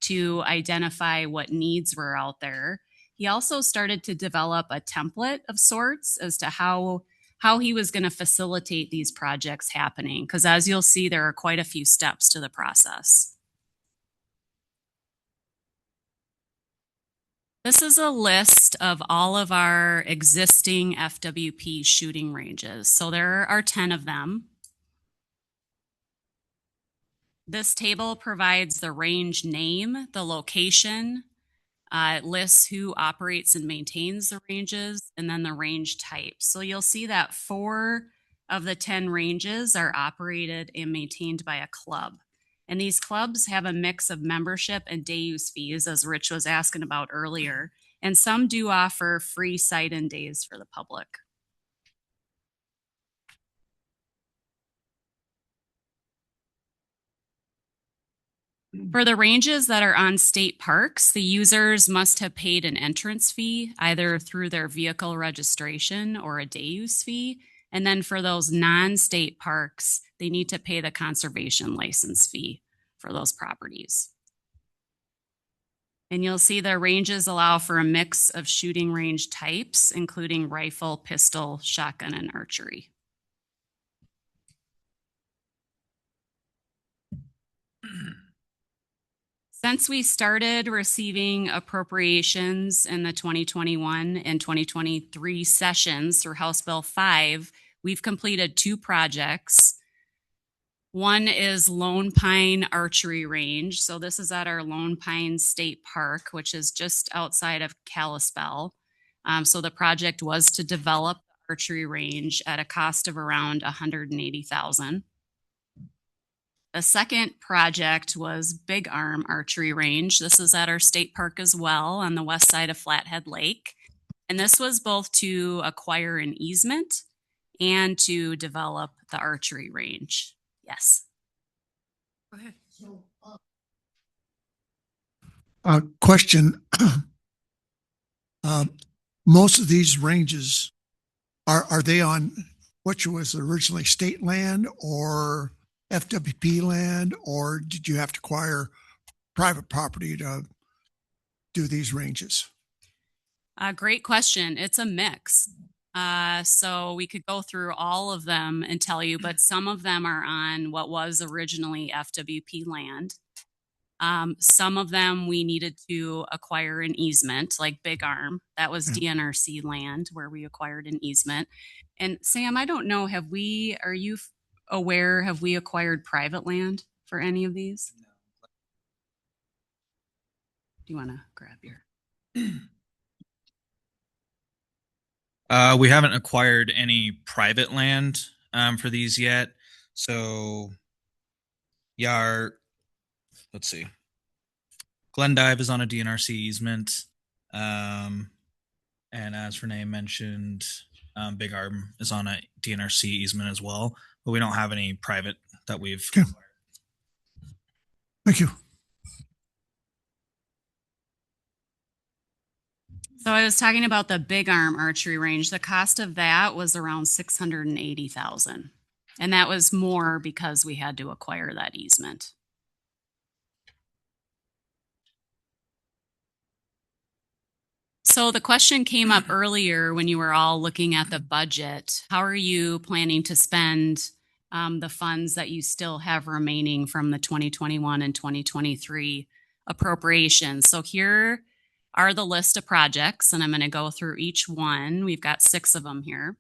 to identify what needs were out there. He also started to develop a template of sorts as to how how he was going to facilitate these projects happening. Because as you'll see, there are quite a few steps to the process. This is a list of all of our existing FWP shooting ranges. So there are 10 of them. This table provides the range name, the location, it lists who operates and maintains the ranges, and then the range type. So you'll see that 4 of the 10 ranges are operated and maintained by a club. And these clubs have a mix of membership and day use fees, as Rich was asking about earlier. And some do offer free sight-in days for the public. For the ranges that are on state parks, the users must have paid an entrance fee, either through their vehicle registration or a day use fee. And then for those non-state parks, they need to pay the conservation license fee for those properties. And you'll see the ranges allow for a mix of shooting range types, including rifle, pistol, shotgun, and archery. Since we started receiving appropriations in the 2021 and 2023 sessions through House Bill 5, we've completed 2 projects. One is Lone Pine Archery Range. So this is at our Lone Pine State Park, which is just outside of Kalispell. So the project was to develop the archery range at a cost of around $180,000. The second project was Big Arm Archery Range. This is at our state park as well on the west side of Flathead Lake. And this was both to acquire an easement and to develop the archery range. Yes. Go ahead. Question. Most of these ranges, are they on what was originally state land or FWP land, or did you have to acquire private property to do these ranges? Great question. It's a mix. So we could go through all of them and tell you, but some of them are on what was originally FWP land. Some of them we needed to acquire an easement, like Big Arm. That was DNRC land where we acquired an easement. And Sam, I don't know, have we acquired private land for any of these? No. Do you want to grab your? We haven't acquired any private land for these yet. So yeah, let's see. Glendive is on a DNRC easement. And as Renee mentioned, Big Arm is on a DNRC easement as well, but we don't have any private that we've acquired. Thank you. So I was talking about the Big Arm Archery Range. The cost of that was around $680,000. And that was more because we had to acquire that easement. So the question came up earlier when you were all looking at the budget. How are you planning to spend the funds that you still have remaining from the 2021 and 2023 appropriations? So here are the list of projects, and I'm going to go through each one. We've got 6 of them here.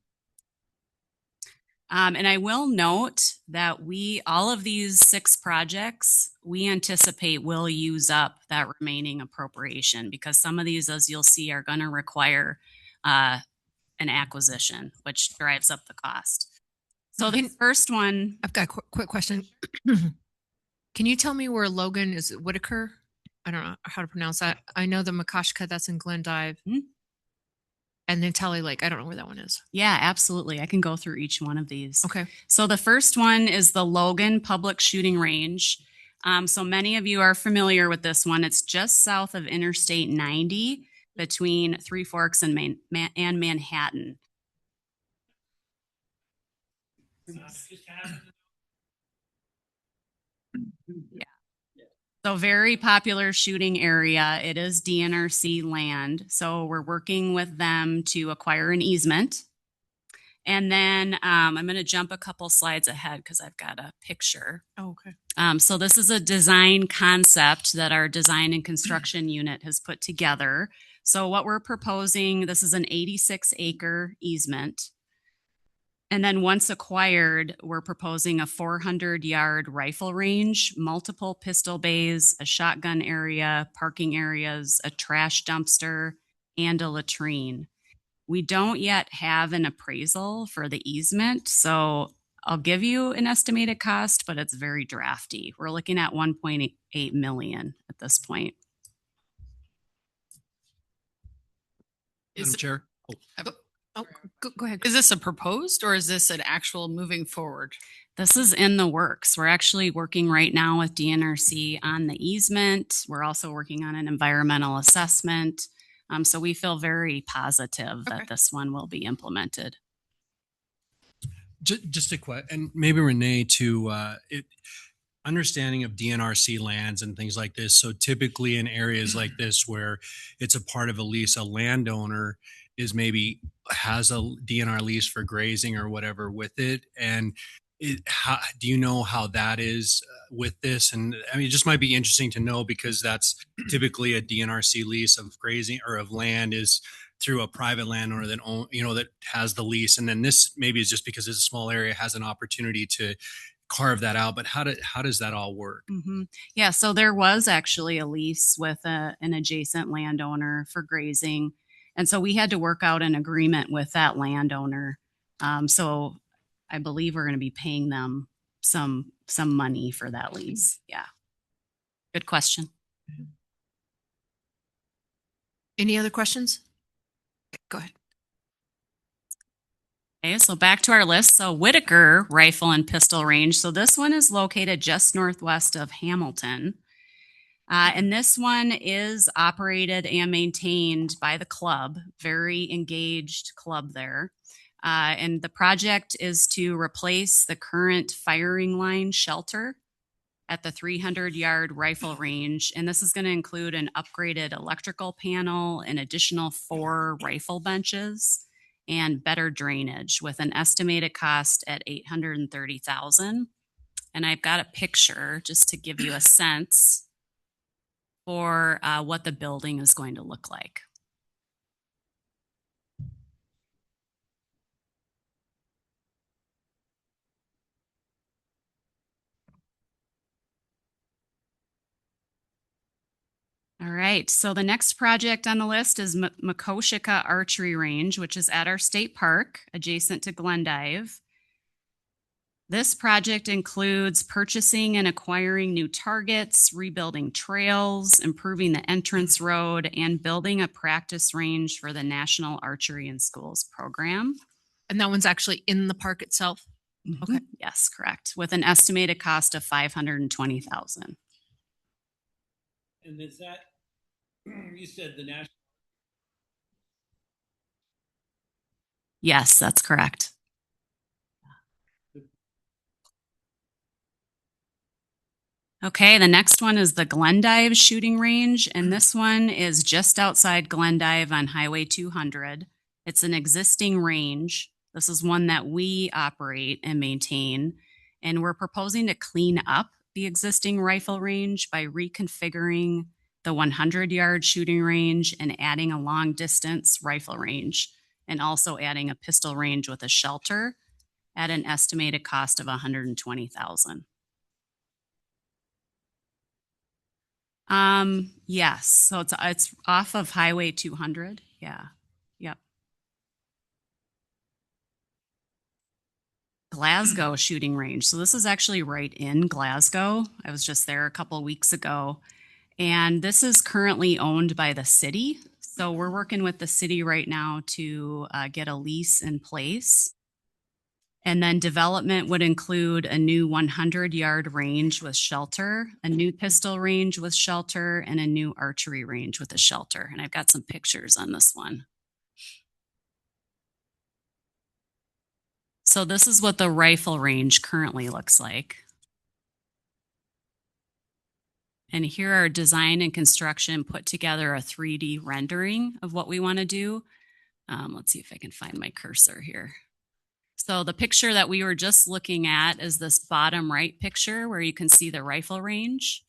And I will note that all of these 6 projects, we anticipate will use up that remaining appropriation, because some of these, as you'll see, are going to require an acquisition, which drives up the cost. So the first one. I've got a quick question. Can you tell me where Logan is? Whitaker? I don't know how to pronounce that. I know the Makashka, that's in Glendive. Mm-hmm. And then Tally Lake, I don't know where that one is. Yeah, absolutely. I can go through each one of these. Okay. So the first one is the Logan Public Shooting Range. So many of you are familiar with this one. It's just south of Interstate 90 between Three Forks and Manhattan. Yeah. So very popular shooting area. It is DNRC land. So we're working with them to acquire an easement. And then I'm going to jump a couple slides ahead because I've got a picture. Oh, okay. So this is a design concept that our design and construction unit has put together. So what we're proposing, this is an 86-acre easement. And then once acquired, we're proposing a 400-yard rifle range, multiple pistol bays, a shotgun area, parking areas, a trash dumpster, and a latrine. We don't yet have an appraisal for the easement, so I'll give you an estimated cost, but it's very drafty. We're looking at 1.8 million at this point. Madam Chair. Go ahead. Is this a proposed or is this an actual moving forward? This is in the works. We're actually working right now with DNRC on the easement. We're also working on an environmental assessment. So we feel very positive that this one will be implemented. Just a question, and maybe Renee to understanding of DNRC lands and things like this. So typically in areas like this where it's a part of a lease, a landowner is maybe has a DNR lease for grazing or whatever with it. And do you know how that is with this? And I mean, it just might be interesting to know because that's typically a DNRC lease of grazing or of land is through a private landowner that that has the lease. And then this maybe is just because it's a small area, has an opportunity to carve that out. But how does that all work? Mm-hmm. Yeah, so there was actually a lease with an adjacent landowner for grazing. And so we had to work out an agreement with that landowner. So I believe we're going to be paying them some money for that lease. Yeah. Good question. Any other questions? Go ahead. Okay, so back to our list. So Whitaker Rifle and Pistol Range. So this one is located just northwest of Hamilton. And this one is operated and maintained by the club, very engaged club there. And the project is to replace the current firing line shelter at the 300-yard rifle range. And this is going to include an upgraded electrical panel, an additional 4 rifle benches, and better drainage with an estimated cost at $830,000. And I've got a picture just to give you a sense for what the building is going to look like. All right, so the next project on the list is Makoshika Archery Range, which is at our state park adjacent to Glendive. This project includes purchasing and acquiring new targets, rebuilding trails, improving the entrance road, and building a practice range for the National Archery in Schools program. And that one's actually in the park itself? Mm-hmm. Okay. Yes, correct. With an estimated cost of $520,000. And is that, you said the national? Yes, that's correct. Okay, the next one is the Glendive Shooting Range, and this one is just outside Glendive on Highway 200. It's an existing range. This is one that we operate and maintain, and we're proposing to clean up the existing rifle range by reconfiguring the 100-yard shooting range and adding a long-distance rifle range, and also adding a pistol range with a shelter at an estimated cost of $120,000. Yes, so it's off of Highway 200. Yeah, yep. Glasgow Shooting Range. So this is actually right in Glasgow. I was just there a couple of weeks ago. And this is currently owned by the city. So we're working with the city right now to get a lease in place. And then development would include a new 100-yard range with shelter, a new pistol range with shelter, and a new archery range with a shelter. And I've got some pictures on this one. So this is what the rifle range currently looks like. And here our design and construction put together a 3D rendering of what we want to do. Let's see if I can find my cursor here. So the picture that we were just looking at is this bottom right picture where you can see the rifle range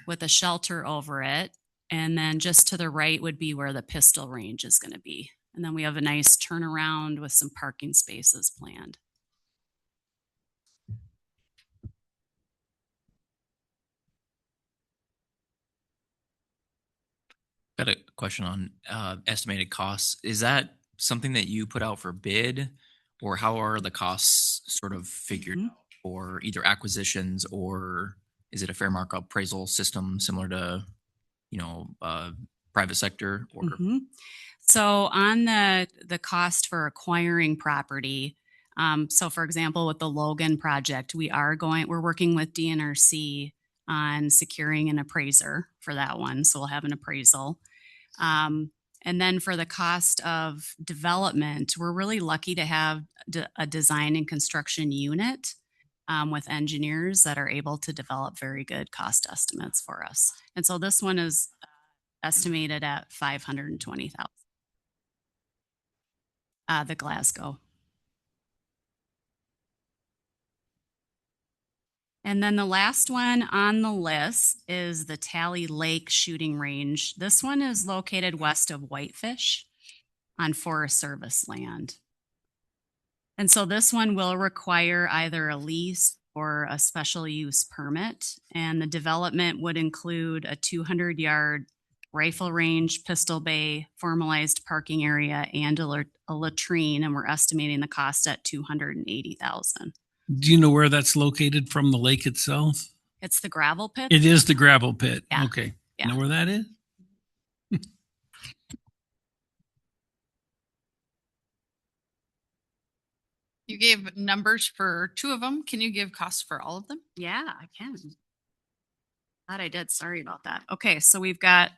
with a shelter over it. And then just to the right would be where the pistol range is going to be. And then we have a nice turnaround with some parking spaces planned. Got a question on estimated costs. Is that something that you put out for bid, or how are the costs sort of figured out for either acquisitions, or is it a fair market appraisal system similar to, private sector? Or So on the cost for acquiring property, so for example, with the Logan project, we're working with DNRC on securing an appraiser for that one. So we'll have an appraisal. And then for the cost of development, we're really lucky to have a design and construction unit with engineers that are able to develop very good cost estimates for us. And so this one is estimated at $520,000. The Glasgow. And then the last one on the list is the Tally Lake Shooting Range. This one is located west of Whitefish on Forest Service land. And so this one will require either a lease or a special use permit. And the development would include a 200-yard rifle range, pistol bay, formalized parking area, and a latrine. And we're estimating the cost at $280,000. Do you know where that's located from the lake itself? It's the gravel pit. It is the gravel pit. Yeah. Okay. Yeah. Know where that is? You gave numbers for 2 of them. Can you give costs for all of them? Yeah, I can. Thought I did. Sorry about that. Okay, so we've got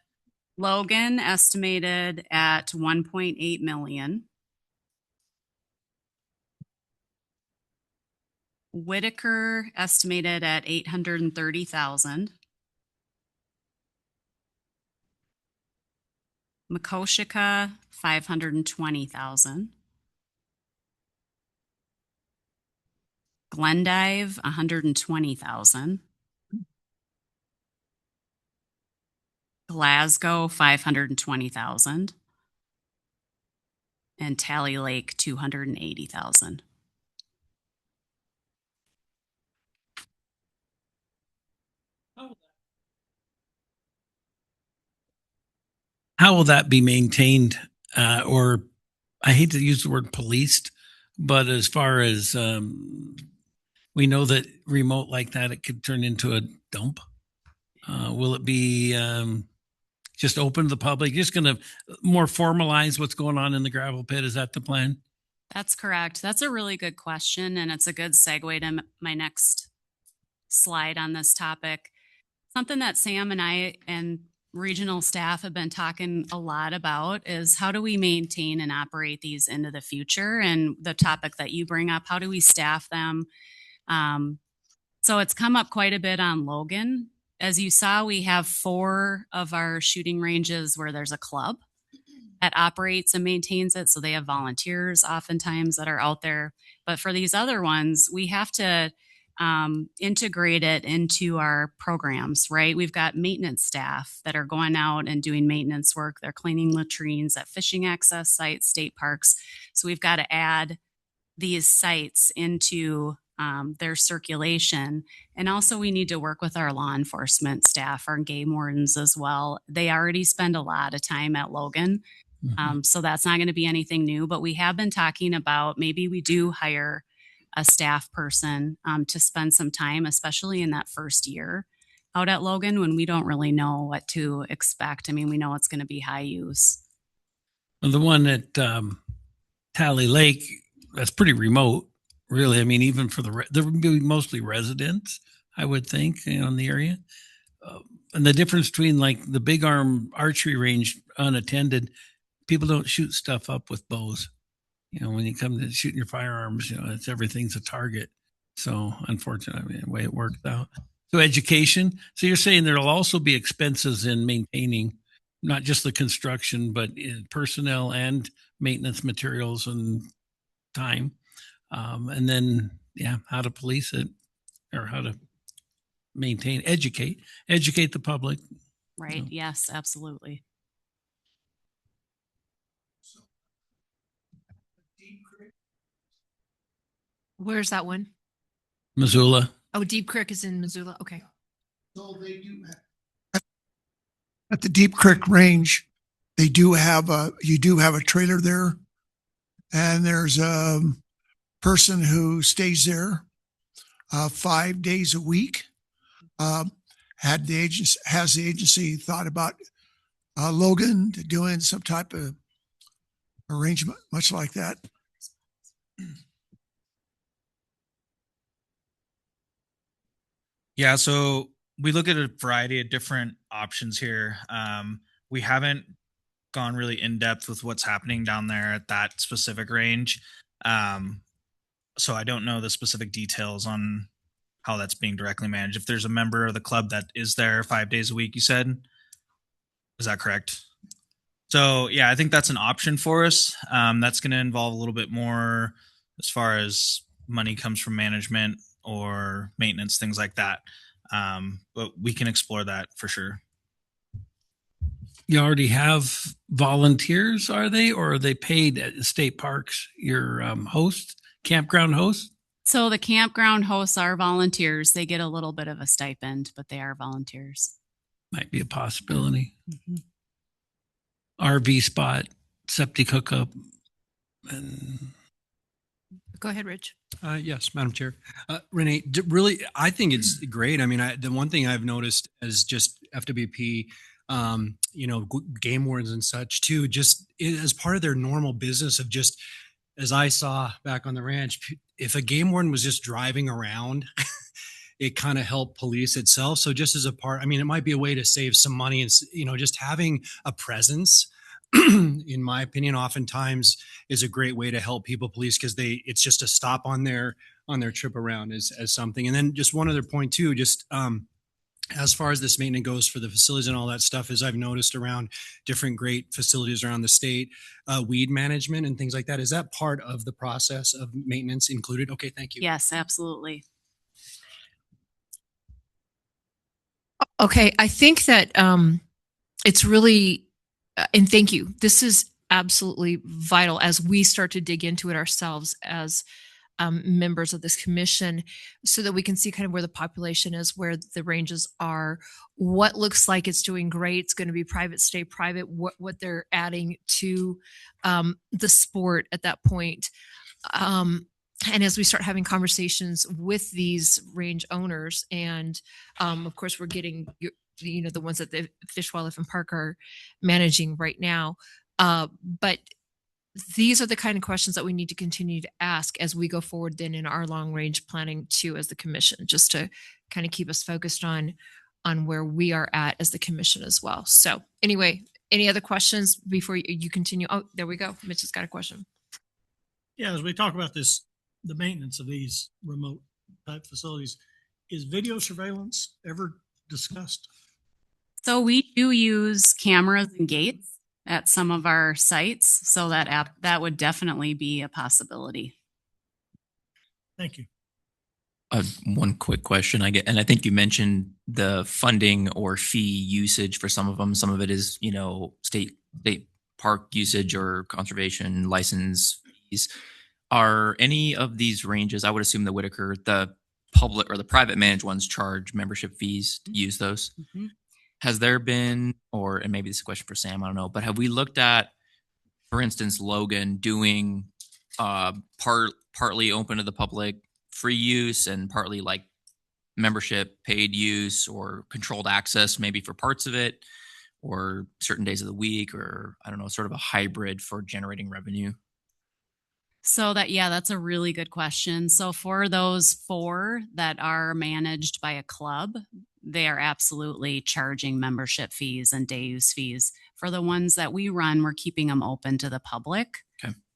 Logan estimated at 1.8 million. Whitaker estimated at 830,000. Makoshika 520,000. Glendive 120,000. Glasgow 520,000. And Tally Lake 280,000. How will that be maintained? Or I hate to use the word policed, but as far as we know that remote like that, it could turn into a dump. Will it be just open to the public? Just going to more formalize what's going on in the gravel pit? Is that the plan? That's correct. That's a really good question. And it's a good segue to my next slide on this topic. Something that Sam and I and regional staff have been talking a lot about is how do we maintain and operate these into the future? And the topic that you bring up, how do we staff them? So it's come up quite a bit on Logan. As you saw, we have 4 of our shooting ranges where there's a club that operates and maintains it. So they have volunteers oftentimes that are out there. But for these other ones, we have to integrate it into our programs, right? We've got maintenance staff that are going out and doing maintenance work. They're cleaning latrines at fishing access sites, state parks. So we've got to add these sites into their circulation. And also we need to work with our law enforcement staff, our game wardens as well. They already spend a lot of time at Logan. So that's not going to be anything new, but we have been talking about maybe we do hire a staff person to spend some time, especially in that first year out at Logan when we don't really know what to expect. I mean, we know it's going to be high use. Well, the one at Tally Lake, that's pretty remote, really. I mean, even for there would be mostly residents, I would think, in the area. And the difference between like the big arm archery range unattended, people don't shoot stuff up with bows. When you come to shooting your firearms, it's everything's a target. So unfortunately, the way it worked out. So education. So you're saying there'll also be expenses in maintaining not just the construction, but in personnel and maintenance materials and time. And then, yeah, how to police it or how to educate the public. Right. Yes, absolutely. Where's that one? Missoula. Oh, Deep Creek is in Missoula. Okay. So they do at the Deep Creek Range, you do have a trailer there, and there's a person who stays there 5 days a week. Has the agency thought about Logan doing some type of arrangement much like that? Yeah, so we look at a variety of different options here. We haven't gone really in depth with what's happening down there at that specific range. So I don't know the specific details on how that's being directly managed. If there's a member of the club that is there 5 days a week, you said, is that correct? So yeah, I think that's an option for us. That's going to involve a little bit more as far as money comes from management or maintenance, things like that. But we can explore that for sure. You already have volunteers, are they, or are they paid at state parks? Your host, campground host? So the campground hosts are volunteers. They get a little bit of a stipend, but they are volunteers. Might be a possibility. Mm-hmm. RV spot, septic hookup, and Go ahead, Rich. Yes, Madam Chair. Renee, really, I think it's great. I mean, the one thing I've noticed is just FWP, game wardens and such too, just as part of their normal business of just, as I saw back on the ranch, if a game warden was just driving around, it kind of helped police itself. So just as a part, I mean, it might be a way to save some money and, just having a presence, in my opinion, oftentimes is a great way to help people police because it's just a stop on their trip around as something. And then just one other point too, just as far as this maintenance goes for the facilities and all that stuff, as I've noticed around different great facilities around the state, weed management and things like that. Is that part of the process of maintenance included? Okay, thank you. Yes, absolutely. Okay, I think that it's really, and thank you. This is absolutely vital as we start to dig into it ourselves as members of this commission, so that we can see kind of where the population is, where the ranges are, what looks like it's doing great. It's going to be private, stay private, what they're adding to the sport at that point. And as we start having conversations with these range owners, and of course, we're getting the ones that the Fish, Wildlife, and Park are managing right now. But these are the kind of questions that we need to continue to ask as we go forward then in our long range planning too, as the commission, just to kind of keep us focused on where we are at as the commission as well. So anyway, any other questions before you continue? Oh, there we go. Mitch has got a question. Yeah, as we talk about the maintenance of these remote type facilities, is video surveillance ever discussed? So we do use cameras and gates at some of our sites, so that would definitely be a possibility. Thank you. One quick question, and I think you mentioned the funding or fee usage for some of them. Some of it is, state park usage or conservation license fees. Are any of these ranges? I would assume the Whitaker, the public or the private managed ones, charge membership fees to use those. Mm-hmm. Has there been, and maybe this is a question for Sam, I don't know, but have we looked at, for instance, Logan doing partly open to the public free use and partly like membership paid use or controlled access maybe for parts of it or certain days of the week, or I don't know, sort of a hybrid for generating revenue? So that's a really good question. So for those 4 that are managed by a club, they are absolutely charging membership fees and day use fees. For the ones that we run, we're keeping them open to the public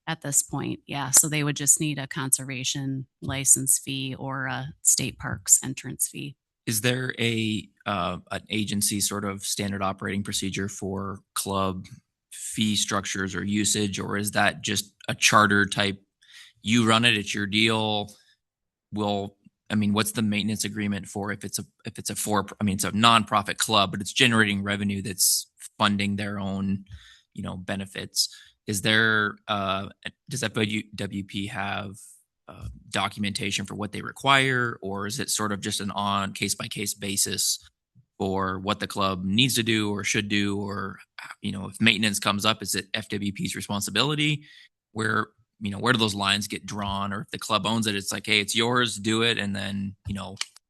at this point. Yeah. So they would just need a conservation license fee or a state parks entrance fee. Is there an agency sort of standard operating procedure for club fee structures or usage, or is that just a charter type you run it, it's your deal. What's the maintenance agreement for if it's a it's a nonprofit club, but it's generating revenue that's funding their own, benefits. Is there, does FWP have documentation for what they require, or is it sort of just an on case by case basis for what the club needs to do or should do, or, if maintenance comes up, is it FWP's responsibility? Where do those lines get drawn? Or if the club owns it, it's like, hey, it's yours, do it, and then,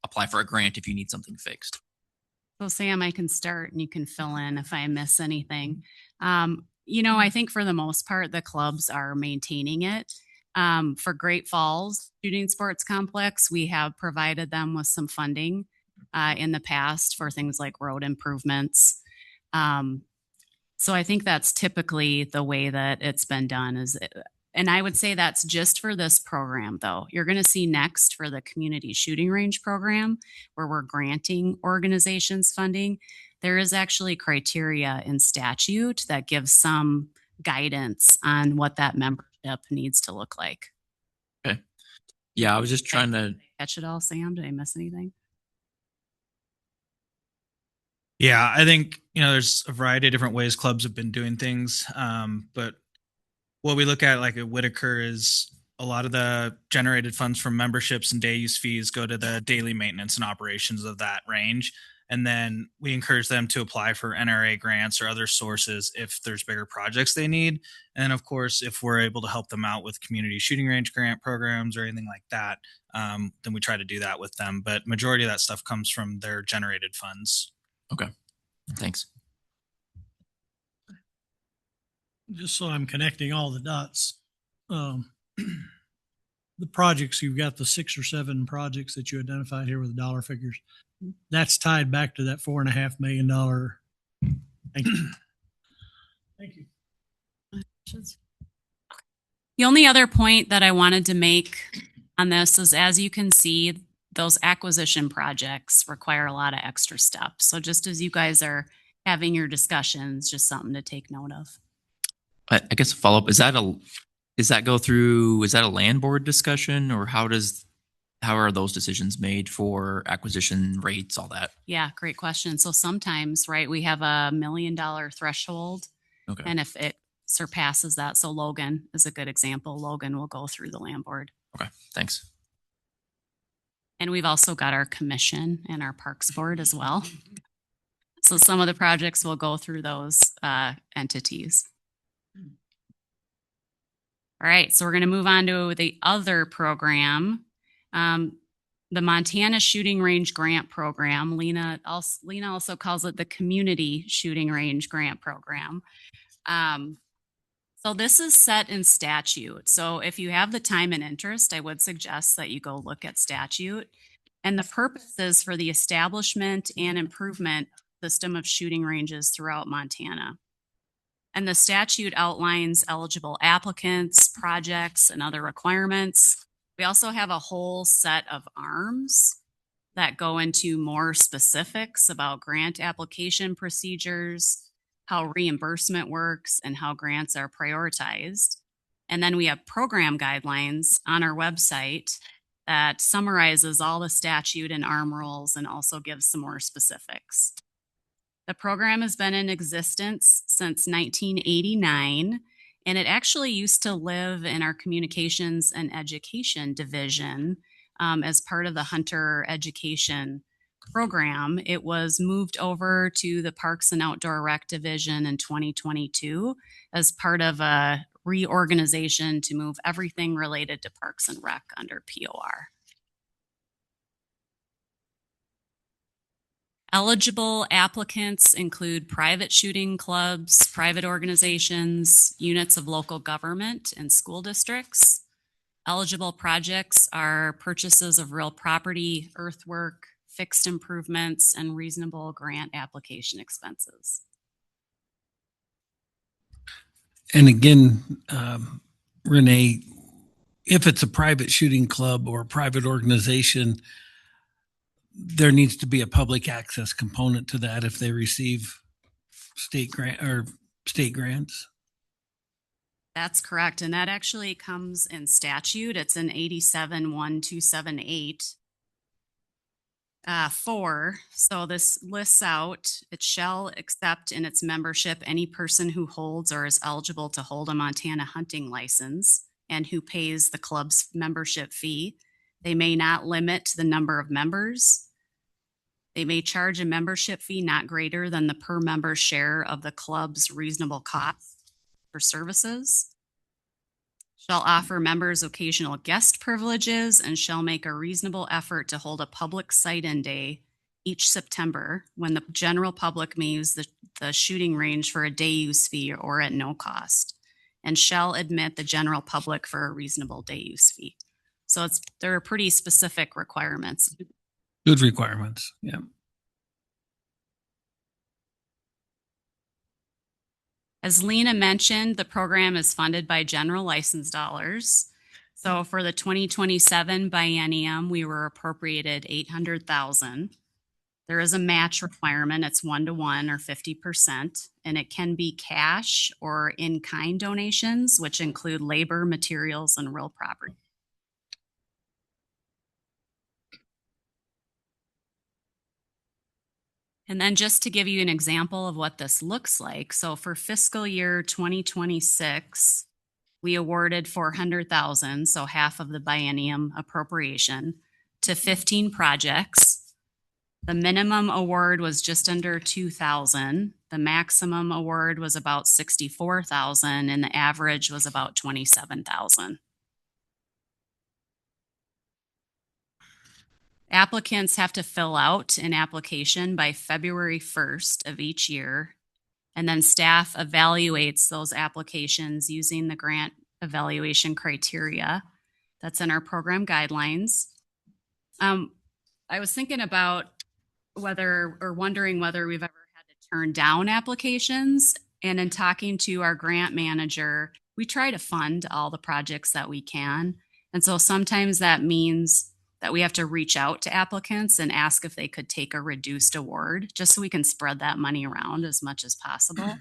apply for a grant if you need something fixed. So Sam, I can start and you can fill in if I miss anything. I think for the most part, the clubs are maintaining it. For Great Falls Shooting Sports Complex, we have provided them with some funding in the past for things like road improvements. So I think that's typically the way that it's been done. And I would say that's just for this program, though. You're going to see next for the community shooting range program, where we're granting organizations funding. There is actually criteria in statute that gives some guidance on what that membership needs to look like. Okay. Yeah, I was just trying to catch it all, Sam. Did I miss anything? Yeah, I think, there's a variety of different ways clubs have been doing things. But what we look at, like at Whitaker, is a lot of the generated funds from memberships and day use fees go to the daily maintenance and operations of that range. And then we encourage them to apply for NRA grants or other sources if there's bigger projects they need. And then, of course, if we're able to help them out with community shooting range grant programs or anything like that, then we try to do that with them. But majority of that stuff comes from their generated funds. Okay. Thanks. Just so I'm connecting all the dots, the projects, you've got the 6 or 7 projects that you identified here with the dollar figures. That's tied back to that $4.5 million. Thank you. Thank you. The only other point that I wanted to make on this is, as you can see, those acquisition projects require a lot of extra steps. So just as you guys are having your discussions, just something to take note of. I guess a follow-up, is that a land board discussion, or how are those decisions made for acquisition rates, all that? Yeah, great question. So sometimes, right, we have $1 million threshold. Okay. And if it surpasses that, so Logan is a good example. Logan will go through the land board. Okay, thanks. And we've also got our commission and our parks board as well. So some of the projects will go through those entities. All right, so we're going to move on to the other program, the Montana Shooting Range Grant Program. Lena also calls it the Community Shooting Range Grant Program. So this is set in statute. So if you have the time and interest, I would suggest that you go look at statute. And the purpose is for the establishment and improvement system of shooting ranges throughout Montana. And the statute outlines eligible applicants, projects, and other requirements. We also have a whole set of arms that go into more specifics about grant application procedures, how reimbursement works, and how grants are prioritized. And then we have program guidelines on our website that summarizes all the statute and arm rules and also gives some more specifics. The program has been in existence since 1989, and it actually used to live in our Communications and Education Division as part of the Hunter Education Program. It was moved over to the Parks and Outdoor Rec Division in 2022 as part of a reorganization to move everything related to Parks and Rec under POR. Eligible applicants include private shooting clubs, private organizations, units of local government, and school districts. Eligible projects are purchases of real property, earthwork, fixed improvements, and reasonable grant application expenses. And again, Renee, if it's a private shooting club or a private organization, there needs to be a public access component to that if they receive state grants. That's correct. And that actually comes in statute. It's in 87-1278. 4. So this lists out, it shall accept in its membership any person who holds or is eligible to hold a Montana hunting license and who pays the club's membership fee. They may not limit the number of members. They may charge a membership fee not greater than the per member share of the club's reasonable cost for services. Shall offer members occasional guest privileges and shall make a reasonable effort to hold a public sight-in day each September when the general public may use the shooting range for a day use fee or at no cost, and shall admit the general public for a reasonable day use fee. So there are pretty specific requirements. Good requirements. Yeah. As Lena mentioned, the program is funded by general license dollars. So for the 2027 biennium, we were appropriated $800,000. There is a match requirement. It's 1-to-1 or 50%, and it can be cash or in-kind donations, which include labor, materials, and real property. And then just to give you an example of what this looks like. So for fiscal year 2026, we awarded $400,000, so half of the biennium appropriation, to 15 projects. The minimum award was just under $2,000. The maximum award was about $64,000, and the average was about $27,000. Applicants have to fill out an application by February 1st of each year, and then staff evaluates those applications using the grant evaluation criteria that's in our program guidelines. I was thinking about wondering whether we've ever had to turn down applications, and in talking to our grant manager, we try to fund all the projects that we can. And so sometimes that means that we have to reach out to applicants and ask if they could take a reduced award, just so we can spread that money around as much as possible.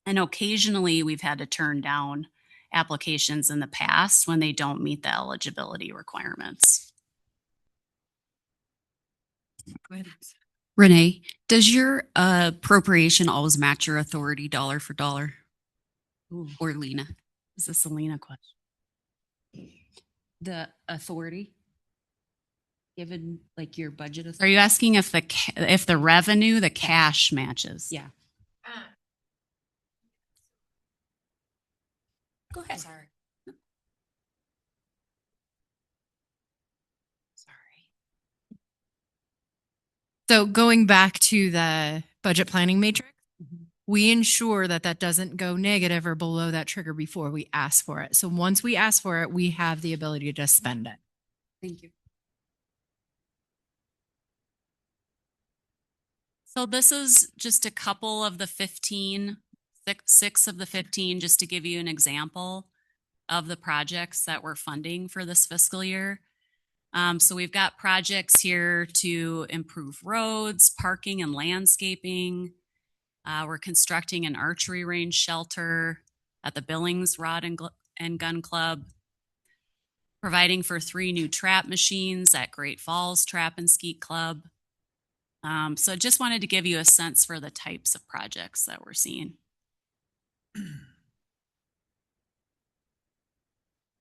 And occasionally we've had to turn down applications in the past when they don't meet the eligibility requirements. Go ahead. Renee, does your appropriation always match your authority dollar for dollar? Ooh. Or Lena? Is this a Lena question? The authority? Given like your budget Are you asking if the revenue, the cash matches? Yeah. Go ahead. Sorry. So going back to the budget planning matrix, we ensure that that doesn't go negative or below that trigger before we ask for it. So once we ask for it, we have the ability to just spend it. Thank you. So this is just a couple of the 15, six of the 15, just to give you an example of the projects that we're funding for this fiscal year. So we've got projects here to improve roads, parking and landscaping. We're constructing an archery range shelter at the Billings Rod and Gun Club, providing for 3 new trap machines at Great Falls Trap and Skeet Club. So I just wanted to give you a sense for the types of projects that we're seeing. And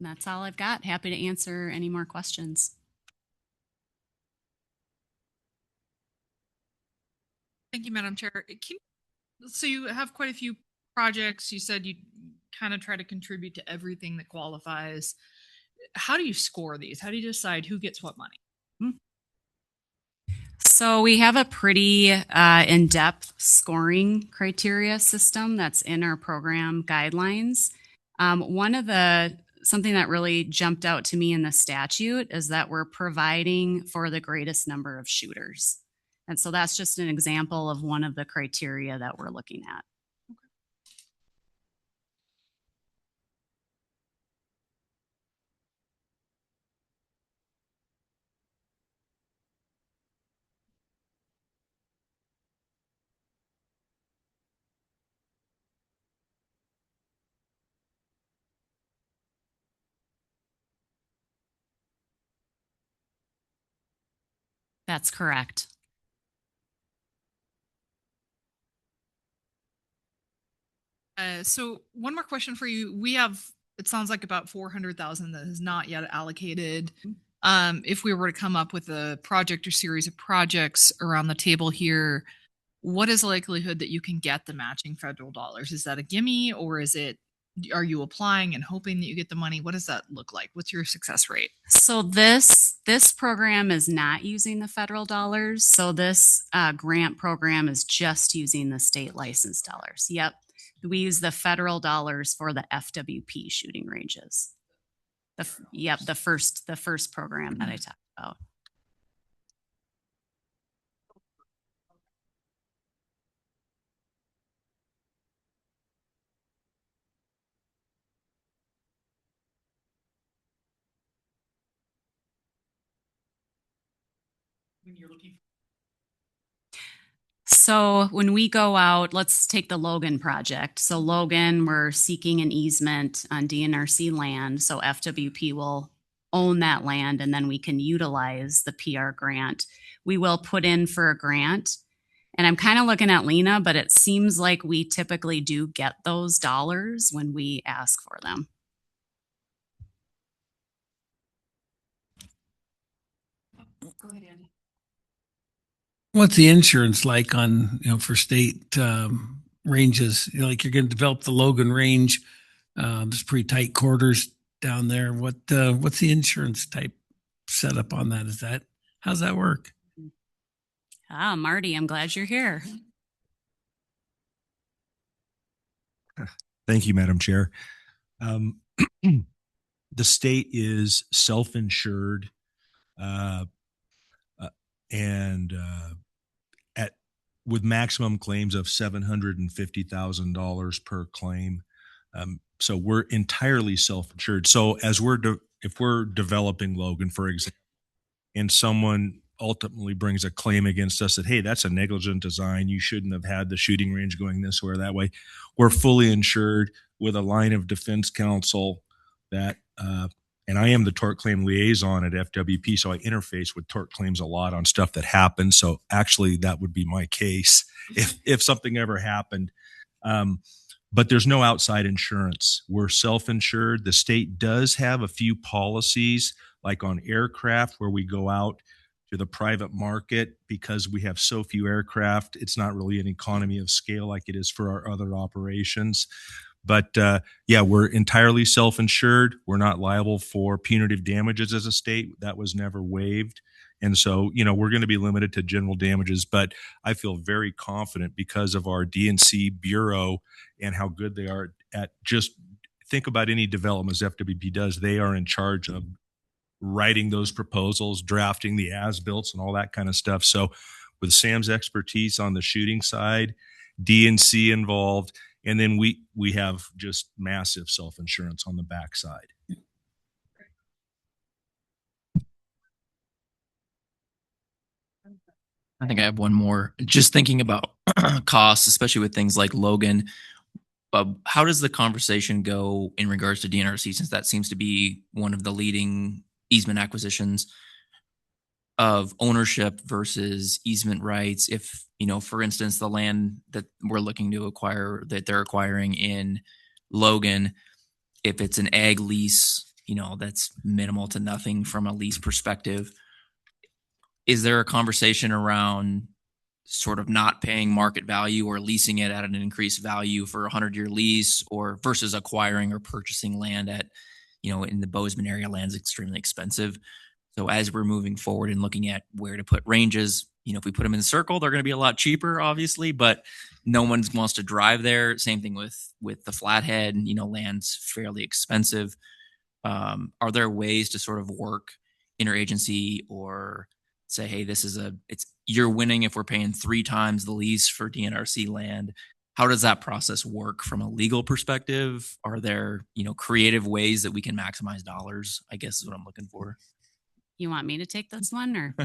that's all I've got. Happy to answer any more questions. Thank you, Madam Chair. So you have quite a few projects. You said you kind of try to contribute to everything that qualifies. How do you score these? How do you decide who gets what money? So we have a pretty in-depth scoring criteria system that's in our program guidelines. Something that really jumped out to me in the statute is that we're providing for the greatest number of shooters. And so that's just an example of one of the criteria that we're looking at. That's correct. So one more question for you. We have, it sounds like about 400,000 that is not yet allocated. If we were to come up with a project or series of projects around the table here, what is the likelihood that you can get the matching federal dollars? Is that a gimme, or are you applying and hoping that you get the money? What does that look like? What's your success rate? So this program is not using the federal dollars. So this grant program is just using the state license dollars. Yep. We use the federal dollars for the FWP shooting ranges. The first program that I talked about. When you're looking for So when we go out, let's take the Logan project. So Logan, we're seeking an easement on DNRC land. So FWP will own that land and then we can utilize the PR grant. We will put in for a grant. And I'm kind of looking at Lena, but it seems like we typically do get those dollars when we ask for them. Go ahead, Andy. What's the insurance like on, for state ranges? Like you're going to develop the Logan Range. There's pretty tight quarters down there. What's the insurance type setup on that? How's that work? Ah, Marty, I'm glad you're here. Thank you, Madam Chair. The state is self-insured and with maximum claims of $750,000 per claim. So we're entirely self-insured. So as if we're developing Logan, for example, and someone ultimately brings a claim against us that, hey, that's a negligent design, you shouldn't have had the shooting range going this way or that way, we're fully insured with a line of defense counsel that and I am the tort claim liaison at FWP, so I interface with tort claims a lot on stuff that happens. So actually, that would be my case if something ever happened. But there's no outside insurance. We're self-insured. The state does have a few policies, like on aircraft, where we go out to the private market because we have so few aircraft. It's not really an economy of scale like it is for our other operations. But yeah, we're entirely self-insured. We're not liable for punitive damages as a state. That was never waived. And so, we're going to be limited to general damages, but I feel very confident because of our DNC Bureau and how good they are at just think about any developments FWP does. They are in charge of writing those proposals, drafting the as-built and all that kind of stuff. So with Sam's expertise on the shooting side, DNC involved, and then we have just massive self-insurance on the backside. I think I have one more. Just thinking about costs, especially with things like Logan, how does the conversation go in regards to DNRC, since that seems to be one of the leading easement acquisitions of ownership versus easement rights? If, for instance, the land that we're looking to acquire, that they're acquiring in Logan, if it's an ag lease, that's minimal to nothing from a lease perspective. Is there a conversation around sort of not paying market value or leasing it at an increased value for a 100-year lease, or versus acquiring or purchasing land at, in the Bozeman area, land's extremely expensive. So as we're moving forward and looking at where to put ranges, if we put them in the circle, they're going to be a lot cheaper, obviously, but no one wants to drive there. Same thing with the Flathead, land's fairly expensive. Are there ways to sort of work interagency or say, hey, you're winning if we're paying 3 times the lease for DNRC land? How does that process work from a legal perspective? Are there, creative ways that we can maximize dollars, I guess is what I'm looking for. You want me to take this one, or?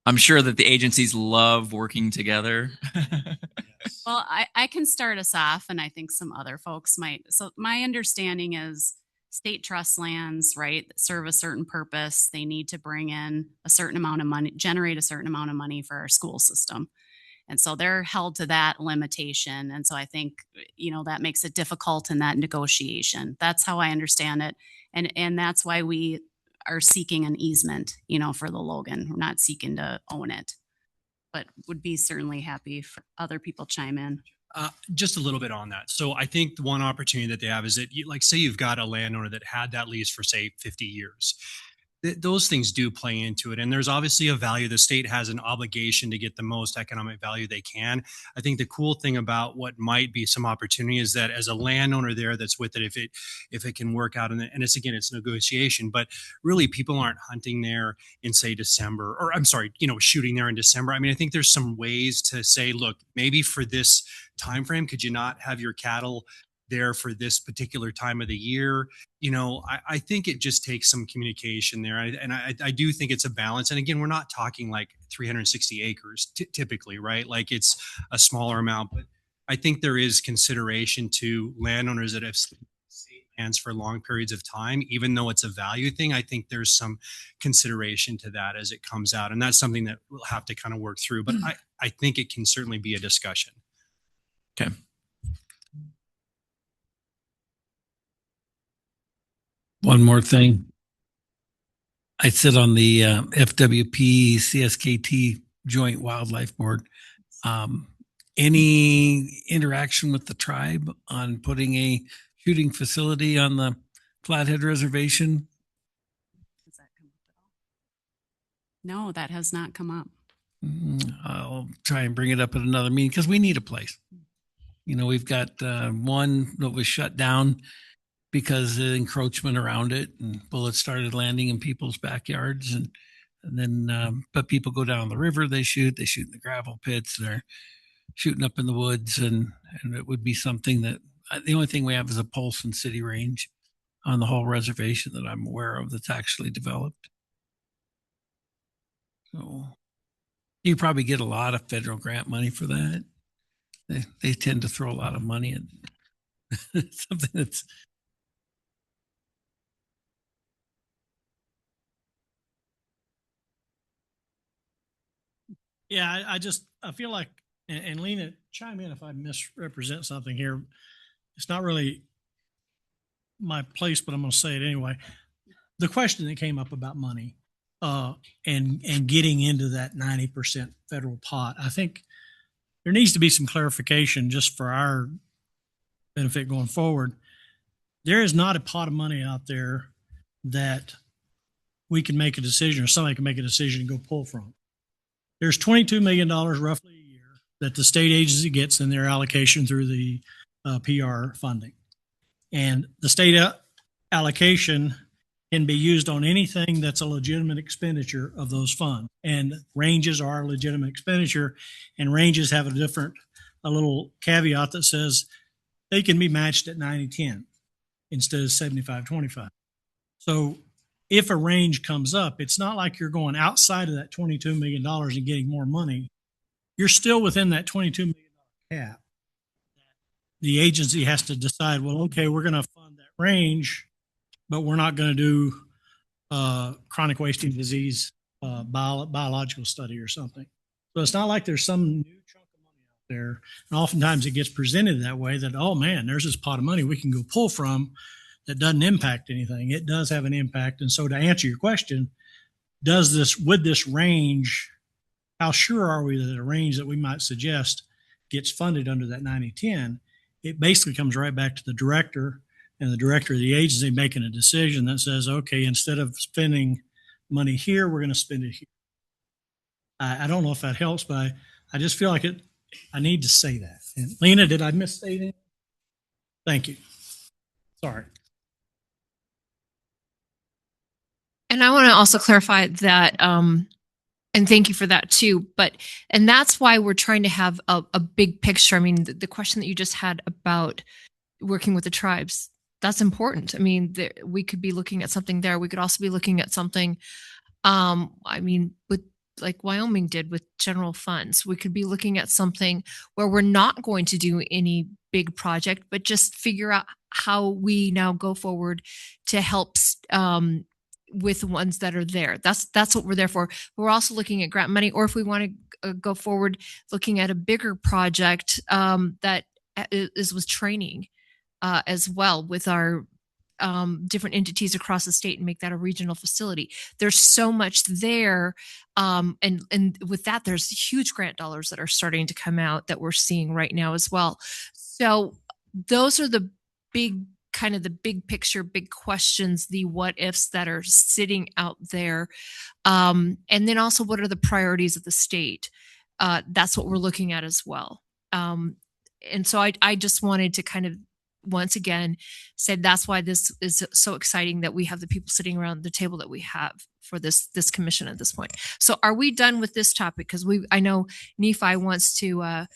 I'm sure that the agencies love working together. Well, I can start us off, and I think some other folks might. So my understanding is state trust lands, right, that serve a certain purpose. They need to bring in a certain amount of money, generate a certain amount of money for our school system. And so they're held to that limitation. And so I think, that makes it difficult in that negotiation. That's how I understand it. And that's why we are seeking an easement, for the Logan. We're not seeking to own it, but would be certainly happy if other people chime in. Just a little bit on that. So I think the one opportunity that they have is that, say you've got a landowner that had that lease for, say, 50 years. Those things do play into it. And there's obviously a value. The state has an obligation to get the most economic value they can. I think the cool thing about what might be some opportunity is that as a landowner there that's with it, if it can work out, and it's, again, it's negotiation, but really people aren't hunting there in, say, December, or I'm sorry, shooting there in December. I mean, I think there's some ways to say, look, maybe for this time frame, could you not have your cattle there for this particular time of the year? I think it just takes some communication there. I do think it's a balance. And again, we're not talking like 360 acres typically, right? Like it's a smaller amount, but I think there is consideration to landowners that have lands for long periods of time, even though it's a value thing. I think there's some consideration to that as it comes out. And that's something that we'll have to kind of work through, but I think it can certainly be a discussion. Okay. One more thing. I sit on the FWP CSKT Joint Wildlife Board. Any interaction with the tribe on putting a shooting facility on the Flathead Reservation? No, that has not come up. I'll try and bring it up at another meeting because we need a place. We've got one that was shut down because of encroachment around it, and bullets started landing in people's backyards, and then but people go down the river, they shoot in the gravel pits, they're shooting up in the woods, and it would be something that the only thing we have is a Polson City Range on the whole reservation that I'm aware of that's actually developed. So you probably get a lot of federal grant money for that. They tend to throw a lot of money at something that's. Yeah, I feel like, and Lena, chime in if I misrepresent something here. It's not really my place, but I'm going to say it anyway. The question that came up about money and getting into that 90% federal pot, I think there needs to be some clarification just for our benefit going forward. There is not a pot of money out there that we can make a decision or somebody can make a decision and go pull from. There's $22 million roughly a year that the state agency gets in their allocation through the PR funding. And the state allocation can be used on anything that's a legitimate expenditure of those funds. And ranges are a legitimate expenditure, and ranges have a little caveat that says they can be matched at 90-10 instead of 75-25. So if a range comes up, it's not like you're going outside of that $22 million and getting more money. You're still within that $22 million cap. The agency has to decide, well, okay, we're going to fund that range, but we're not going to do chronic wasting disease biological study or something. So it's not like there's some new chunk of money out there. And oftentimes it gets presented that way that, oh man, there's this pot of money we can go pull from that doesn't impact anything. It does have an impact. And so to answer your question, with this range, how sure are we that a range that we might suggest gets funded under that 90-10? It basically comes right back to the director and the director of the agency making a decision that says, okay, instead of spending money here, we're going to spend it here. I don't know if that helps, but I just feel like I need to say that. And Lena, did I misstate anything? Thank you. Sorry. And I want to also clarify that, and thank you for that too. And that's why we're trying to have a big picture. I mean, the question that you just had about working with the tribes, that's important. I mean, we could be looking at something there. We could also be looking at something, with like Wyoming did with general funds. We could be looking at something where we're not going to do any big project, but just figure out how we now go forward to help with the ones that are there. That's what we're there for. We're also looking at grant money, or if we want to go forward looking at a bigger project that is with training as well with our different entities across the state and make that a regional facility. There's so much there. And with that, there's huge grant dollars that are starting to come out that we're seeing right now as well. So those are the big picture, big questions, the what ifs that are sitting out there. And then also, what are the priorities of the state? That's what we're looking at as well. And so I just wanted to kind of, once again, say that's why this is so exciting that we have the people sitting around the table that we have for this commission at this point. So are we done with this topic? Because I know Nephi wants to,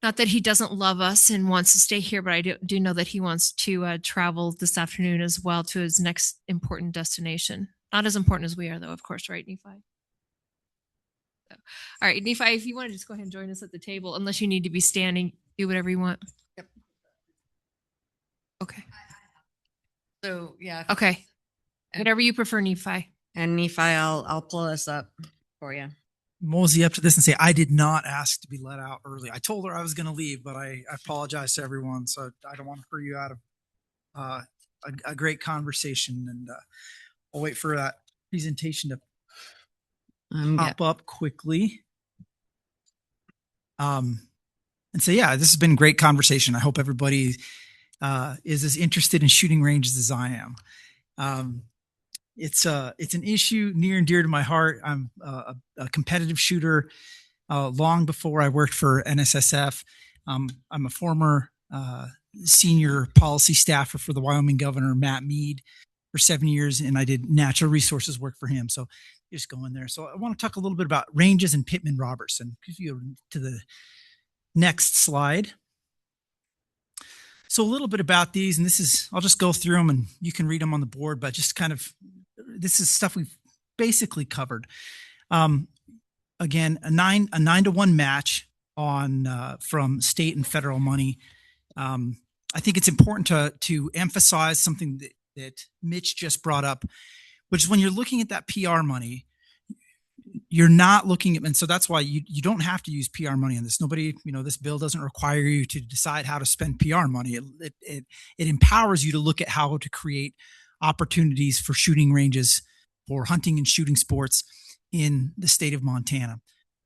not that he doesn't love us and wants to stay here, but I do know that he wants to travel this afternoon as well to his next important destination. Not as important as we are, though, of course, right, Nephi? So, all right, Nephi, if you want to just go ahead and join us at the table, unless you need to be standing, do whatever you want. Yep. Okay. So yeah. Okay. Whatever you prefer, Nephi. And Nephi, I'll pull this up for you. Mosey up to this and say, I did not ask to be let out early. I told her I was going to leave, but I apologize to everyone. So I don't want to hurt you out of a great conversation. And I'll wait for that presentation to pop up quickly. And so, yeah, this has been a great conversation. I hope everybody is as interested in shooting ranges as I am. It's an issue near and dear to my heart. I'm a competitive shooter long before I worked for NSSF. I'm a former senior policy staffer for the Wyoming governor, Matt Mead, for 7 years, and I did natural resources work for him. So just go in there. So I want to talk a little bit about ranges and Pittman-Robertson. If you go to the next slide. So a little bit about these, and I'll just go through them and you can read them on the board, but just kind of, this is stuff we've basically covered. Again, a 9-to-1 match on from state and federal money. I think it's important to emphasize something that Mitch just brought up, which is when you're looking at that PR money, you're not looking at, and so that's why you don't have to use PR money on this. Nobody, this bill doesn't require you to decide how to spend PR money. It empowers you to look at how to create opportunities for shooting ranges for hunting and shooting sports in the state of Montana.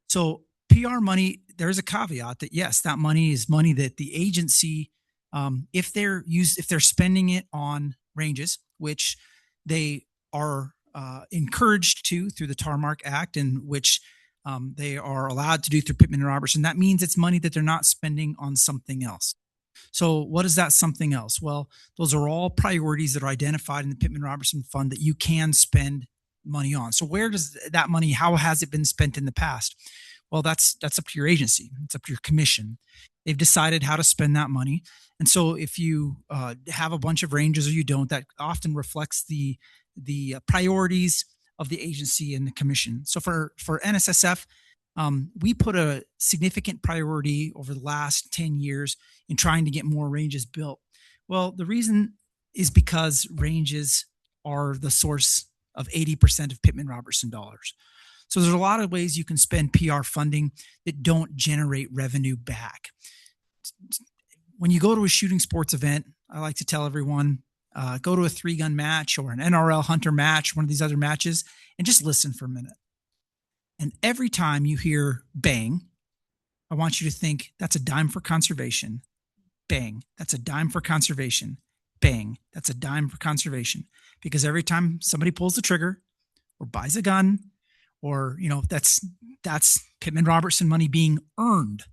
So PR money, there's a caveat that yes, that money is money that the agency, if they're spending it on ranges, which they are encouraged to through the Tarmark Act, and which they are allowed to do through Pittman-Robertson. That means it's money that they're not spending on something else. So what is that something else? Well, those are all priorities that are identified in the Pittman-Robertson Fund that you can spend money on. So where does that money, how has it been spent in the past? Well, that's up to your agency. It's up to your commission. They've decided how to spend that money. And so if you have a bunch of ranges or you don't, that often reflects the priorities of the agency and the commission. So for NSSF, we put a significant priority over the last 10 years in trying to get more ranges built. Well, the reason is because ranges are the source of 80% of Pittman-Robertson dollars. So there's a lot of ways you can spend PR funding that don't generate revenue back. When you go to a shooting sports event, I like to tell everyone, go to a 3-gun match or an NRL hunter match, one of these other matches, and just listen for a minute. And every time you hear bang, I want you to think that's a dime for conservation. Bang, that's a dime for conservation. Bang, that's a dime for conservation. Because every time somebody pulls the trigger or buys a gun, or that's Pittman-Robertson money being earned,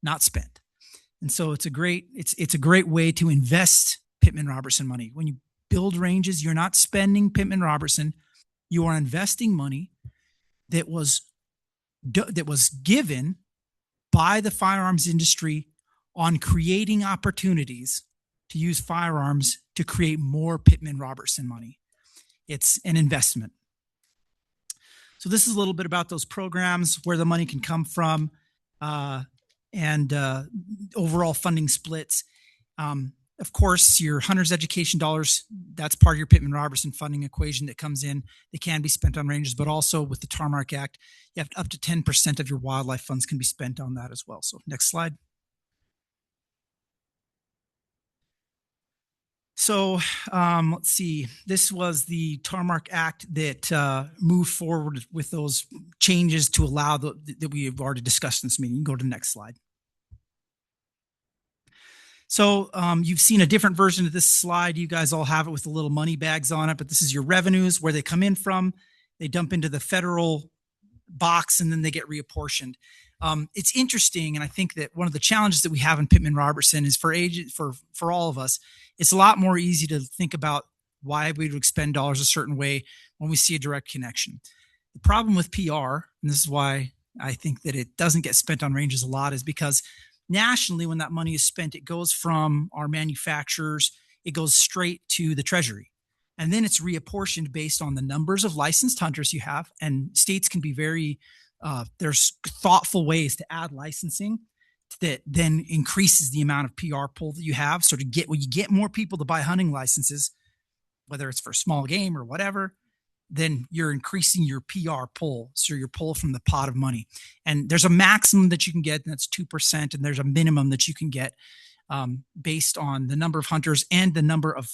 not spent. And so it's a great way to invest Pittman-Robertson money. When you build ranges, you're not spending Pittman-Robertson. You are investing money that was given by the firearms industry on creating opportunities to use firearms to create more Pittman-Robertson money. It's an investment. So this is a little bit about those programs, where the money can come from. and overall funding splits. Of course, your hunter's education dollars, that's part of your Pittman-Robertson funding equation that comes in. They can be spent on ranges, but also with the Tarmark Act, you have up to 10% of your wildlife funds can be spent on that as well. So next slide. So let's see, this was the Tarmark Act that moved forward with those changes to allow that we have already discussed in this meeting. You can go to the next slide. So you've seen a different version of this slide. You guys all have it with the little money bags on it, but this is your revenues, where they come in from. They dump into the federal box and then they get reapportioned. It's interesting, and I think that one of the challenges that we have in Pittman-Robertson is for all of us, it's a lot more easy to think about why we would expend dollars a certain way when we see a direct connection. The problem with PR, and this is why I think that it doesn't get spent on ranges a lot, is because nationally, when that money is spent, it goes from our manufacturers, it goes straight to the Treasury. And then it's reapportioned based on the numbers of licensed hunters you have. And states can be very, there's thoughtful ways to add licensing that then increases the amount of PR pull that you have. So when you get more people to buy hunting licenses, whether it's for small game or whatever, then you're increasing your PR pull. So your pull from the pot of money. And there's a maximum that you can get, and that's 2%. And there's a minimum that you can get based on the number of hunters and the number of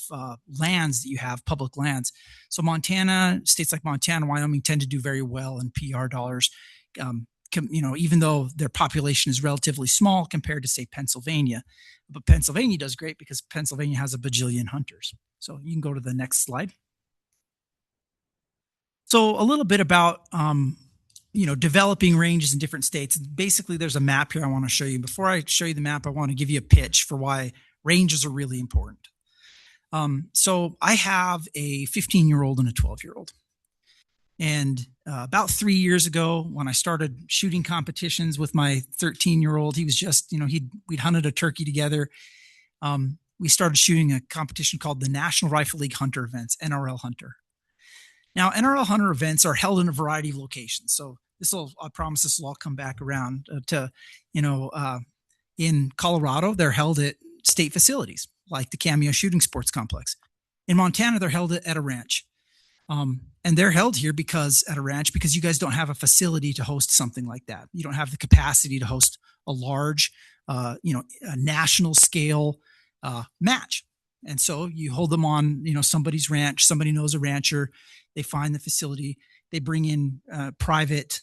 lands that you have, public lands. So Montana, states like Montana, Wyoming tend to do very well in PR dollars, even though their population is relatively small compared to, say, Pennsylvania. But Pennsylvania does great because Pennsylvania has a bajillion hunters. So you can go to the next slide. So a little bit about, developing ranges in different states. Basically, there's a map here I want to show you. Before I show you the map, I want to give you a pitch for why ranges are really important. So I have a 15-year-old and a 12-year-old. And about 3 years ago, when I started shooting competitions with my 13-year-old, he was just, we'd hunted a turkey together. We started shooting a competition called the National Rifle League Hunter Events, NRL Hunter. Now, NRL Hunter events are held in a variety of locations. So I promise this will all come back around in Colorado, they're held at state facilities like the Cameo Shooting Sports Complex. In Montana, they're held at a ranch. And they're held here because you guys don't have a facility to host something like that. You don't have the capacity to host a large, a national scale match. And so you hold them on, somebody's ranch, somebody knows a rancher. They find the facility, they bring in private,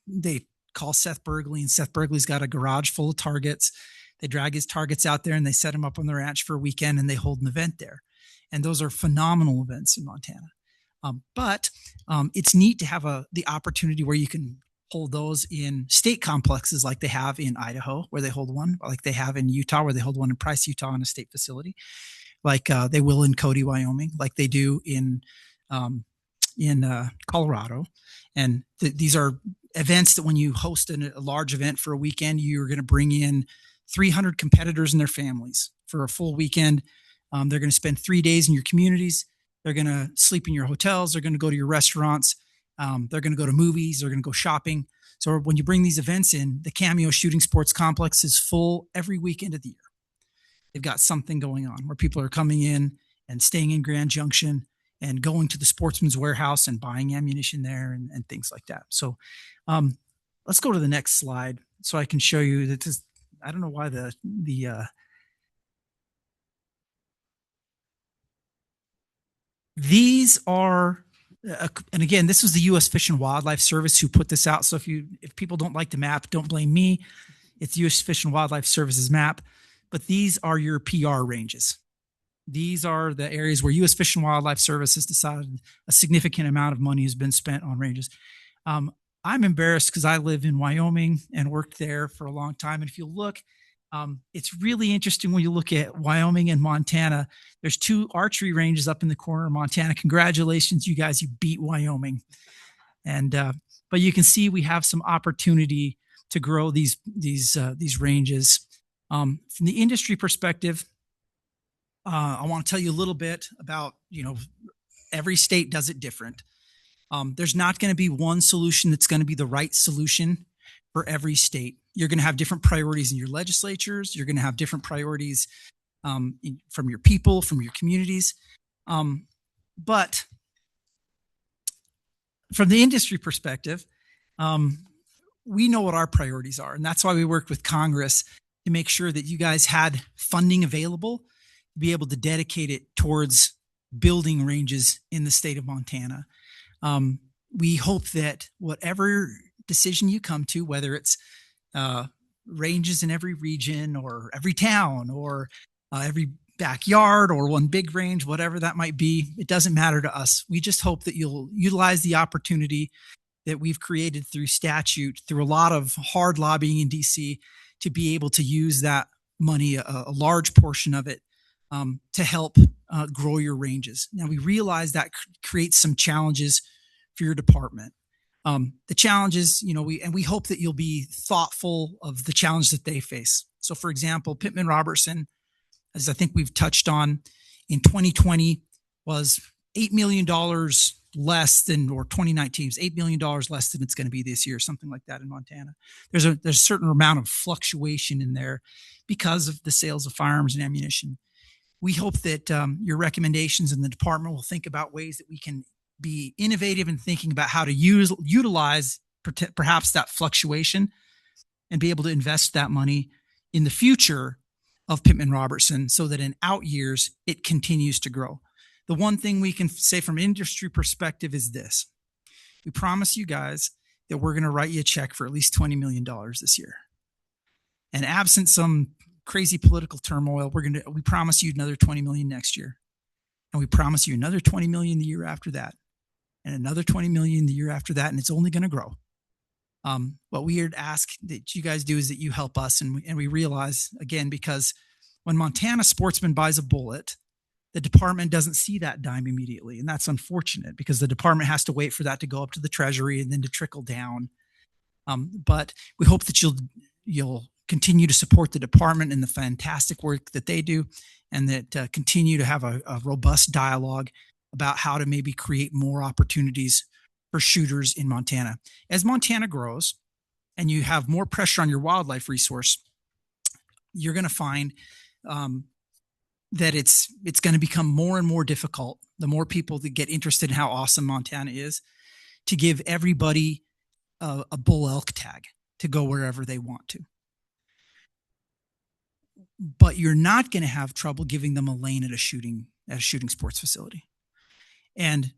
they call Seth Bergley, and Seth Bergley's got a garage full of targets. They drag his targets out there and they set them up on the ranch for a weekend and they hold an event there. And those are phenomenal events in Montana. But it's neat to have the opportunity where you can hold those in state complexes like they have in Idaho, where they hold one, like they have in Utah, where they hold one in Price, Utah, in a state facility, like they will in Cody, Wyoming, like they do in Colorado. And these are events that when you host a large event for a weekend, you're going to bring in 300 competitors and their families for a full weekend. They're going to spend 3 days in your communities. They're going to sleep in your hotels. They're going to go to your restaurants. They're going to go to movies. They're going to go shopping. So when you bring these events in, the Cameo Shooting Sports Complex is full every weekend of the year. They've got something going on where people are coming in and staying in Grand Junction and going to the Sportsman's Warehouse and buying ammunition there and things like that. So let's go to the next slide so I can show you that this, I don't know why these are, and again, this was the U.S. Fish and Wildlife Service who put this out. So if people don't like the map, don't blame me. It's U.S. Fish and Wildlife Service's map, but these are your PR ranges. These are the areas where U.S. Fish and Wildlife Service has decided a significant amount of money has been spent on ranges. I'm embarrassed because I live in Wyoming and worked there for a long time. And if you look, it's really interesting when you look at Wyoming and Montana. There's 2 archery ranges up in the corner of Montana. Congratulations, you guys, you beat Wyoming. And but you can see we have some opportunity to grow these ranges. From the industry perspective, I want to tell you a little bit about, every state does it different. There's not going to be one solution that's going to be the right solution for every state. You're going to have different priorities in your legislatures. You're going to have different priorities from your people, from your communities. But from the industry perspective, we know what our priorities are. And that's why we worked with Congress to make sure that you guys had funding available to be able to dedicate it towards building ranges in the state of Montana. We hope that whatever decision you come to, whether it's ranges in every region or every town or every backyard or one big range, whatever that might be, it doesn't matter to us. We just hope that you'll utilize the opportunity that we've created through statute, through a lot of hard lobbying in DC, to be able to use that money, a large portion of it, to help grow your ranges. Now, we realize that creates some challenges for your department. The challenges, we hope that you'll be thoughtful of the challenge that they face. So, for example, Pittman Robertson, as I think we've touched on, in 2020 was $8 million less than, or 2019 was $8 million less than it's going to be this year, something like that in Montana. There's a certain amount of fluctuation in there because of the sales of firearms and ammunition. We hope that your recommendations in the department will think about ways that we can be innovative in thinking about how to utilize perhaps that fluctuation and be able to invest that money in the future of Pittman Robertson so that in out years it continues to grow. The one thing we can say from industry perspective is this. We promise you guys that we're going to write you a check for at least $20 million this year. And absent some crazy political turmoil, we promise you another 20 million next year. And we promise you another 20 million the year after that. And another 20 million the year after that. And it's only going to grow. What we would ask that you guys do is that you help us. And we realize, again, because when Montana Sportsman buys a bullet, the department doesn't see that dime immediately. And that's unfortunate because the department has to wait for that to go up to the treasury and then to trickle down. But we hope that you'll continue to support the department and the fantastic work that they do, and that continue to have a robust dialogue about how to maybe create more opportunities for shooters in Montana. As Montana grows and you have more pressure on your wildlife resource, you're going to find that it's going to become more and more difficult, the more people that get interested in how awesome Montana is, to give everybody a bull elk tag to go wherever they want to. But you're not going to have trouble giving them a lane at a shooting sports facility. And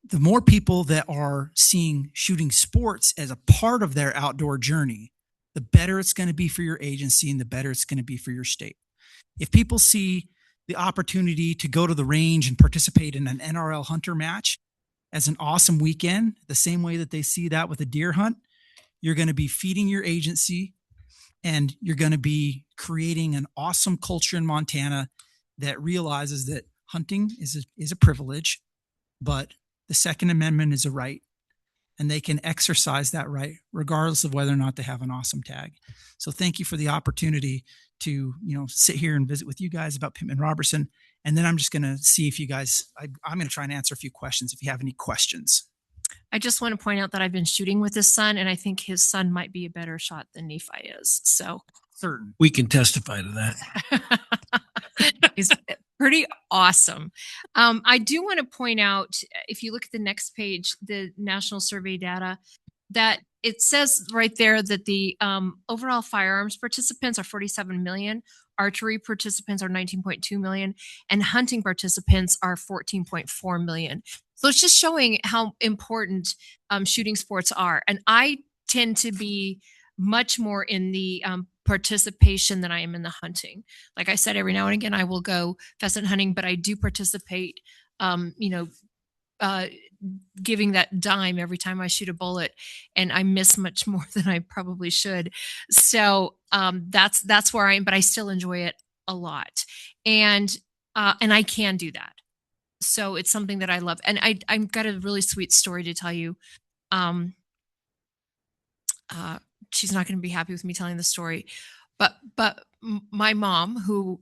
the more people that are seeing shooting sports as a part of their outdoor journey, the better it's going to be for your agency and the better it's going to be for your state. If people see the opportunity to go to the range and participate in an NRL hunter match as an awesome weekend, the same way that they see that with a deer hunt, you're going to be feeding your agency and you're going to be creating an awesome culture in Montana that realizes that hunting is a privilege, but the Second Amendment is a right, and they can exercise that right regardless of whether or not they have an awesome tag. So thank you for the opportunity to, sit here and visit with you guys about Pittman Robertson. And then I'm just going to see if you guys, I'm going to try and answer a few questions if you have any questions. I just want to point out that I've been shooting with his son, and I think his son might be a better shot than Nephi is. So certain. We can testify to that. He's pretty awesome. I do want to point out, if you look at the next page, the national survey data, that it says right there that the overall firearms participants are 47 million, archery participants are 19.2 million, and hunting participants are 14.4 million. So it's just showing how important shooting sports are. And I tend to be much more in the participation than I am in the hunting. Like I said, every now and again, I will go pheasant hunting, but I do participate, giving that dime every time I shoot a bullet, and I miss much more than I probably should. So that's where I am, but I still enjoy it a lot. And I can do that. So it's something that I love. And I've got a really sweet story to tell you. She's not going to be happy with me telling the story, but my mom, who,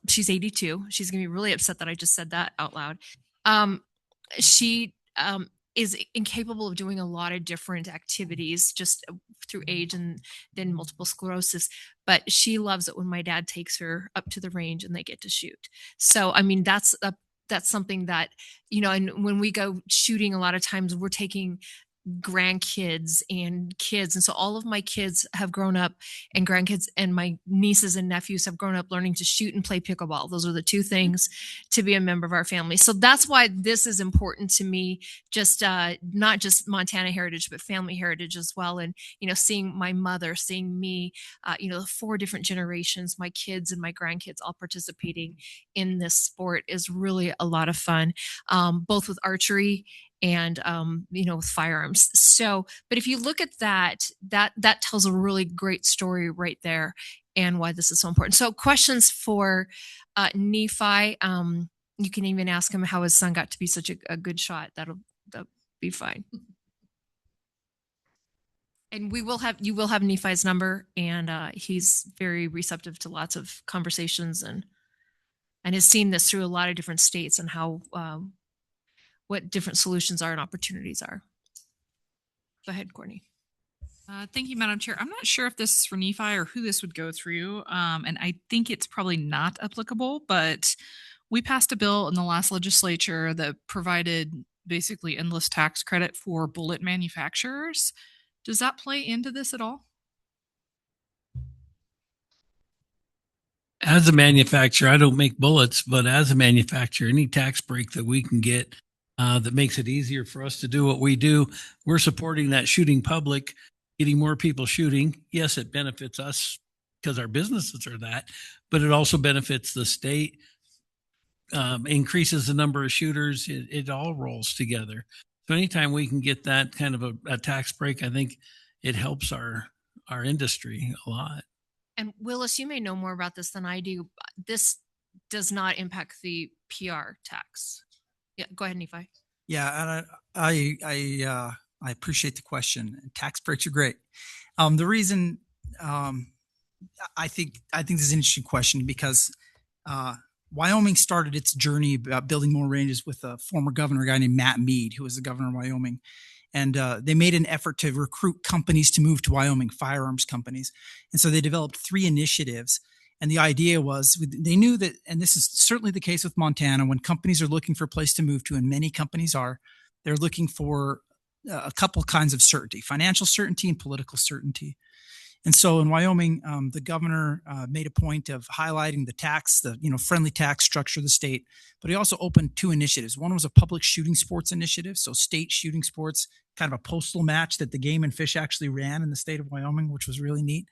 she's 82. She's going to be really upset that I just said that out loud. She is incapable of doing a lot of different activities just through age and then multiple sclerosis. But she loves it when my dad takes her up to the range and they get to shoot. So, I mean, that's something that, and when we go shooting, a lot of times we're taking grandkids and kids. And so all of my kids have grown up, and grandkids and my nieces and nephews have grown up learning to shoot and play pickleball. Those are the two things to be a member of our family. So that's why this is important to me, just not just Montana heritage, but family heritage as well. And, seeing my mother, seeing me, the 4 different generations, my kids and my grandkids all participating in this sport is really a lot of fun, both with archery and with firearms. So, but if you look at that tells a really great story right there, and why this is so important. So, questions for Nephi. You can even ask him how his son got to be such a good shot. That'll be fine. And you will have Nephi's number, and he's very receptive to lots of conversations, and has seen this through a lot of different states and how what different solutions are and opportunities are. Go ahead, Courtney. Thank you, Madam Chair. I'm not sure if this is for Nephi or who this would go through, and I think it's probably not applicable, but we passed a bill in the last legislature that provided basically endless tax credit for bullet manufacturers. Does that play into this at all? As a manufacturer, I don't make bullets, but as a manufacturer, any tax break that we can get that makes it easier for us to do what we do, we're supporting that shooting public, getting more people shooting. Yes, it benefits us because our businesses are that, but it also benefits the state, increases the number of shooters. It all rolls together. So anytime we can get that kind of a tax break, I think it helps our industry a lot. And Willis, you may know more about this than I do. This does not impact the PR tax. Yeah, go ahead, Nephi. Yeah, and I appreciate the question. Tax breaks are great. The reason I think this is an interesting question because Wyoming started its journey about building more ranges with a former governor, a guy named Matt Mead, who was the governor of Wyoming. And they made an effort to recruit companies to move to Wyoming, firearms companies. And so they developed 3 initiatives. And the idea was they knew that, and this is certainly the case with Montana, when companies are looking for a place to move to, and many companies are, they're looking for a couple kinds of certainty, financial certainty and political certainty. And so in Wyoming, the governor made a point of highlighting the friendly tax structure of the state, but he also opened 2 initiatives. One was a public shooting sports initiative, so state shooting sports, kind of a postal match that the Game and Fish actually ran in the state of Wyoming, which was really neat.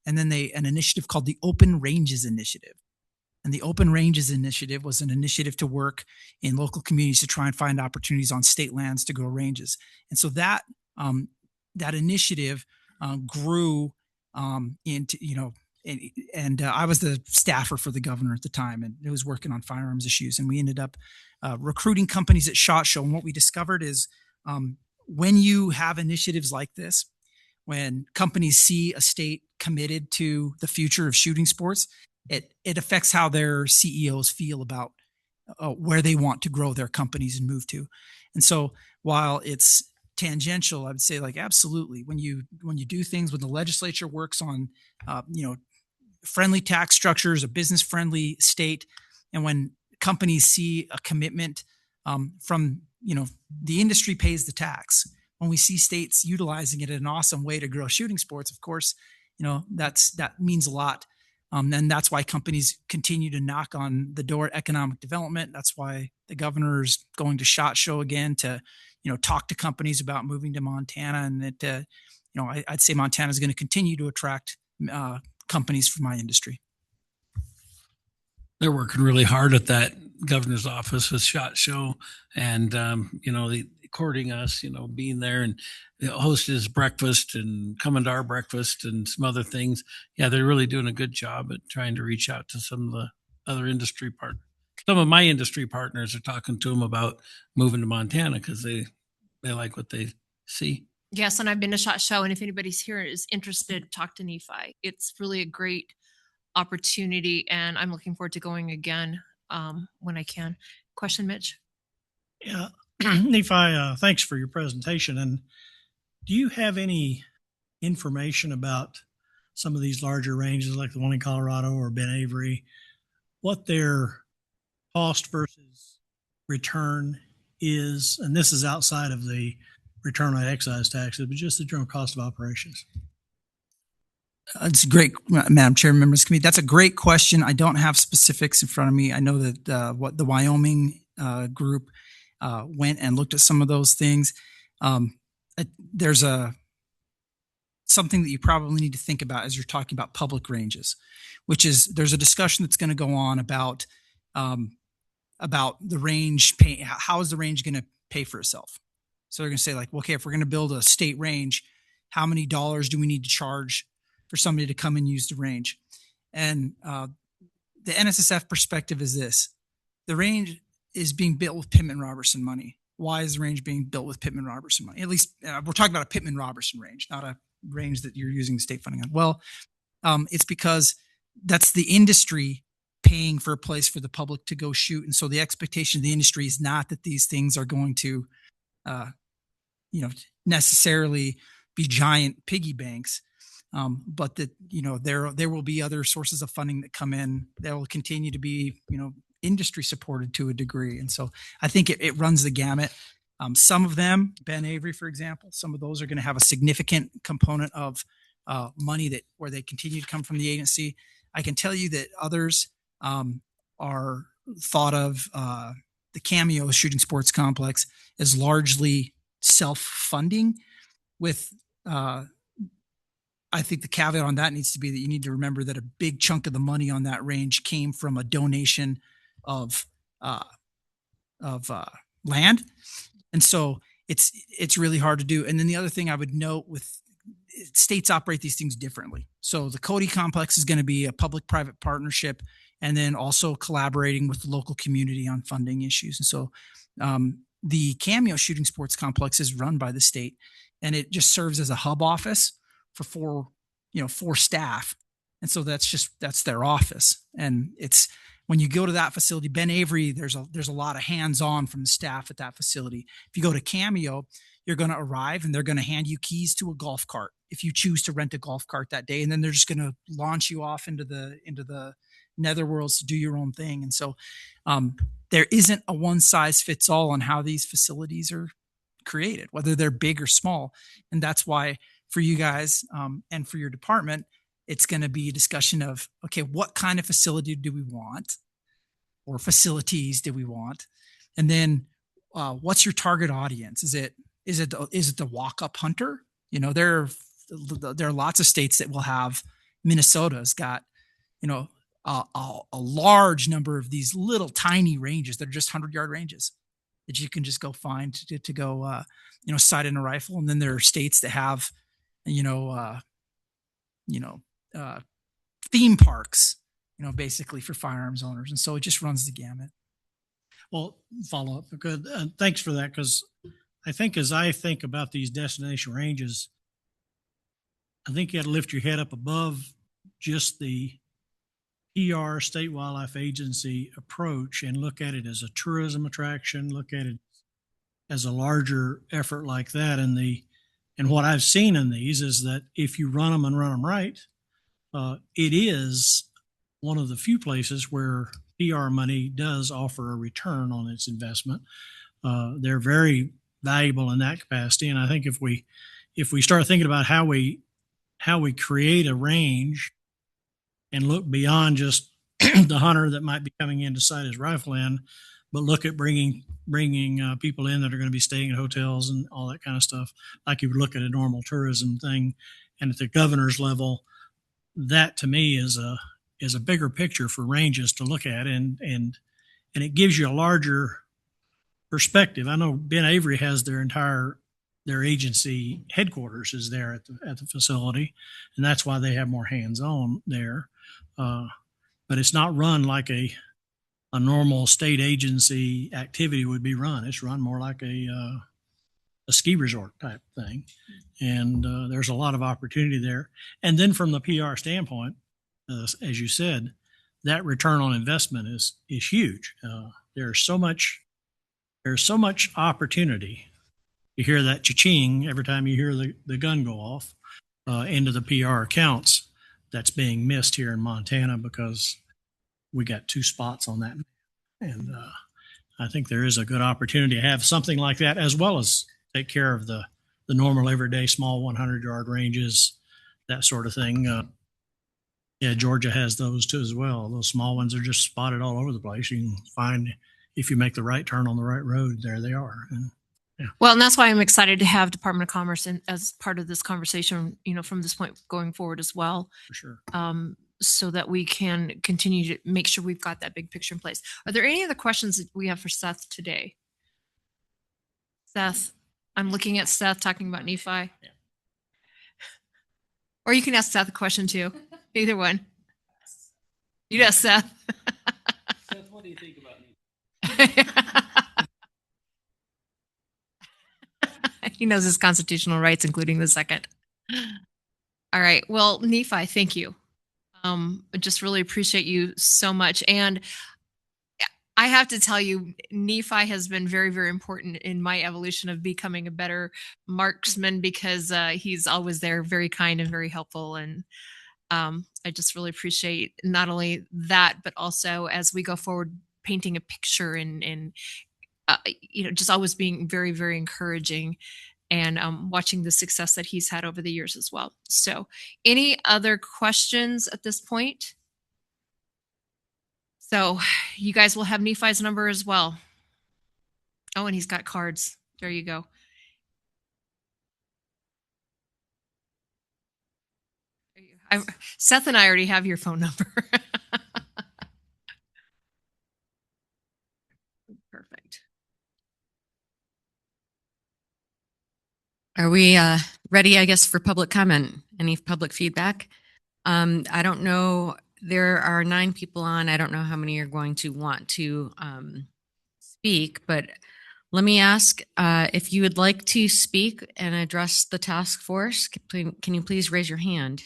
And then an initiative called the Open Ranges Initiative. And the Open Ranges Initiative was an initiative to work in local communities to try and find opportunities on state lands to grow ranges. And so that initiative grew into, and I was the staffer for the governor at the time, and it was working on firearms issues. And we ended up recruiting companies at SHOT Show. And what we discovered is when you have initiatives like this, when companies see a state committed to the future of shooting sports, it affects how their CEOs feel about where they want to grow their companies and move to. And so while it's tangential, I would say absolutely, when you do things, when the legislature works on friendly tax structures, a business friendly state, and when companies see a commitment from the industry pays the tax. When we see states utilizing it in an awesome way to grow shooting sports, of course, that means a lot. And that's why companies continue to knock on the door at economic development. That's why the governor's going to SHOT Show again to, talk to companies about moving to Montana. And that, I'd say Montana is going to continue to attract companies from my industry. They're working really hard at that governor's office with SHOT Show, and courting us, being there and hosted his breakfast and coming to our breakfast and some other things. Yeah, they're really doing a good job at trying to reach out to some of the other industry partners. Some of my industry partners are talking to them about moving to Montana because they like what they see. Yes, and I've been to SHOT Show, and if anybody's here is interested, talk to Nephi. It's really a great opportunity, and I'm looking forward to going again when I can. Question, Mitch? Yeah, Nephi, thanks for your presentation. And do you have any information about some of these larger ranges like the one in Colorado or Ben Avery, what their cost versus return is? And this is outside of the return on excise taxes, but just the general cost of operations. It's great, Madam Chair, members of the committee. That's a great question. I don't have specifics in front of me. I know that what the Wyoming group went and looked at some of those things. There's something that you probably need to think about as you're talking about public ranges, which is there's a discussion that's going to go on about the range pay. How is the range going to pay for itself? So they're going to say like, okay, if we're going to build a state range, how many dollars do we need to charge for somebody to come and use the range? And the NSSF perspective is this: the range is being built with Pittman-Robertson money. Why is the range being built with Pittman-Robertson money? At least we're talking about a Pittman-Robertson range, not a range that you're using state funding on. Well, it's because that's the industry paying for a place for the public to go shoot. And so the expectation of the industry is not that these things are going to, necessarily be giant piggy banks. But that, there will be other sources of funding that come in that will continue to be, industry supported to a degree. And so I think it runs the gamut. Some of them, Ben Avery, for example, some of those are going to have a significant component of money where they continue to come from the agency. I can tell you that others are thought of the Cameo Shooting Sports Complex as largely self-funding with I think the caveat on that needs to be that you need to remember that a big chunk of the money on that range came from a donation of land. And so it's really hard to do. And then the other thing I would note with states operate these things differently. So the Cody complex is going to be a public-private partnership and then also collaborating with the local community on funding issues. And so the Cameo Shooting Sports Complex is run by the state, and it just serves as a hub office for four staff. And so that's their office. And it's, when you go to that facility, Ben Avery, there's a lot of hands-on from the staff at that facility. If you go to Cameo, you're going to arrive and they're going to hand you keys to a golf cart if you choose to rent a golf cart that day. And then they're just going to launch you off into the netherworlds to do your own thing. And so there isn't a one size fits all on how these facilities are created, whether they're big or small. And that's why for you guys and for your department, it's going to be a discussion of, okay, what kind of facility do we want, or facilities do we want? And then what's your target audience? Is it the walk-up hunter? There are lots of states that will have. Minnesota's got, a large number of these little tiny ranges that are just 100-yard ranges that you can just go find to go, sight in a rifle. And then there are states that have, theme parks, basically for firearms owners. And so it just runs the gamut. Well, follow up. Good. Thanks for that. Because I think as I think about these destination ranges, I think you got to lift your head up above just the PR, State Wildlife Agency approach, and look at it as a tourism attraction, look at it as a larger effort like that. And what I've seen in these is that if you run them right, it is one of the few places where PR money does offer a return on its investment. They're very valuable in that capacity. And I think if we start thinking about how we create a range and look beyond just the hunter that might be coming in to sight his rifle in, but look at bringing people in that are going to be staying in hotels and all that kind of stuff, like you would look at a normal tourism thing. And at the governor's level, that to me is a bigger picture for ranges to look at, and it gives you a larger perspective. I know Ben Avery has their agency headquarters is there at the facility, and that's why they have more hands-on there. But it's not run like a normal state agency activity would be run. It's run more like a ski resort type thing. And there's a lot of opportunity there. And then from the PR standpoint, as you said, that return on investment is huge. There's so much there's so much opportunity. You hear that cha-ching every time you hear the gun go off into the PR accounts. That's being missed here in Montana because we got 2 spots on that. And I think there is a good opportunity to have something like that, as well as take care of the normal everyday small 100-yard ranges, that sort of thing. Yeah, Georgia has those too as well. Those small ones are just spotted all over the place. You can find, if you make the right turn on the right road, there they are. And Well, and that's why I'm excited to have Department of Commerce as part of this conversation, from this point going forward as well. for sure. So that we can continue to make sure we've got that big picture in place. Are there any other questions that we have for Seth today? Seth, I'm looking at Seth talking about Nephi. Yeah. Or you can ask Seth a question too. Either one. You ask Seth. Seth, what do you think about Nephi? He knows his constitutional rights, including the second. All right. Well, Nephi, thank you. I just really appreciate you so much. And I have to tell you, Nephi has been very, very important in my evolution of becoming a better marksman because he's always there, very kind and very helpful. And I just really appreciate not only that, but also as we go forward, painting a picture and just always being very, very encouraging and watching the success that he's had over the years as well. So any other questions at this point? So you guys will have Nephi's number as well. Oh, and he's got cards. There you go. Seth and I already have your phone number. Perfect. Are we ready, I guess, for public comment? Any public feedback? I don't know. There are 9 people on. I don't know how many are going to want to speak, but let me ask if you would like to speak and address the task force. Can you please raise your hand?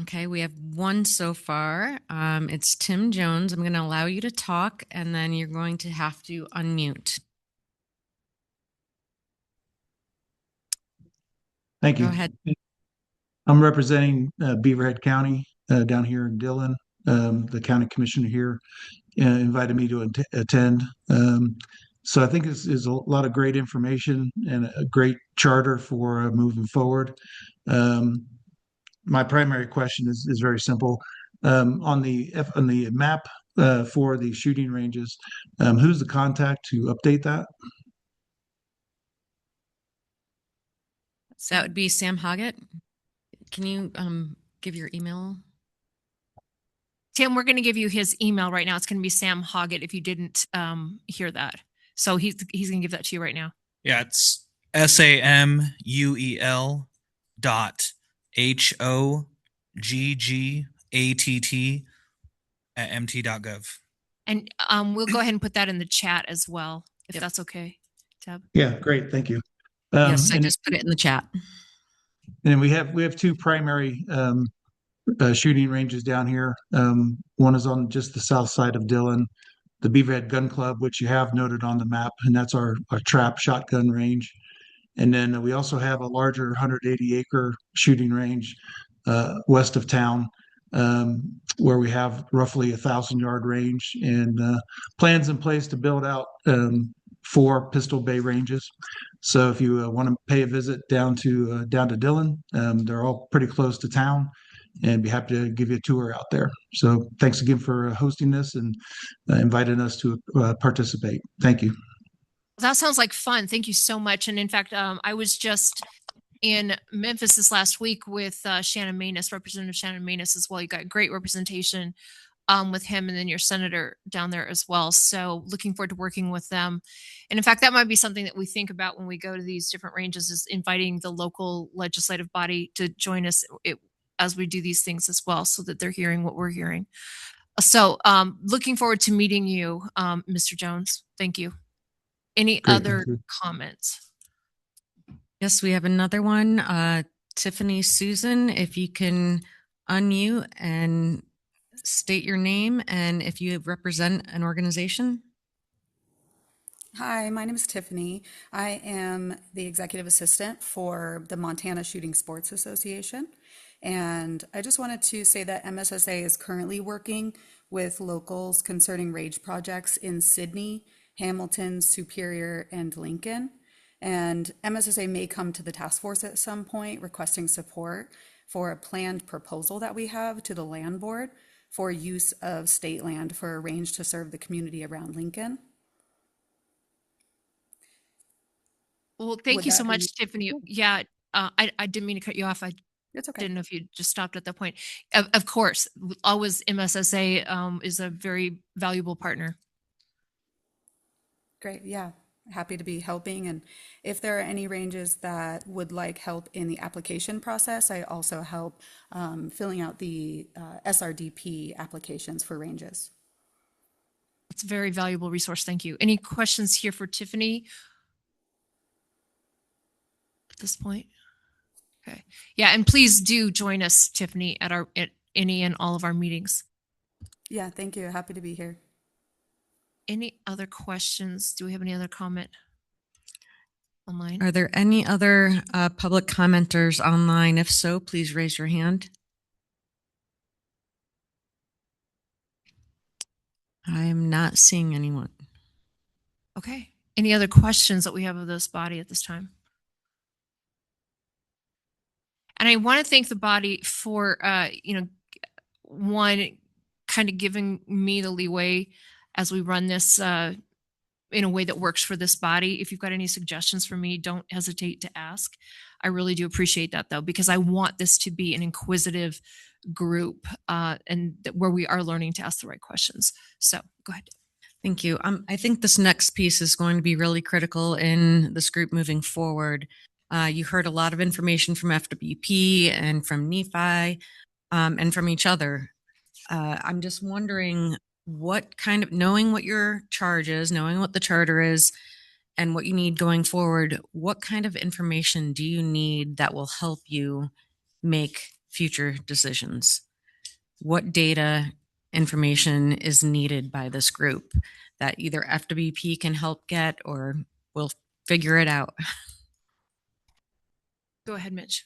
Okay, we have 1 so far. It's Tim Jones. I'm going to allow you to talk, and then you're going to have to unmute. Thank you. Go ahead. I'm representing Beaverhead County down here in Dillon. The county commissioner here invited me to attend. So I think this is a lot of great information and a great charter for moving forward. My primary question is very simple. On the map for the shooting ranges, who's the contact to update that? So that would be Sam Hoggett. Can you give your email? Tim, we're going to give you his email right now. It's going to be Sam Hoggett if you didn't hear that. So he's going to give that to you right now. Yeah, it's SAMUEL.HOGGATT@mt.gov. And we'll go ahead and put that in the chat as well, if that's okay, Deb. Yeah, great. Thank you. Yes, I just put it in the chat. And we have 2 primary shooting ranges down here. One is on just the south side of Dillon, the Beaverhead Gun Club, which you have noted on the map, and that's our trap shotgun range. And then we also have a larger 180-acre shooting range west of town, where we have roughly 1,000-yard range and plans in place to build out 4 pistol bay ranges. So if you want to pay a visit down to Dillon, they're all pretty close to town, and be happy to give you a tour out there. So thanks again for hosting this and inviting us to participate. Thank you. That sounds like fun. Thank you so much. And in fact, I was just in Memphis this last week with Shannon Maness, Representative Shannon Maness as well. You got great representation with him and then your senator down there as well. So looking forward to working with them. And in fact, that might be something that we think about when we go to these different ranges, is inviting the local legislative body to join us as we do these things as well, so that they're hearing what we're hearing. So looking forward to meeting you, Mr. Jones. Thank you. Any other comments? Yes, we have another one. Tiffany Susan, if you can unmute and state your name and if you represent an organization. Hi, my name is Tiffany. I am the executive assistant for the Montana Shooting Sports Association. And I just wanted to say that MSSA is currently working with locals concerning range projects in Sydney, Hamilton, Superior, and Lincoln. And MSSA may come to the task force at some point requesting support for a planned proposal that we have to the land board for use of state land for a range to serve the community around Lincoln. Well, thank Would you that so much, be- Tiffany. Yeah, I didn't mean to cut you off. I It's okay. didn't know if you just stopped at that point. Of course, always MSSA is a very valuable partner. Great, yeah, happy to be helping. And if there are any ranges that would like help in the application process, I also help filling out the SRDP applications for ranges. It's a very valuable resource. Thank you. Any questions here for Tiffany at this point? Okay. Yeah, and please do join us, Tiffany, at any and all of our meetings. Yeah, thank you. Happy to be here. Any other questions? Do we have any other comment online? Are there any other public commenters online? If so, please raise your hand. I am not seeing anyone. Okay. Any other questions that we have of this body at this time? And I want to thank the body for, one, kind of giving me the leeway as we run this in a way that works for this body. If you've got any suggestions for me, don't hesitate to ask. I really do appreciate that, though, because I want this to be an inquisitive group where we are learning to ask the right questions. So go ahead. Thank you. I think this next piece is going to be really critical in this group moving forward. You heard a lot of information from FWP and from NEFI and from each other. I'm just wondering knowing what your charge is, knowing what the charter is, and what you need going forward, what kind of information do you need that will help you make future decisions? What data information is needed by this group that either FWP can help get or we'll figure it out? Go ahead, Mitch.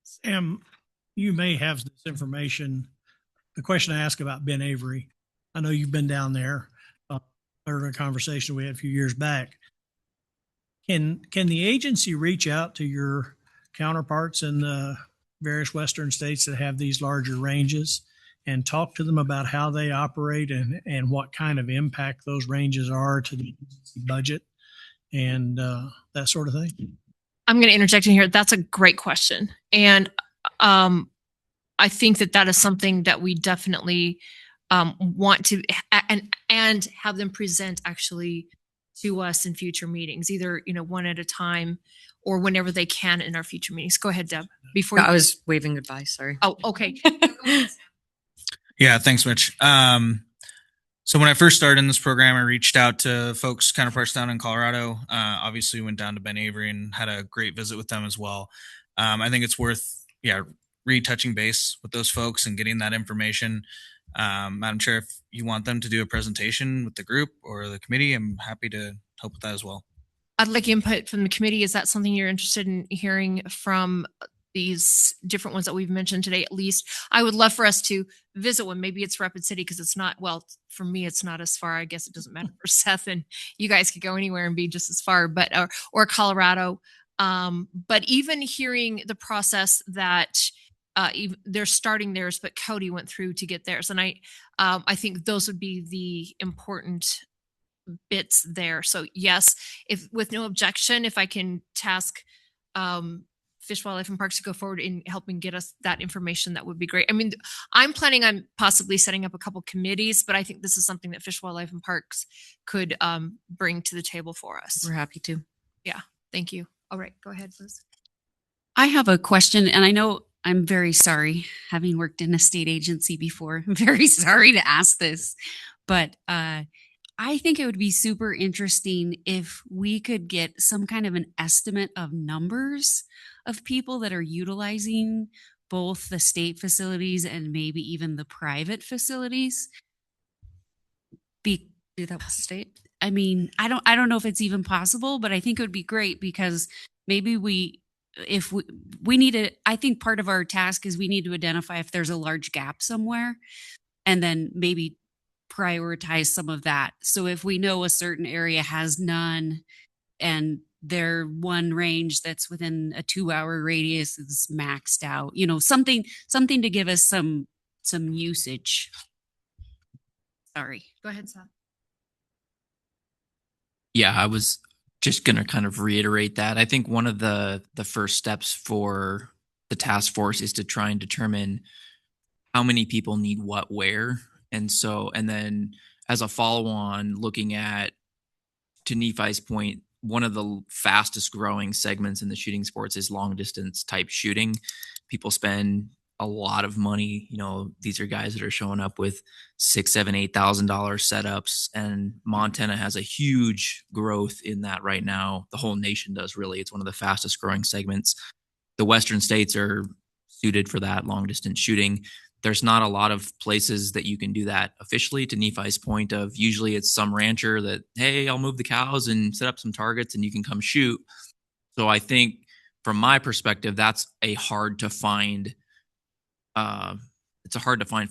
Sam, you may have this information. The question I asked about Ben Avery, I know you've been down there. Heard a conversation we had a few years back. Can the agency reach out to your counterparts in the various Western states that have these larger ranges and talk to them about how they operate and what kind of impact those ranges are to the budget and that sort of thing? I'm going to interject in here. That's a great question. And I think that is something that we definitely want to and have them present actually to us in future meetings, either, one at a time or whenever they can in our future meetings. Go ahead, Deb. I was waving goodbye. Sorry. Oh, okay. Yeah, thanks, Mitch. So when I first started in this program, I reached out to folks counterparts down in Colorado. Obviously went down to Ben Avery and had a great visit with them as well. I think it's worth, retouching base with those folks and getting that information. Madam Chair, if you want them to do a presentation with the group or the committee, I'm happy to help with that as well. I'd like input from the committee. Is that something you're interested in hearing from these different ones that we've mentioned today? At least I would love for us to visit one. Maybe it's Rapid City because it's not, well, for me, it's not as far. I guess it doesn't matter for Seth, and you guys could go anywhere and be just as far, but, or Colorado. But even hearing the process that they're starting theirs, but Cody went through to get theirs. And I think those would be the important bits there. So yes, if with no objection, if I can task Fish, Wildlife, and Parks to go forward in helping get us that information, that would be great. I mean, I'm planning on possibly setting up a couple committees, but I think this is something that Fish, Wildlife, and Parks could bring to the table for us. We're happy to. Yeah, thank you. All right, go ahead, Liz. I have a question, and I know I'm very sorry, having worked in a state agency before. I'm very sorry to ask this, but I think it would be super interesting if we could get some kind of an estimate of numbers of people that are utilizing both the state facilities and maybe even the private facilities. Do that with state? I mean, I don't know if it's even possible, but I think it would be great because maybe we need to, I think part of our task is we need to identify if there's a large gap somewhere and then maybe prioritize some of that. So if we know a certain area has none and their one range that's within a 2-hour radius is maxed out, something to give us some usage. Sorry. Go ahead, Seth. Yeah, I was just going to kind of reiterate that. I think one of the first steps for the task force is to try and determine how many people need what where. And then as a follow on, looking at, to Nephi's point, one of the fastest growing segments in the shooting sports is long distance type shooting. People spend a lot of money. These are guys that are showing up with $6,000, $7,000, $8,000 setups, and Montana has a huge growth in that right now. The whole nation does, really. It's one of the fastest growing segments. The Western states are suited for that long distance shooting. There's not a lot of places that you can do that officially, to Nephi's point of usually it's some rancher that, hey, I'll move the cows and set up some targets and you can come shoot. So I think from my perspective, that's a hard to find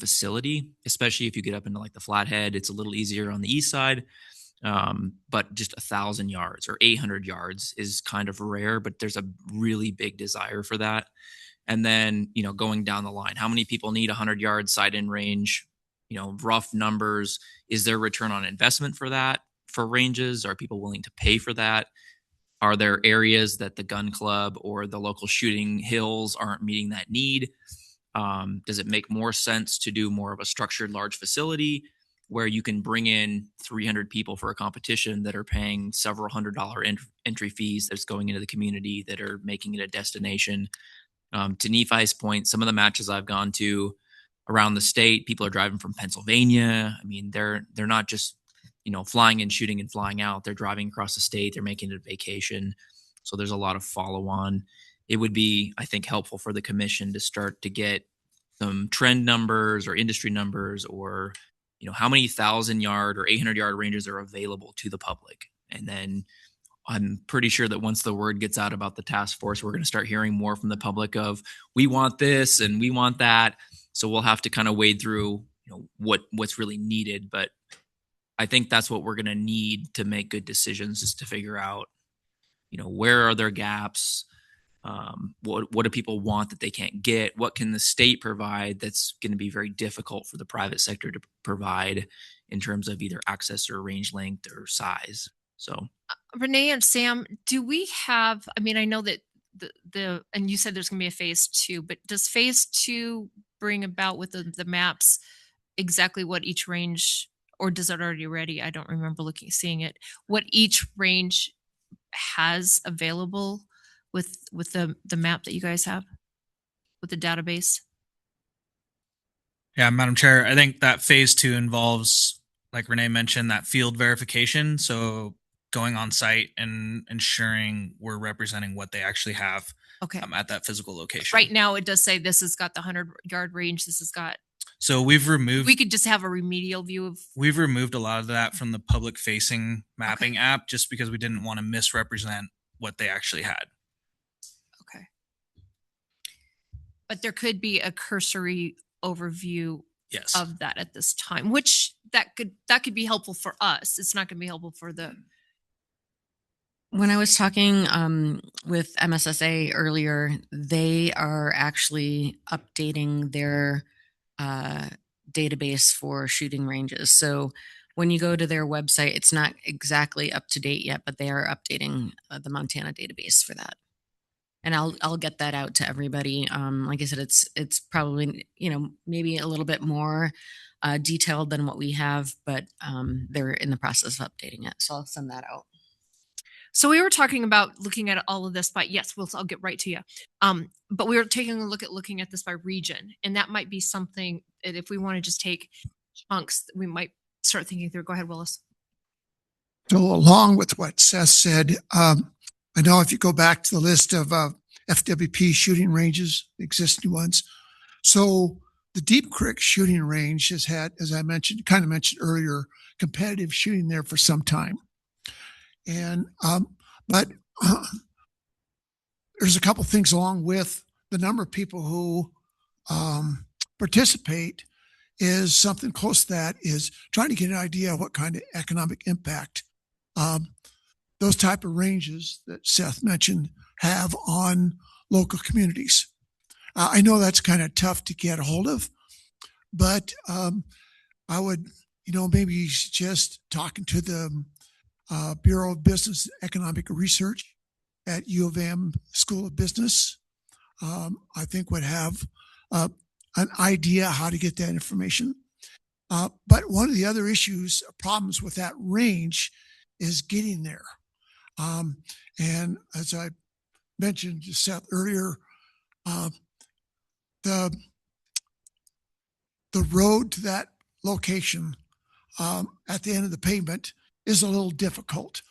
facility, especially if you get up into like the Flathead. It's a little easier on the east side, but just 1,000 yards or 800 yards is kind of rare, but there's a really big desire for that. And then, going down the line, how many people need 100-yard sight-in range? Rough numbers. Is there return on investment for that, for ranges? Are people willing to pay for that? Are there areas that the gun club or the local shooting hills aren't meeting that need? Does it make more sense to do more of a structured large facility where you can bring in 300 people for a competition that are paying several $100 entry fees that's going into the community that are making it a destination? To Nephi's point, some of the matches I've gone to around the state, people are driving from Pennsylvania. I mean, they're not just, flying and shooting and flying out. They're driving across the state. They're making it a vacation. So there's a lot of follow on. It would be, I think, helpful for the commission to start to get some trend numbers or industry numbers or, how many 1,000-yard or 800-yard ranges are available to the public. And then I'm pretty sure that once the word gets out about the task force, we're going to start hearing more from the public of, we want this and we want that. So we'll have to kind of wade through, what's really needed. But I think that's what we're going to need to make good decisions, is to figure out, where are their gaps? What do people want that they can't get? What can the state provide that's going to be very difficult for the private sector to provide in terms of either access or range length or size? So Renee and Sam, do we have, I know that and you said there's going to be a phase 2, but does phase 2 bring about with the maps exactly what each range, or does it already ready? I don't remember seeing it, what each range has available with the map that you guys have with the database? Yeah, Madam Chair, I think that phase 2 involves, like Renee mentioned, that field verification. So going on site and ensuring we're representing what they actually have at that physical location. Right now, it does say this has got the 100-yard range. This has got. So we could just have a remedial view of. We've removed a lot of that from the public facing mapping app just because we didn't want to misrepresent what they actually had. Okay. But there could be a cursory overview of that at this time, which that could be helpful for us. It's not going to be helpful for the. When I was talking with MSSA earlier, they are actually updating their database for shooting ranges. So when you go to their website, it's not exactly up to date yet, but they are updating the Montana database for that. And I'll get that out to everybody. Like I said, it's probably, maybe a little bit more detailed than what we have, but they're in the process of updating it. So I'll send that out. So we were talking about looking at all of this by, I'll get right to you. But we were taking a look at looking at this by region, and that might be something that if we want to just take chunks, we might start thinking through. Go ahead, Willis. So along with what Seth said, I know if you go back to the list of FWP shooting ranges, existing ones. So the Deep Creek shooting range has had, as I mentioned, kind of mentioned earlier, competitive shooting there for some time. And, but there's a couple things along with the number of people who participate is something close to that is trying to get an idea of what kind of economic impact those type of ranges that Seth mentioned have on local communities. I know that's kind of tough to get a hold of, but I would, maybe suggest talking to the Bureau of Business and Economic Research at U of M School of Business. I think would have an idea how to get that information. But one of the other issues, problems with that range is getting there. And as I mentioned to Seth earlier, the road to that location at the end of the pavement is a little difficult.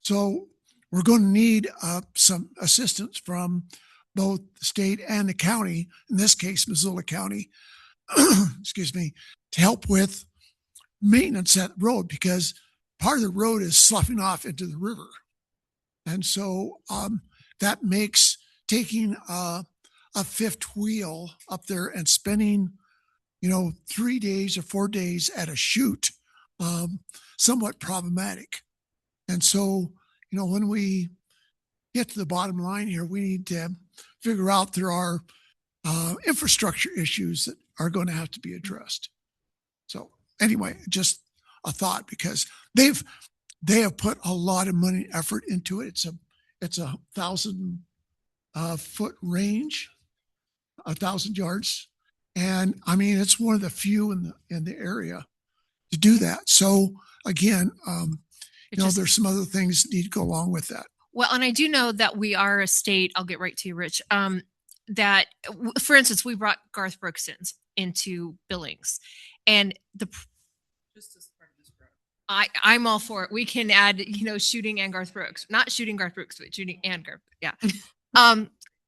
So we're going to need some assistance from both the state and the county, in this case, Missoula County, excuse me, to help with maintenance of that road, because part of the road is sloughing off into the river. And so that makes taking a fifth wheel up there and spending, 3 days or 4 days at a shoot somewhat problematic. And so, when we get to the bottom line here, we need to figure out there are infrastructure issues that are going to have to be addressed. So anyway, just a thought, because they have put a lot of money and effort into it. It's a 1,000 foot range, 1,000 yards. And I mean, it's one of the few in the area to do that. So again, there's some other things that need to go along with that. Well, and I do know that we are a state, I'll get right to you, Rich, that, for instance, we brought Garth Brooks into Billings, and I'm all for it. We can add, shooting and Garth Brooks, not shooting Garth Brooks, but shooting and Garth. Yeah.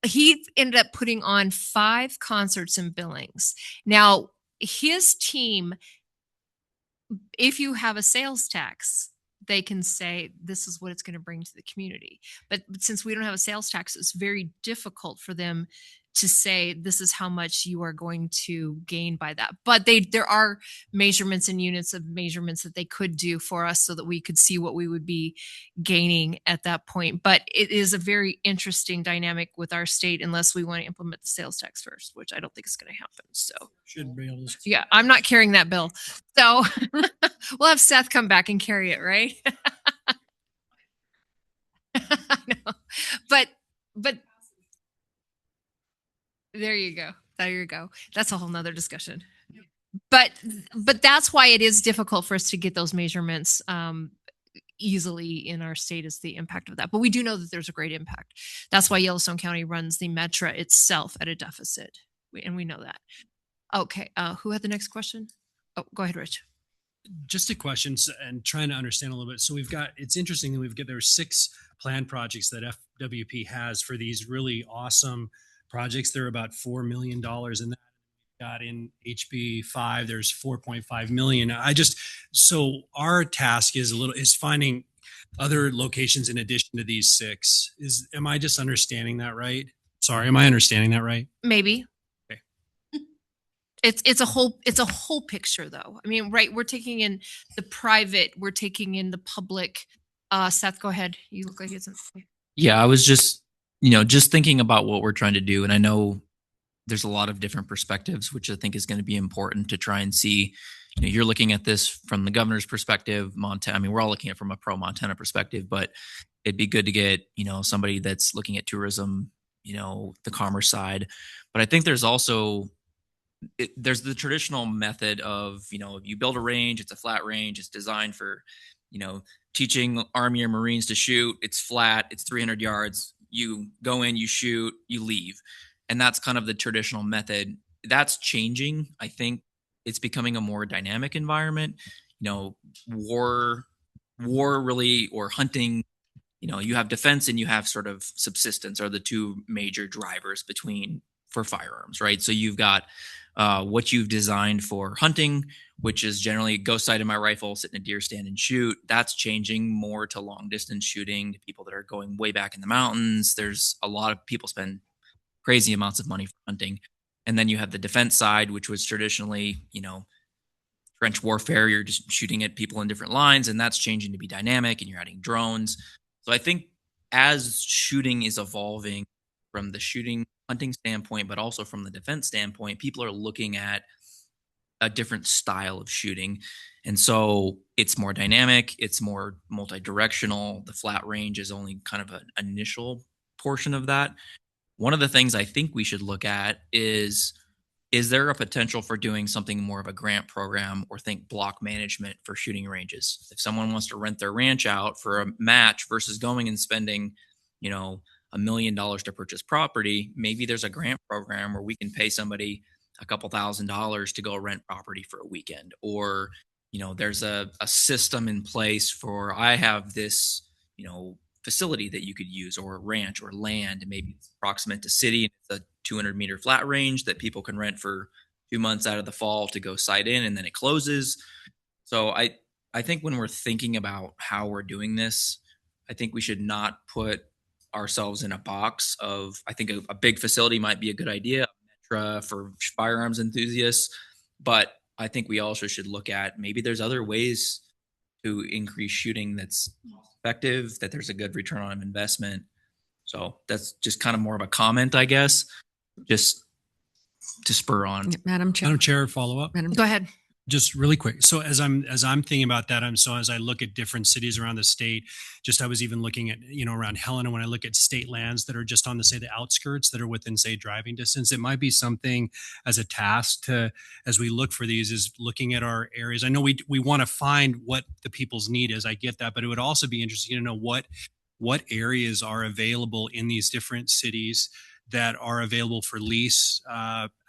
He ended up putting on 5 concerts in Billings. Now, his team, if you have a sales tax, they can say this is what it's going to bring to the community. But since we don't have a sales tax, it's very difficult for them to say this is how much you are going to gain by that. But there are measurements and units of measurements that they could do for us so that we could see what we would be gaining at that point. But it is a very interesting dynamic with our state unless we want to implement the sales tax first, which I don't think is going to happen. So Should be able to. yeah, I'm not carrying that bill. So we'll have Seth come back and carry it, right? I know. But there you go. There you go. That's a whole nother discussion. But that's why it is difficult for us to get those measurements easily in our state, is the impact of that. But we do know that there's a great impact. That's why Yellowstone County runs the Metra itself at a deficit. And we know that. Okay. Who had the next question? Oh, go ahead, Rich. Just a question and trying to understand a little bit. So it's interesting that there are 6 planned projects that FWP has for these really awesome projects. They're about $4 million in that. Got in HB 5, there's 4.5 million. So our task is finding other locations in addition to these 6. Am I just understanding that right? Sorry, am I understanding that right? Maybe. Okay. It's a whole picture though. I mean, right, we're taking in the private, we're taking in the public. Seth, go ahead. You look like it's Yeah, I was just thinking about what we're trying to do. And I know there's a lot of different perspectives, which I think is going to be important to try and see. You're looking at this from the governor's perspective, Montana. I mean, we're all looking at it from a pro Montana perspective, but it'd be good to get, somebody that's looking at tourism, the commerce side. But I think there's also, there's the traditional method of, you build a range, it's a flat range, it's designed for, teaching Army or Marines to shoot. It's flat, it's 300 yards. You go in, you shoot, you leave. And that's kind of the traditional method. That's changing. I think it's becoming a more dynamic environment. War really, or hunting you have defense and you have sort of subsistence are the two major drivers for firearms, right? So you've got what you've designed for hunting, which is generally go sight in my rifle, sit in a deer stand and shoot. That's changing more to long distance shooting, to people that are going way back in the mountains. There's a lot of people spend crazy amounts of money for hunting. And then you have the defense side, which was traditionally, trench warfare. You're just shooting at people in different lines, and that's changing to be dynamic, and you're adding drones. So I think as shooting is evolving from the shooting hunting standpoint, but also from the defense standpoint, people are looking at a different style of shooting. And so it's more dynamic, it's more multi-directional. The flat range is only kind of an initial portion of that. One of the things I think we should look at is there a potential for doing something more of a grant program or think block management for shooting ranges? If someone wants to rent their ranch out for a match versus going and spending, $1 million to purchase property, maybe there's a grant program where we can pay somebody a couple $1,000s to go rent property for a weekend. Or, there's a system in place for, I have this, facility that you could use, or a ranch or land, and maybe it's proximate to city, and it's a 200-meter flat range that people can rent for 2 months out of the fall to go sight in, and then it closes. So I think when we're thinking about how we're doing this, I think we should not put ourselves in a box of, I think a big facility might be a good idea, Metra for firearms enthusiasts, but I think we also should look at maybe there's other ways to increase shooting that's effective, that there's a good return on investment. So that's just kind of more of a comment, I guess, just to spur on. Madam Chair. Madam Chair, follow up. Go ahead. Just really quick. So as I'm thinking about that, as I look at different cities around the state, I was even looking at, around Helena, when I look at state lands that are just on the outskirts that are within, say, driving distance, it might be something as a task to, as we look for these, is looking at our areas. I know we want to find what the people's need is. I get that, but it would also be interesting to know what areas are available in these different cities that are available for lease,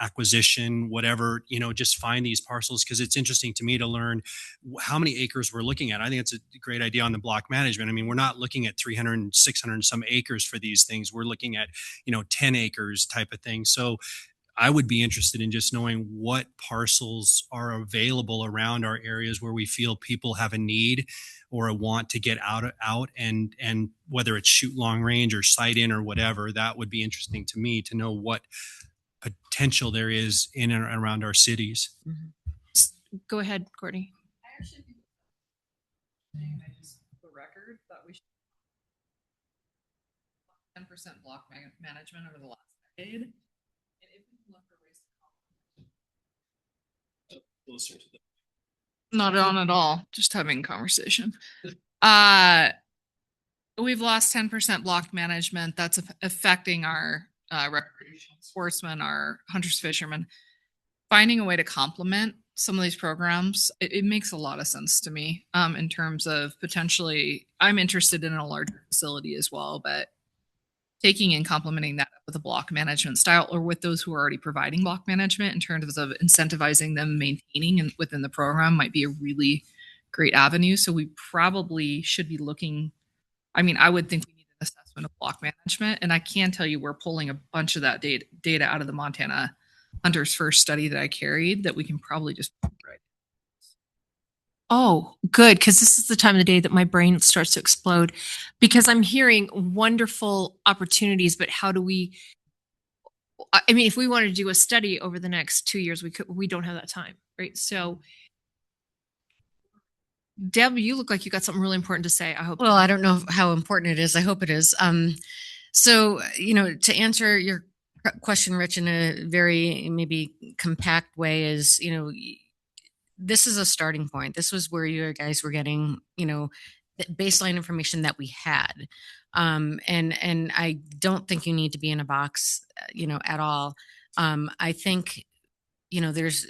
acquisition, whatever, just find these parcels, because it's interesting to me to learn how many acres we're looking at. I think it's a great idea on the block management. I mean, we're not looking at 300 and 600 and some acres for these things. We're looking at, 10 acres type of thing. So I would be interested in just knowing what parcels are available around our areas where we feel people have a need or a want to get out, and whether it's shoot long range or sight in or whatever. That would be interesting to me to know what potential there is in and around our cities. Mm-hmm. Go ahead, Courtney. I actually think the record that we should 10% block management over the last decade. And if we can look for ways to closer to the not on at all, just having conversation. We've lost 10% block management. That's affecting our recreational sportsmen, our hunters, fishermen. Finding a way to complement some of these programs, it makes a lot of sense to me in terms of potentially, I'm interested in a larger facility as well, but taking and complementing that with a block management style, or with those who are already providing block management in terms of incentivizing them, maintaining and within the program, might be a really great avenue. So we probably should be looking, I would think we need an assessment of block management. And I can tell you we're pulling a bunch of that data out of the Montana Hunters First study that I carried that we can probably just right. Oh, good. Because this is the time of the day that my brain starts to explode, because I'm hearing wonderful opportunities, but how do we, if we wanted to do a study over the next 2 years, we don't have that time, right? So Deb, you look like you got something really important to say. I hope. Well, I don't know how important it is. I hope it is. So, to answer your question, Rich, in a very maybe compact way is, this is a starting point. This was where you guys were getting, the baseline information that we had. And I don't think you need to be in a box, at all. I think, there's,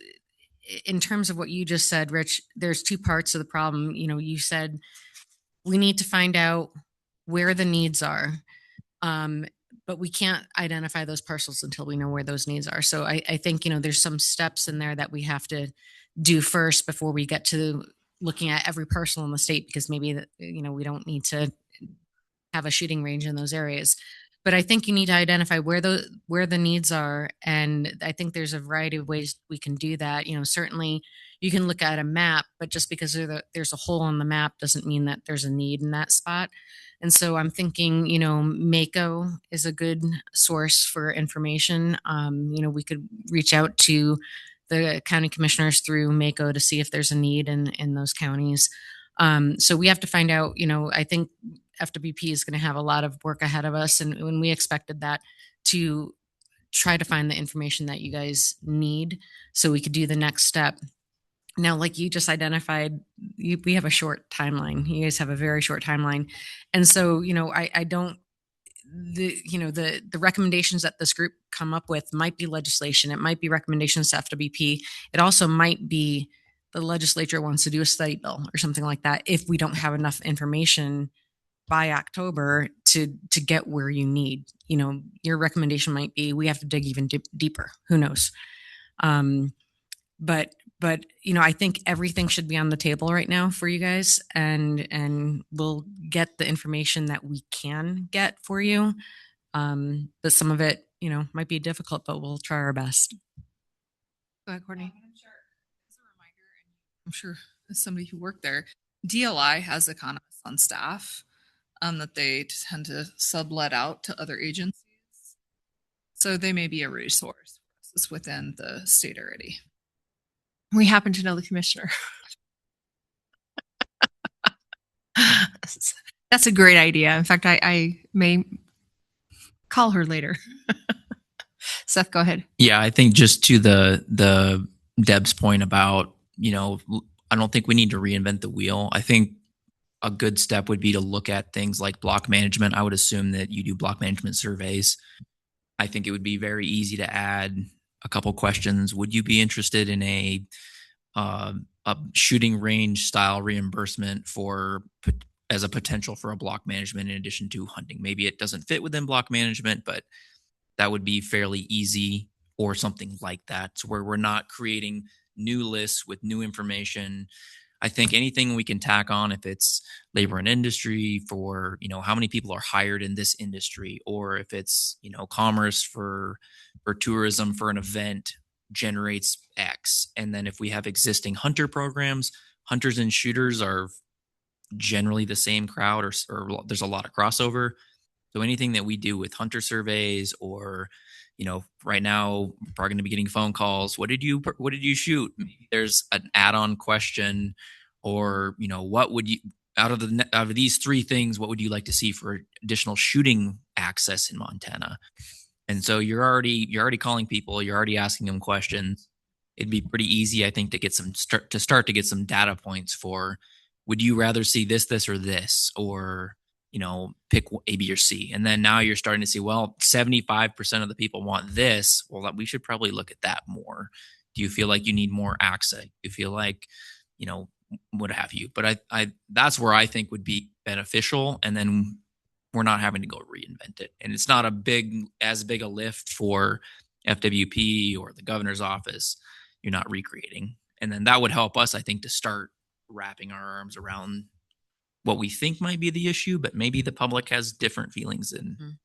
in terms of what you just said, Rich, there's two parts of the problem. You said we need to find out where the needs are. But we can't identify those parcels until we know where those needs are. So I think, there's some steps in there that we have to do first before we get to looking at every parcel in the state, because maybe, we don't need to have a shooting range in those areas. But I think you need to identify where the needs are, and I think there's a variety of ways we can do that. Certainly you can look at a map, but just because there's a hole on the map doesn't mean that there's a need in that spot. And so I'm thinking, Mako is a good source for information. We could reach out to the county commissioners through Mako to see if there's a need in those counties. So we have to find out, I think FWP is going to have a lot of work ahead of us. And when we expected that to try to find the information that you guys need so we could do the next step. Now, like you just identified, we have a short timeline. You guys have a very short timeline. And so, I don't, the recommendations that this group come up with might be legislation. It might be recommendations to FWP. It also might be the legislature wants to do a study bill or something like that if we don't have enough information by October to get where you need. Your recommendation might be we have to dig even deeper. Who knows? But I think everything should be on the table right now for you guys, and we'll get the information that we can get for you. But some of it, might be difficult, but we'll try our best. Go ahead, Courtney. I'm sure as somebody who worked there, DLI has economists on staff that they tend to sublet out to other agencies. So they may be a resource for us within the state already. We happen to know the commissioner. That's a great idea. In fact, I may call her later. Seth, go ahead. Yeah, I think just to the Deb's point about, I don't think we need to reinvent the wheel. I think a good step would be to look at things like block management. I would assume that you do block management surveys. I think it would be very easy to add a couple questions. Would you be interested in a shooting range style reimbursement as a potential for a block management in addition to hunting? Maybe it doesn't fit within block management, but that would be fairly easy, or something like that, so where we're not creating new lists with new information. I think anything we can tack on, if it's labor and industry for, how many people are hired in this industry, or if it's, commerce for tourism for an event generates X. And then if we have existing hunter programs, hunters and shooters are generally the same crowd, or there's a lot of crossover. So anything that we do with hunter surveys, or right now we're probably going to be getting phone calls. What did you shoot? Maybe there's an add-on question, or what would you out of these three things, what would you like to see for additional shooting access in Montana? And so you're already calling people, you're already asking them questions. It'd be pretty easy, I think, to get start to get some data points for, would you rather see this, or this, or pick A, B, or C. And then now you're starting to see, well, 75% of the people want this. Well, we should probably look at that more. Do you feel like you need more access? Do you feel like, what have you? But I that's where I think would be beneficial. And then we're not having to go reinvent it. And it's not as big a lift for FWP or the governor's office. You're not recreating. And then that would help us, I think, to start wrapping our arms around what we think might be the issue, but maybe the public has different feelings than,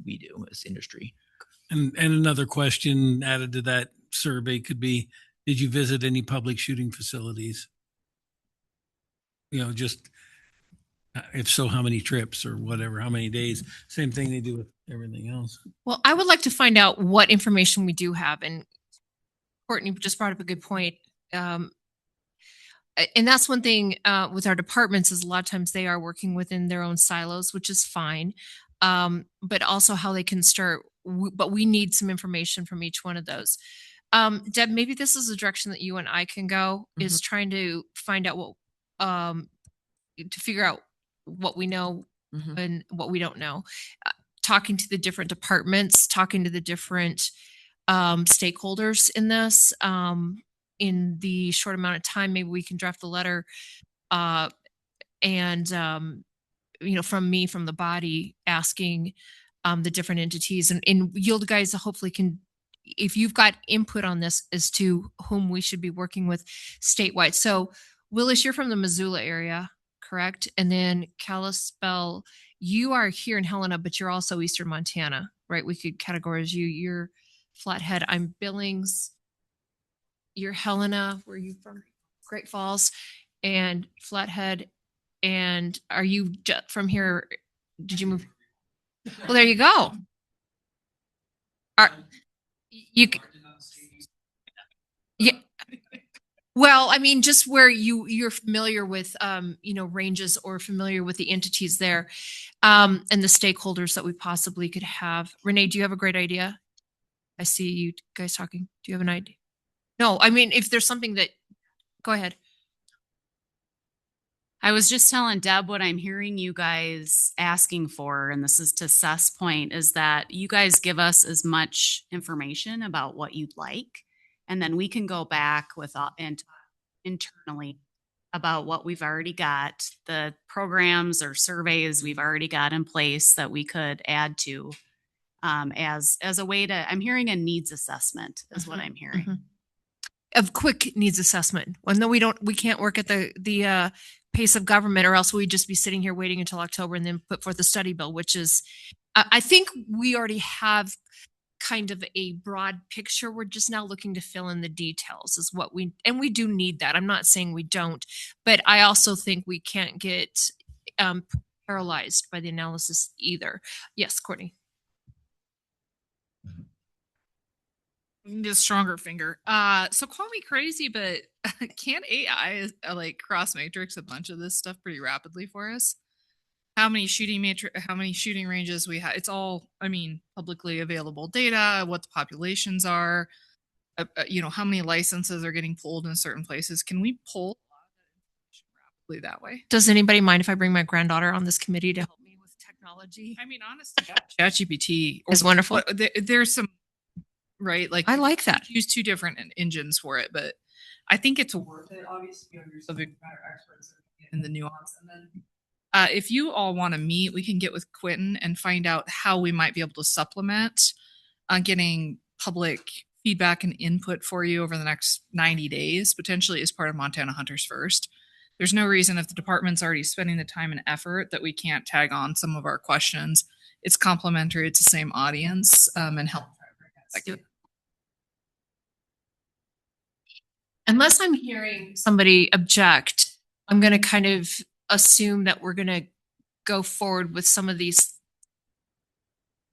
we do as industry. And another question added to that survey could be, did you visit any public shooting facilities? Just if so, how many trips or whatever, how many days? Same thing they do with everything else. Well, I would like to find out what information we do have. And Courtney just brought up a good point. And that's one thing with our departments is a lot of times they are working within their own silos, which is fine. But also how they can start. But we need some information from each one of those. Deb, maybe this is a direction that you and I can go, is trying to find out to figure out what we know and what we don't know. Talking to the different departments, talking to the different stakeholders in this. In the short amount of time, maybe we can draft a letter and from the body, asking the different entities, and you guys hopefully can, if you've got input on this as to whom we should be working with statewide. So Willis, you're from the Missoula area, correct? And then Kalispell, you are here in Helena, but you're also Eastern Montana, right? We could categorize you. You're Flathead. I'm Billings. You're Helena. Where are you from? Great Falls and Flathead. And are you from here? Did you move? Well, there you go. Are you? Yeah. Well, I mean, just where you're familiar with, ranges or familiar with the entities there, and the stakeholders that we possibly could have. Renee, do you have a great idea? I see you guys talking. Do you have an idea? No, I mean, if there's something that, go ahead. I was just telling Deb what I'm hearing you guys asking for, and this is to Seth's point, is that you guys give us as much information about what you'd like, and then we can go back with and internally about what we've already got, the programs or surveys we've already got in place that we could add to as a way to, I'm hearing a needs assessment is what I'm hearing. Of quick needs assessment. Well, no, we can't work at the pace of government, or else we'd just be sitting here waiting until October and then put forth a study bill, which is, I think we already have kind of a broad picture. We're just now looking to fill in the details is what we do need that. I'm not saying we don't, but I also think we can't get paralyzed by the analysis either. Yes, Courtney. Need a stronger finger. So call me crazy, but can't AI like cross matrix a bunch of this stuff pretty rapidly for us? How many shooting ranges we have? It's all, I mean, publicly available data, what the populations are, how many licenses are getting pulled in certain places. Can we pull rapidly that way? Does anybody mind if I bring my granddaughter on this committee to help me with technology? I mean, honestly, ChatGPT is wonderful. There's some, right? Like, I like that. Use two different engines for it, but I think it's worth it. Obviously, you're subject matter experts in the nuance. And then if you all want to meet, we can get with Quentin and find out how we might be able to supplement on getting public feedback and input for you over the next 90 days, potentially as part of Montana Hunters First. There's no reason, if the department's already spending the time and effort, that we can't tag on some of our questions. It's complementary, it's the same audience, and help. Unless I'm hearing somebody object, I'm going to kind of assume that we're going to go forward with some of these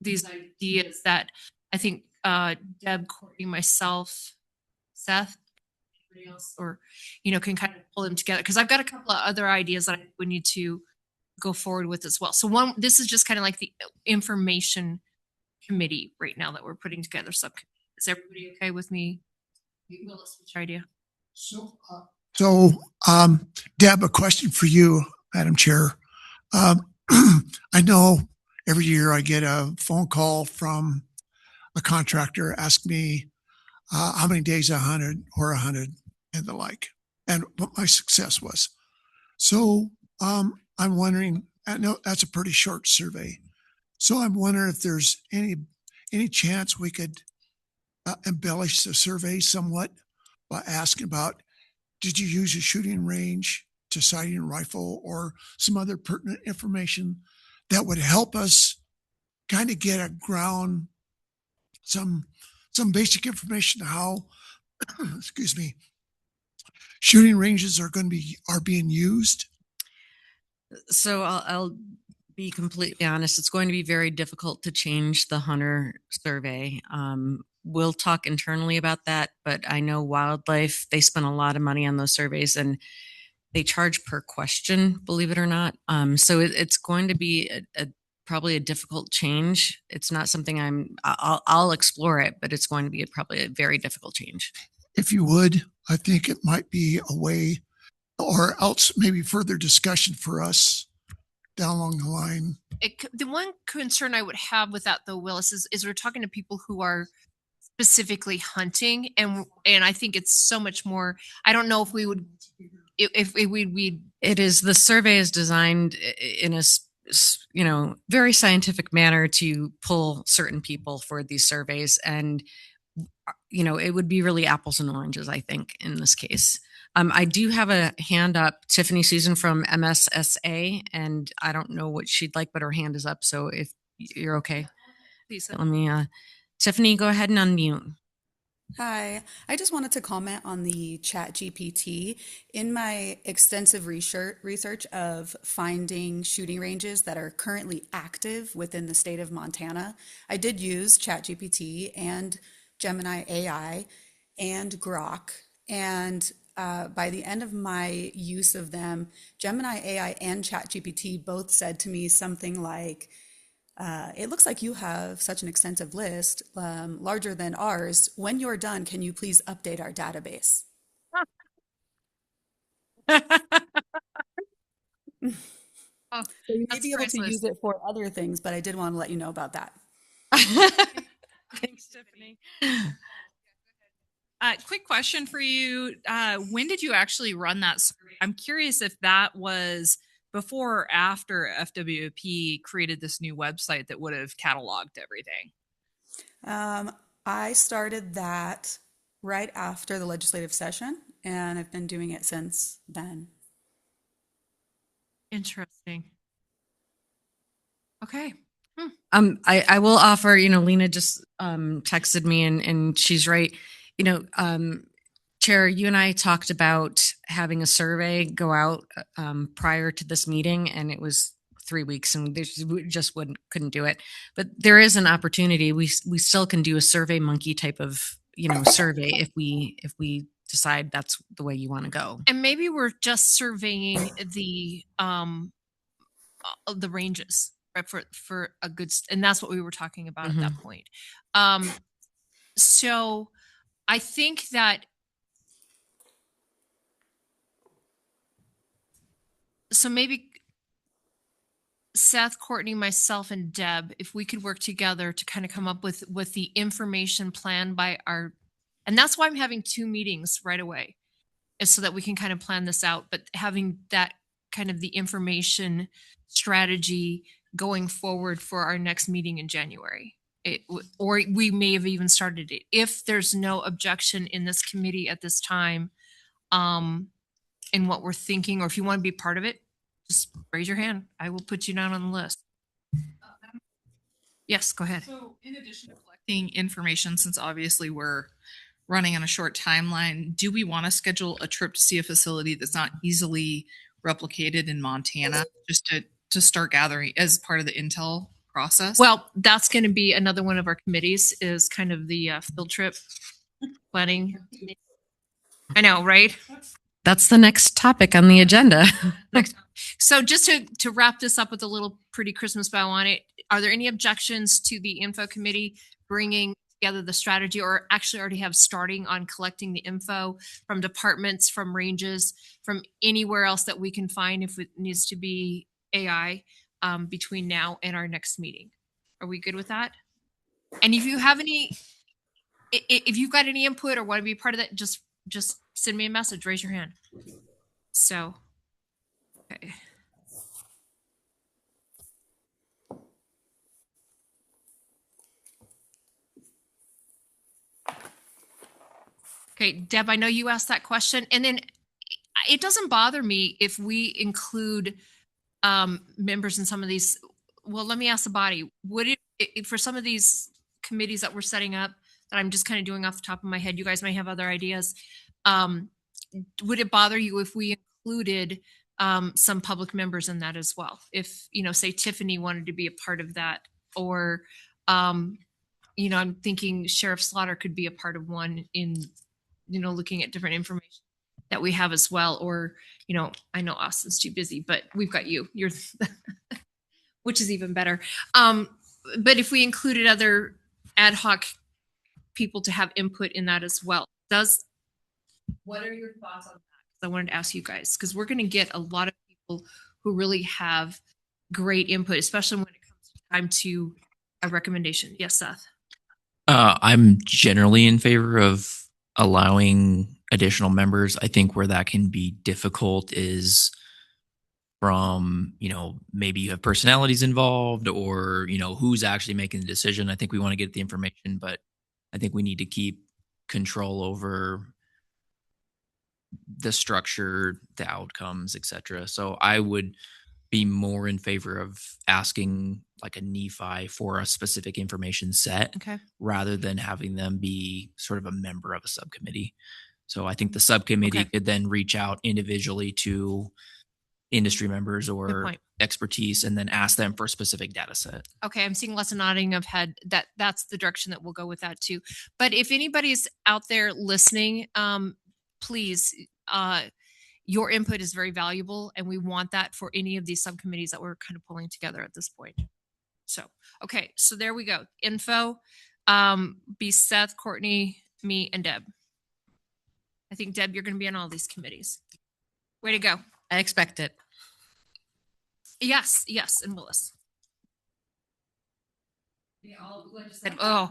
ideas that I think Deb, Courtney, myself, Seth, anybody else, or can kind of pull them together, because I've got a couple of other ideas that we need to go forward with as well. So this is just kind of like the information committee right now that we're putting together. Is everybody okay with me? Willis, what's your idea? So, Deb, a question for you, Madam Chair. I know every year I get a phone call from a contractor asking me how many days I hunted and the like, and what my success was. So I'm wondering, I know that's a pretty short survey. So I'm wondering if there's any chance we could embellish the survey somewhat by asking about, did you use your shooting range to sighting a rifle, or some other pertinent information that would help us kind of get a ground, some basic information on how, excuse me, shooting ranges are being used? So I'll be completely honest. It's going to be very difficult to change the hunter survey. We'll talk internally about that, but I know Wildlife, they spend a lot of money on those surveys and they charge per question, believe it or not. So it's going to be probably a difficult change. It's not something I'll explore it, but it's going to be probably a very difficult change. If you would, I think it might be a way, or else maybe further discussion for us down along the line. The one concern I would have with that, though, Willis, is we're talking to people who are specifically hunting, and I think it's so much more. I don't know if we would, if we. It is, the survey is designed in a very scientific manner to pull certain people for these surveys, and it would be really apples and oranges, I think, in this case. I do have a hand up, Tiffany Susan from MSSA, and I don't know what she'd like, but her hand is up. So if you're okay, Lisa. let me, Tiffany, go ahead and unmute. Hi, I just wanted to comment on the Chat GPT. In my extensive research of finding shooting ranges that are currently active within the state of Montana, I did use Chat GPT and Gemini AI and Grok. And by the end of my use of them, Gemini AI and Chat GPT both said to me something like, it looks like you have such an extensive list, larger than ours. When you're done, can you please update our database? Oh, So you may that's be able to priceless. use it for other things, but I did want to let you know about that. Thanks, Tiffany. Quick question for you. When did you actually run that survey? I'm curious if that was before or after FWP created this new website that would have cataloged everything. I started that right after the legislative session, and I've been doing it since then. Interesting. Okay. I will offer, Lena just texted me and she's right. Chair, you and I talked about having a survey go out prior to this meeting, and it was 3 weeks, and we just couldn't do it. But there is an opportunity. We still can do a Survey Monkey type of survey if we decide that's the way you want to go. And maybe we're just surveying the ranges, right, for a good, and that's what we were talking about at that point. So I think that, so maybe Seth, Courtney, myself, and Deb, if we could work together to kind of come up with the information plan by our, and that's why I'm having 2 meetings right away, is so that we can kind of plan this out, but having that kind of the information strategy going forward for our next meeting in January. Or we may have even started it. If there's no objection in this committee at this time, in what we're thinking, or if you want to be part of it, just raise your hand. I will put you down on the list. Yes, go ahead. So in addition to collecting information, since obviously we're running on a short timeline, do we want to schedule a trip to see a facility that's not easily replicated in Montana, just to start gathering as part of the intel process? Well, that's going to be another one of our committees, is kind of the field trip planning. I know, right? That's the next topic on the agenda. So just to wrap this up with a little pretty Christmas bow on it, are there any objections to the info committee bringing together the strategy, or actually already have starting on collecting the info from departments, from ranges, from anywhere else that we can find if it needs to be AI between now and our next meeting? Are we good with that? And if you have if you've got any input or want to be part of that, just send me a message, raise your hand. So, okay. Okay, Deb, I know you asked that question, and then it doesn't bother me if we include members in some of these. Well, let me ask the body, would it for some of these committees that we're setting up, that I'm just kind of doing off the top of my head, you guys may have other ideas, would it bother you if we included some public members in that as well? If, say Tiffany wanted to be a part of that, or, I'm thinking Sheriff Slaughter could be a part of one in, looking at different information that we have as well. Or, I know Austin's too busy, but we've got you're, which is even better. But if we included other ad hoc people to have input in that as well, what are your thoughts on that? I wanted to ask you guys, because we're going to get a lot of people who really have great input, especially when it comes time to a recommendation. Yes, Seth. I'm generally in favor of allowing additional members. I think where that can be difficult is from, maybe you have personalities involved, or, who's actually making the decision. I think we want to get the information, but I think we need to keep control over the structure, the outcomes, etc. So I would be more in favor of asking like a NEFI for a specific information set Okay. rather than having them be sort of a member of a subcommittee. So I think the subcommittee Okay. could then reach out individually to industry members or point. expertise and then ask them for a specific data set. Okay, I'm seeing lots of nodding of head. That's the direction that we'll go with that too. But if anybody's out there listening, please, your input is very valuable, and we want that for any of these subcommittees that we're kind of pulling together at this point. So, okay, so there we go. Info, be Seth, Courtney, me, and Deb. I think Deb, you're going to be on all these committees. Way to go. I expect it. Yes, and Willis. Oh,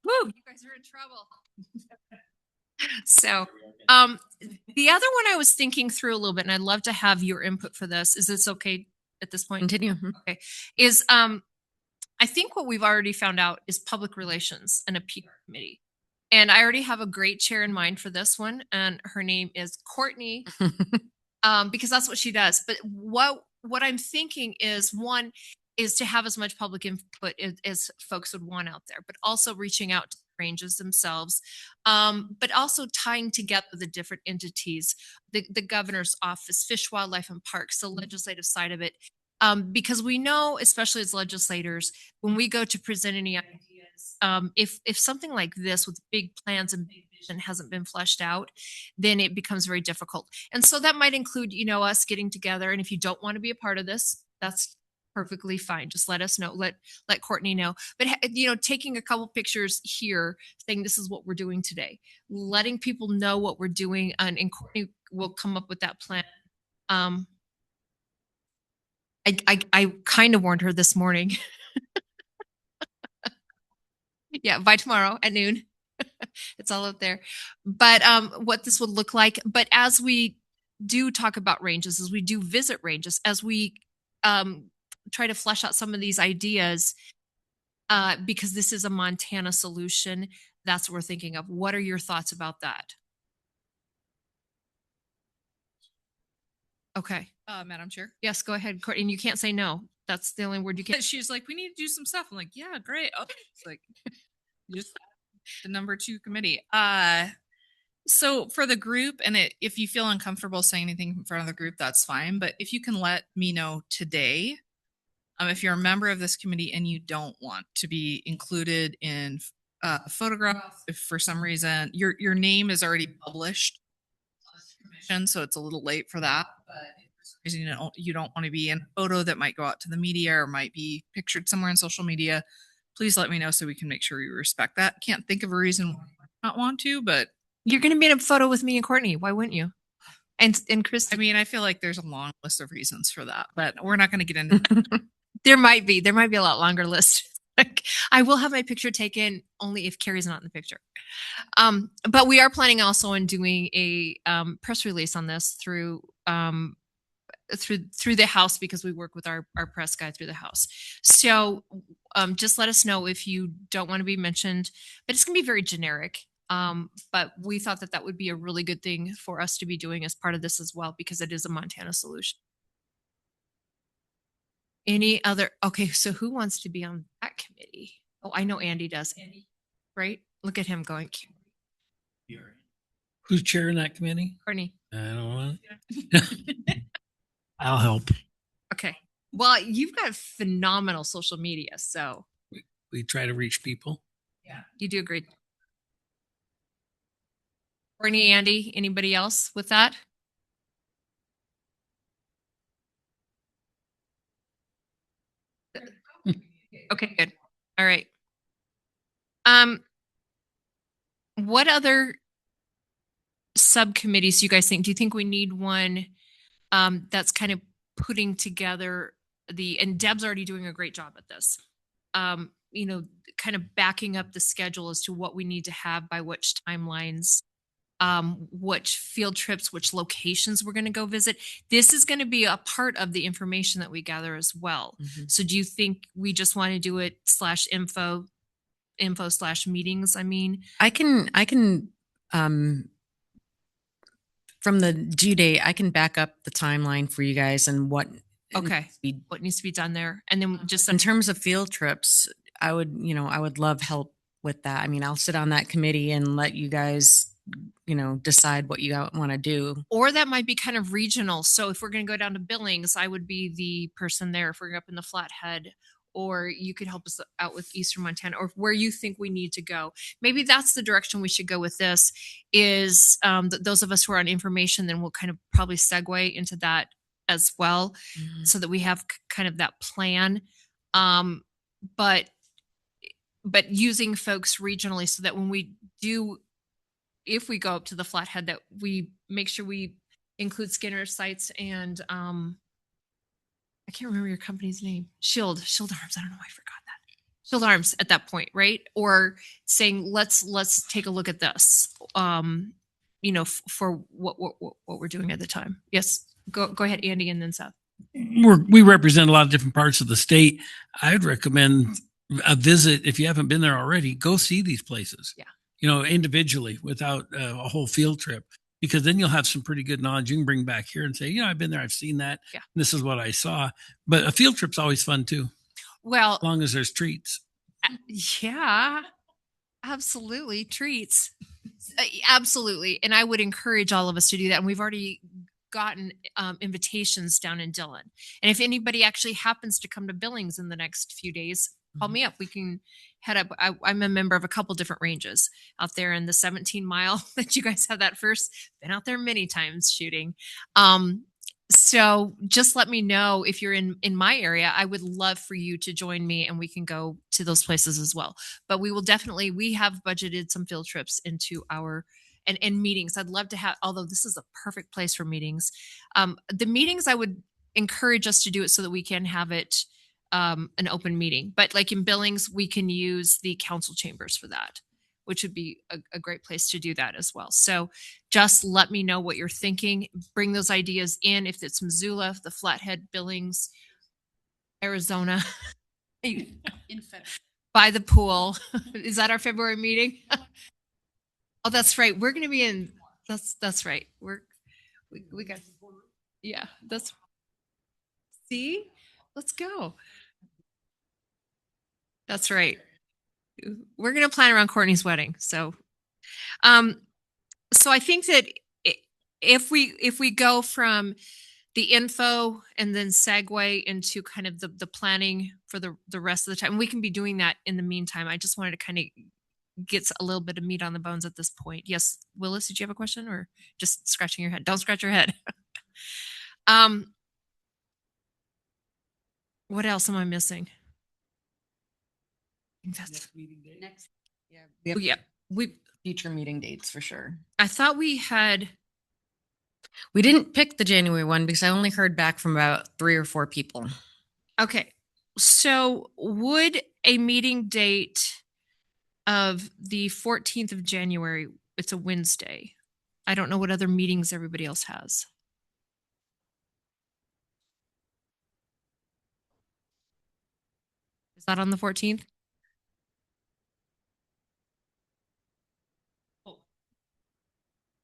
woo, you guys are in trouble. So, the other one I was thinking through a little bit, and I'd love to have your input for this. Is this okay at this point? Continue. Okay. Is, I think what we've already found out is public relations and a PR committee. And I already have a great chair in mind for this one, and her name is Courtney, because that's what she does. But what I'm thinking is, one is to have as much public input as folks would want out there, but also reaching out to the ranges themselves, but also tying together the different entities, the governor's office, Fish, Wildlife, and Parks, the legislative side of it. Because we know, especially as legislators, when we go to present any ideas, if something like this with big plans and big vision hasn't been fleshed out, then it becomes very difficult. And so that might include, us getting together. And if you don't want to be a part of this, that's perfectly fine. Just let us know. Let Courtney know. But taking a couple pictures here, saying this is what we're doing today, letting people know what we're doing, and Courtney will come up with that plan. I kind of warned her this morning. Yeah, by tomorrow at noon. It's all up there. But what this would look like. But as we do talk about ranges, as we do visit ranges, as we try to flesh out some of these ideas, because this is a Montana solution, that's what we're thinking of. What are your thoughts about that? Okay. Madam Chair. Yes, go ahead, Courtney. And you can't say no. That's the only word you can. She's like, we need to do some stuff. I'm like, yeah, great. Oh, it's like just the number 2 committee. So for the group, and if you feel uncomfortable saying anything in front of the group, that's fine. But if you can let me know today, if you're a member of this committee and you don't want to be included in photographs, if for some reason your name is already published on this commission, so it's a little late for that. But if for some reason you don't want to be in a photo that might go out to the media or might be pictured somewhere on social media, please let me know so we can make sure you respect that. Can't think of a reason why you might not want to, but you're going to be in a photo with me and Courtney. Why wouldn't you? And Christy. I mean, I feel like there's a long list of reasons for that, but we're not going to get into that. There might be a lot longer list. I will have my picture taken only if Carrie's not in the picture. But we are planning also on doing a press release on this through the House, because we work with our press guy through the House. So just let us know if you don't want to be mentioned, but it's going to be very generic. But we thought that would be a really good thing for us to be doing as part of this as well, because it is a Montana solution. Any other? Okay, so who wants to be on that committee? Oh, I know Andy does. Andy, right? Look at him going. Who's chairing that committee? Courtney. I don't want. I'll help. Okay. Well, you've got phenomenal social media, so we try to reach people. Yeah, you do a great. Courtney, Andy, anybody else with that? Okay, good. All right. What other subcommittees do you guys think? Do you think we need one that's kind of putting together and Deb's already doing a great job at this. Kind of backing up the schedule as to what we need to have by which timelines, which field trips, which locations we're going to go visit. This is going to be a part of the information that we gather as well. Mm-hmm. So do you think we just want to do it /info/meetings? I mean, I can from the due date, I can back up the timeline for you guys and what. Okay. What needs to be done there? And then just In terms of field trips, I would love help with that. I mean, I'll sit on that committee and let you guys, decide what you want to do. or that might be kind of regional. So if we're going to go down to Billings, I would be the person there. If we're up in the Flathead, or you could help us out with Eastern Montana, or where you think we need to go. Maybe that's the direction we should go with this. Is those of us who are on information, then we'll kind of probably segue into that as well, so that we have kind of that plan. But using folks regionally, so that when we do, if we go up to the Flathead, that we make sure we include Skinner Sites and I can't remember your company's name. Shield Arms. I don't know why I forgot that. Shield Arms at that point, right? Or saying let's take a look at this. For what we're doing at the time. Yes, go ahead, Andy, and then Seth. We represent a lot of different parts of the state. I'd recommend a visit. If you haven't been there already, go see these places. Yeah. Individually without a whole field trip, because then you'll have some pretty good knowledge you can bring back here and say, I've been there, I've seen that. Yeah. This is what I saw. But a field trip's always fun too. Well, as long as there's treats. Yeah, absolutely. Treats. Absolutely. And I would encourage all of us to do that. And we've already gotten invitations down in Dillon. And if anybody actually happens to come to Billings in the next few days, call me up. We can head up. I'm a member of a couple different ranges out there in the 17 mile that you guys have that first. Been out there many times shooting. So just let me know if you're in my area. I would love for you to join me and we can go to those places as well. But we have budgeted some field trips into our and meetings. I'd love to have, although this is a perfect place for meetings. The meetings, I would encourage us to do it so that we can have it an open meeting. But like in Billings, we can use the council chambers for that, which would be a great place to do that as well. So just let me know what you're thinking. Bring those ideas in. If it's Missoula, the Flathead, Billings, Arizona, In February. by the pool. Is that our February meeting? Oh, that's right. We're going to be in. That's right. We got. Yeah. See, let's go. That's right. We're going to plan around Courtney's wedding. So I think that if we go from the info and then segue into kind of the planning for the rest of the time, we can be doing that in the meantime. I just wanted to kind of get a little bit of meat on the bones at this point. Yes, Willis, did you have a question or just scratching your head? Don't scratch your head. What else am I missing? Next yeah, we future meeting dates for sure. I thought we didn't pick the January one because I only heard back from about 3 or 4 people. Okay. So would a meeting date of the 14th of January, it's a Wednesday. I don't know what other meetings everybody else has. Is that on the 14th?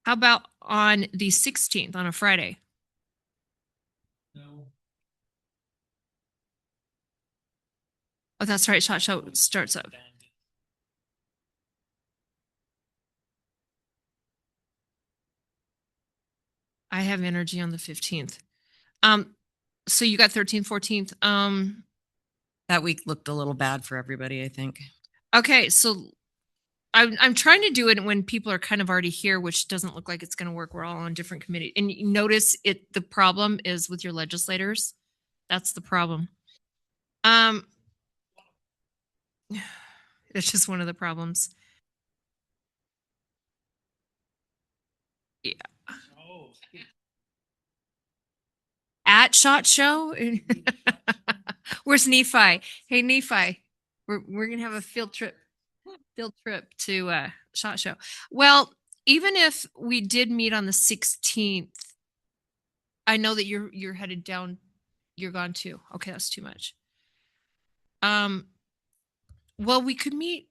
How about on the 16th on a Friday? No. Oh, that's right. SHOT Show starts up. I have energy on the 15th. So you got 13th, 14th. That week looked a little bad for everybody, I think. Okay, so I'm trying to do it when people are kind of already here, which doesn't look like it's going to work. We're all on different committees. And you notice the problem is with your legislators. That's the problem. It's just one of the problems. Yeah. At SHOT Show? Where's Nephi? Hey, Nephi, we're going to have a field trip to SHOT Show. Well, even if we did meet on the 16th, I know that you're headed down. You're gone too. Okay, that's too much. Well, we could meet.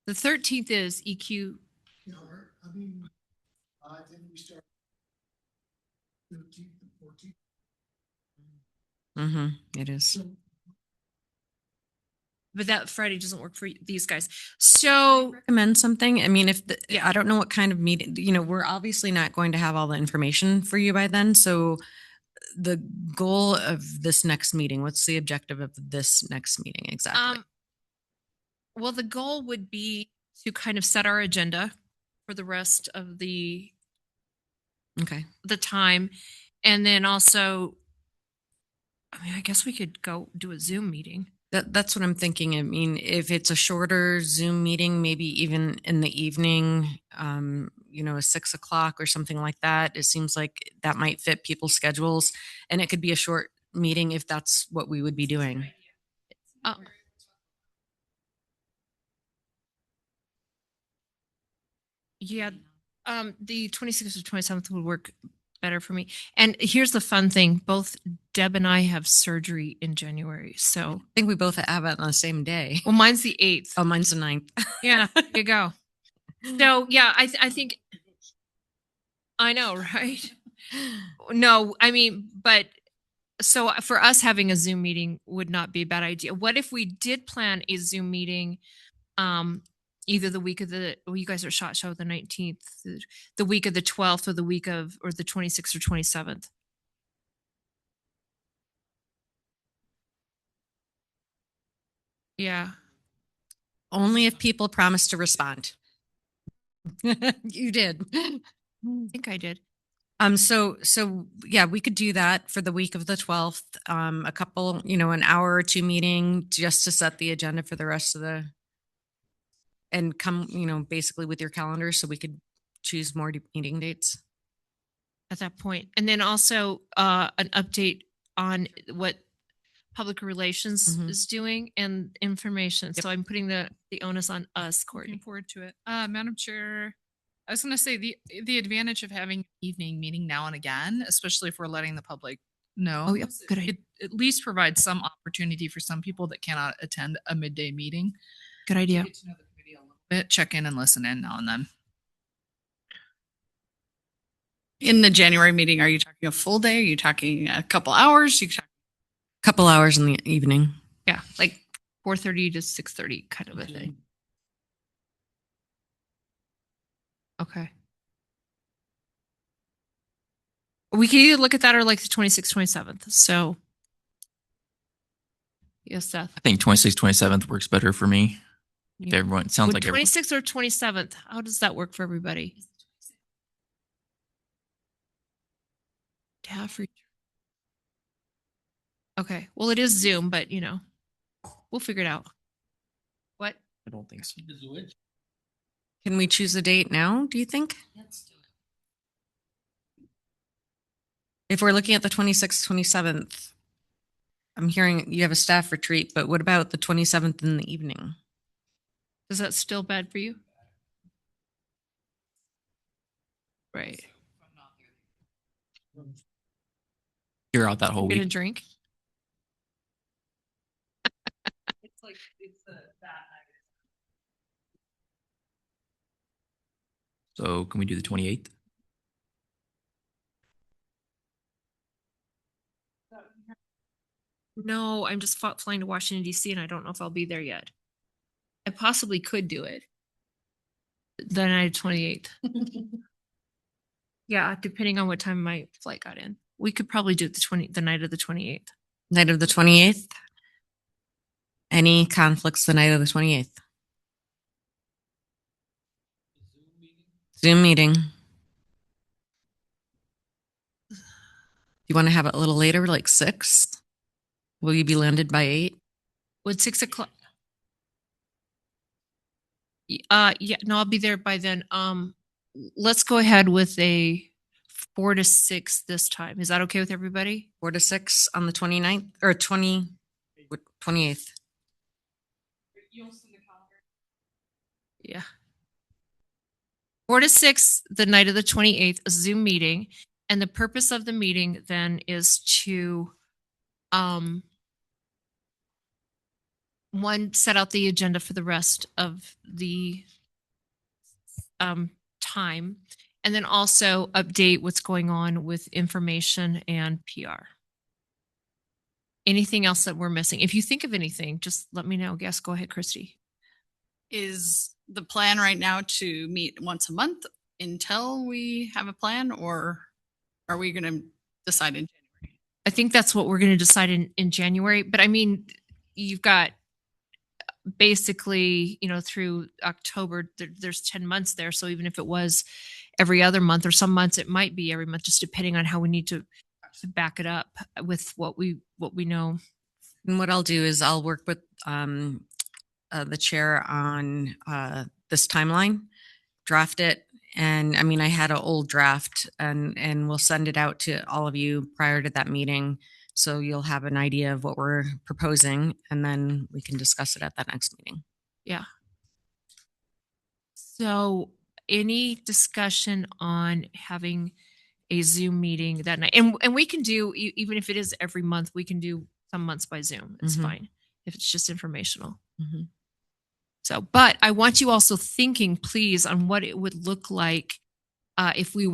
The 13th is EQ. Yeah, I mean, I think we start 13th and 14th. It is. But that Friday doesn't work for these guys. So Recommend something. I mean, I don't know what kind of meeting, we're obviously not going to have all the information for you by then. So the goal of this next meeting, what's the objective of this next meeting exactly? well, the goal would be to kind of set our agenda for the rest of the time. And then also, I mean, I guess we could go do a Zoom meeting. That's what I'm thinking. I mean, if it's a shorter Zoom meeting, maybe even in the evening, 6:00 or something like that. It seems like that might fit people's schedules, and it could be a short meeting if that's what we would be doing. Yeah, the 26th or 27th would work better for me. And here's the fun thing, both Deb and I have surgery in January. So I think we both have it on the same day. Well, mine's the 8th. Oh, mine's the 9th. Yeah, there you go. So yeah, I think I know, right? No, I mean, but so for us having a Zoom meeting would not be a bad idea. What if we did plan a Zoom meeting either the week of you guys are SHOT Show the 19th, the week of the 12th or the 26th or 27th? Yeah. Only if people promise to respond. You did. I think I did. So yeah, we could do that for the week of the 12th. A couple, an hour or two meeting just to set the agenda for the rest of and come, basically with your calendar so we could choose more meeting dates at that point. And then also an update on what public relations is doing and information. So I'm putting the onus on us, Courtney. Looking forward to it. Madam Chair, I was going to say the advantage of having an evening meeting now and again, especially if we're letting the public know. Oh, yep. Good idea. It at least provides some opportunity for some people that cannot attend a midday meeting. Good idea. Get to know the committee a little bit, check in and listen in now and then. In the January meeting, are you talking a full day? Are you talking a couple hours? Couple hours in the evening. Yeah, like 4:30 to 6:30 kind of a thing. Okay. We can either look at that or like the 26th, 27th. So yes, Seth. I think 26th, 27th works better for me. Yeah. Everyone sounds Would like 26th or 27th. How does that work for everybody? Okay. Well, it is Zoom, but we'll figure it out. What? I don't think so. Can we choose a date now, do you think? Let's do it. If we're looking at the 26th, 27th, I'm hearing you have a staff retreat, but what about the 27th in the evening? Is that still bad for you? Right. You're out that whole Get a week. drink. It's like that So can we do the 28th? No, I'm just flying to Washington, D.C., and I don't know if I'll be there yet. I possibly could do it. The night of 28th. Yeah, depending on what time my flight got in. We could probably do it the night of the 28th. Night of the 28th? Any conflicts the night of the 28th? Zoom meeting. You want to have it a little later, like 6? Will you be landed by 8? Would 6 o'clock? Yeah, no, I'll be there by then. Let's go ahead with a 4 to 6 this time. Is that okay with everybody? 4 to 6 on the 29th or 28th? Yeah. 4 to 6, the night of the 28th, a Zoom meeting. And the purpose of the meeting then is to one, set out the agenda for the rest of the time, and then also update what's going on with information and PR. Anything else that we're missing? If you think of anything, just let me know. Yes, go ahead, Christy. Is the plan right now to meet once a month until we have a plan, or are we going to decide in January? I think that's what we're going to decide in January. But I mean, you've got basically, through October, there's 10 months there. So even if it was every other month, or some months it might be every month, just depending on how we need to back it up with what we know. And what I'll do is I'll work with the chair on this timeline, draft it. And I mean, I had an old draft, and we'll send it out to all of you prior to that meeting. So you'll have an idea of what we're proposing, and then we can discuss it at that next meeting. Yeah. So any discussion on having a Zoom meeting that night? And we can do, even if it is every month, we can do some months by Zoom. It's fine if it's just informational. So, but I want you also thinking, please, on what it would look like if we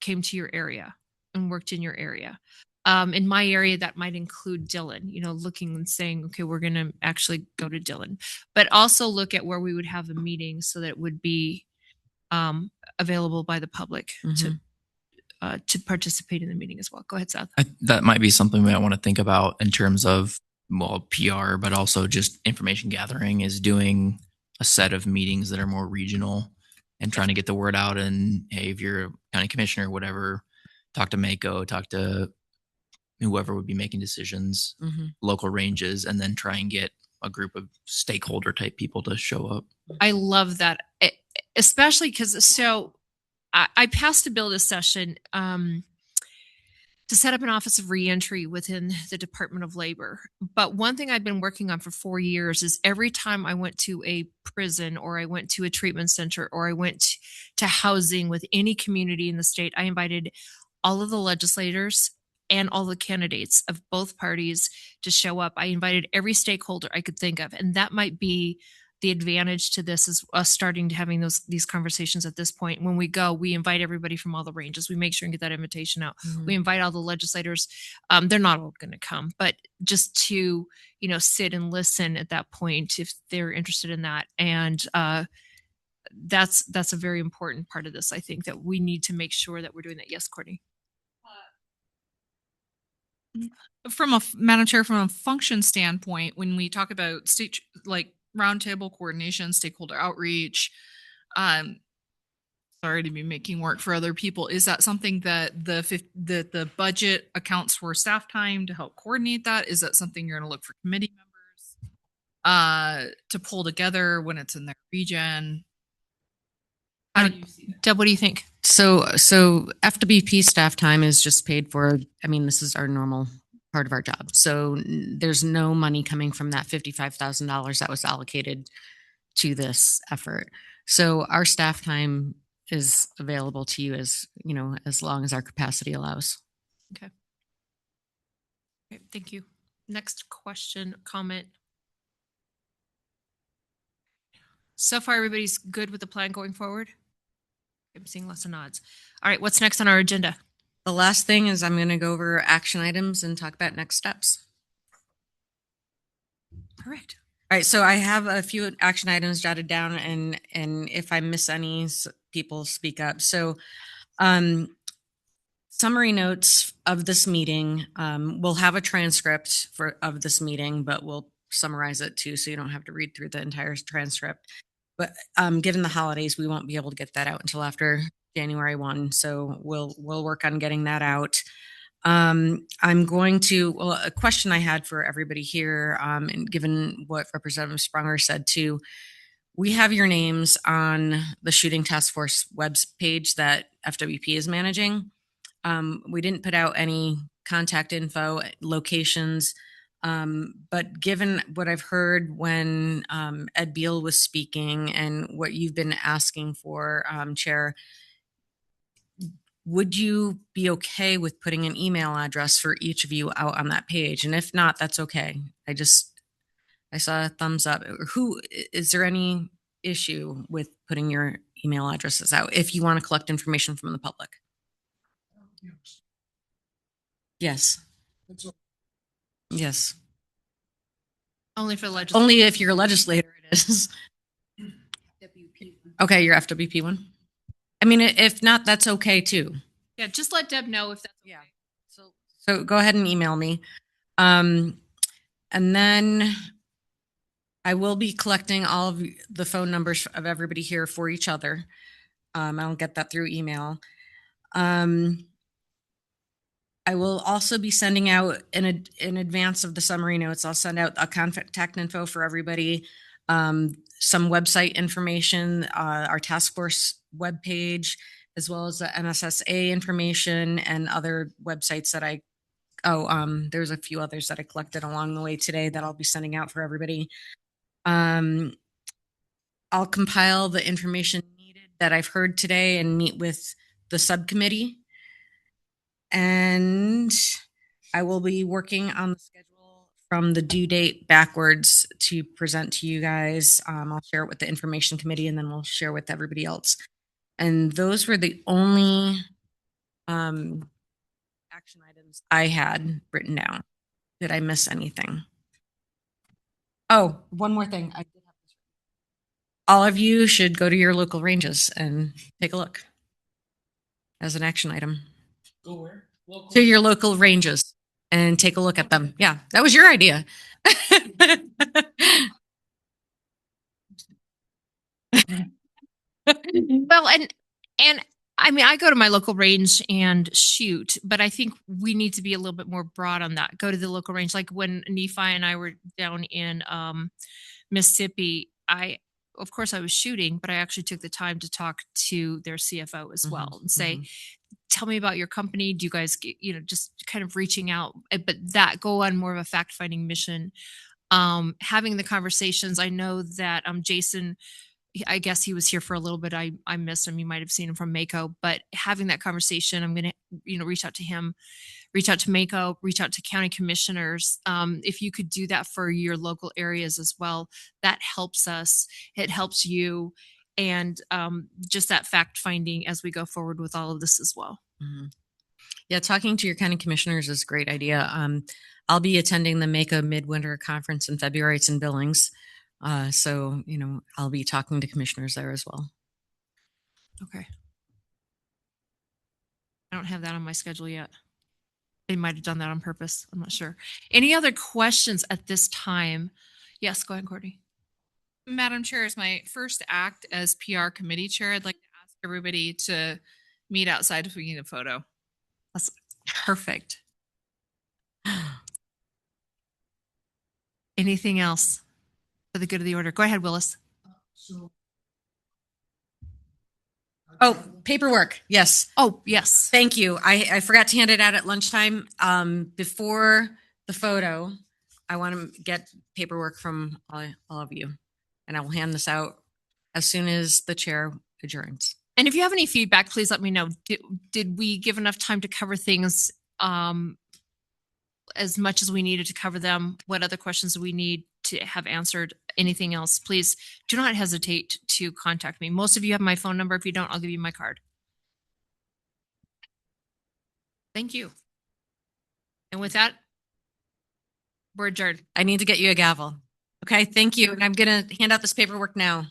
came to your area and worked in your area. In my area, that might include Dillon, looking and saying, okay, we're going to actually go to Dillon, but also look at where we would have a meeting so that it would be available by the public to participate in the meeting as well. Go ahead, Seth. That might be something that I want to think about in terms of, well, PR, but also just information gathering, is doing a set of meetings that are more regional and trying to get the word out. And hey, if you're a county commissioner or whatever, talk to Mako, talk to whoever would be making decisions, local ranges, and then try and get a group of stakeholder type people to show up. I love that, especially because I passed a bill this session to set up an office of reentry within the Department of Labor. But one thing I've been working on for 4 years is every time I went to a prison, or I went to a treatment center, or I went to housing with any community in the state, I invited all of the legislators and all the candidates of both parties to show up. I invited every stakeholder I could think of. And that might be the advantage to this, is us starting to having these conversations at this point. When we go, we invite everybody from all the ranges. We make sure and get that invitation out. We invite all the legislators. They're not all going to come, but just to, sit and listen at that point if they're interested in that. And that's a very important part of this. I think that we need to make sure that we're doing that. Yes, Courtney. Madam Chair, from a function standpoint, when we talk about state roundtable coordination, stakeholder outreach, sorry to be making work for other people, is that something that the budget accounts for staff time to help coordinate that? Is that something you're going to look for committee members to pull together when it's in their region? How do you see that? Deb, what do you think? So FWP staff time is just paid for. I mean, this is our normal part of our job. So there's no money coming from that $55,000 that was allocated to this effort. So our staff time is available to you as long as our capacity allows. Okay. Thank you. Next question, comment. So far, everybody's good with the plan going forward? I'm seeing lots of nods. All right, what's next on our agenda? The last thing is I'm going to go over action items and talk about next steps. Correct. All right, so I have a few action items jotted down, and if I miss any, people speak up. So summary notes of this meeting. We'll have a transcript of this meeting, but we'll summarize it too, so you don't have to read through the entire transcript. But given the holidays, we won't be able to get that out until after January 1. So we'll work on getting that out. I'm going to, a question I had for everybody here, and given what Representative Sprunger said too, we have your names on the Shooting Task Force web page that FWP is managing. We didn't put out any contact info, locations, but given what I've heard when Ed Beal was speaking and what you've been asking for, Chair, would you be okay with putting an email address for each of you out on that page? And if not, that's okay. I I saw a thumbs up. Is there any issue with putting your email addresses out if you want to collect information from the public? Yes. Yes. Only for Only if you're a legislator it is. Okay, your FWP one. I mean, if not, that's okay too. Yeah, just let Deb know if that's okay. So go ahead and email me. And then I will be collecting all of the phone numbers of everybody here for each other. I'll get that through email. I will also be sending out in advance of the summary notes. I'll send out a contact info for everybody, some website information, our task force webpage, as well as the MSSA information and other websites that there's a few others that I collected along the way today that I'll be sending out for everybody. I'll compile the information needed that I've heard today and meet with the subcommittee. And I will be working on the schedule from the due date backwards to present to you guys. I'll share it with the information committee and then we'll share with everybody else. And those were the only action items I had written down. Did I miss anything? Oh, one more thing. All of you should go to your local ranges and take a look as an action item. Go where? To your local ranges and take a look at them. Yeah, that was your idea. Well, and I mean, I go to my local range and shoot, but I think we need to be a little bit more broad on that. Go to the local range. Like when Nephi and I were down in Mississippi, of course I was shooting, but I actually took the time to talk to their CFO as well and say, tell me about your company. Do you guys get, just kind of reaching out, but that go on more of a fact-finding mission. Having the conversations. I know that Jason, I guess he was here for a little bit. I missed him. You might have seen him from Mako, but having that conversation, I'm going to, reach out to him, reach out to Mako, reach out to county commissioners. If you could do that for your local areas as well, that helps us. It helps you. And just that fact finding as we go forward with all of this as well. Mm-hmm. Yeah, talking to your county commissioners is a great idea. I'll be attending the Mako Midwinter Conference in February. It's in Billings. So, I'll be talking to commissioners there as well. Okay. I don't have that on my schedule yet. They might have done that on purpose. I'm not sure. Any other questions at this time? Yes, go ahead, Courtney. Madam Chair, as my first act as PR committee chair, I'd like to ask everybody to meet outside if we need a photo. That's perfect. Anything else for the good of the order? Go ahead, Willis. Oh, paperwork. Yes. Oh, yes. Thank you. I forgot to hand it out at lunchtime. Before the photo, I want to get paperwork from all of you. And I will hand this out as soon as the chair adjourns. And if you have any feedback, please let me know. Did we give enough time to cover things as much as we needed to cover them? What other questions do we need to have answered? Anything else? Please do not hesitate to contact me. Most of you have my phone number. If you don't, I'll give you my card. Thank you. And with that, we're adjourned. I need to get you a gavel. Okay, thank you. And I'm going to hand out this paperwork now.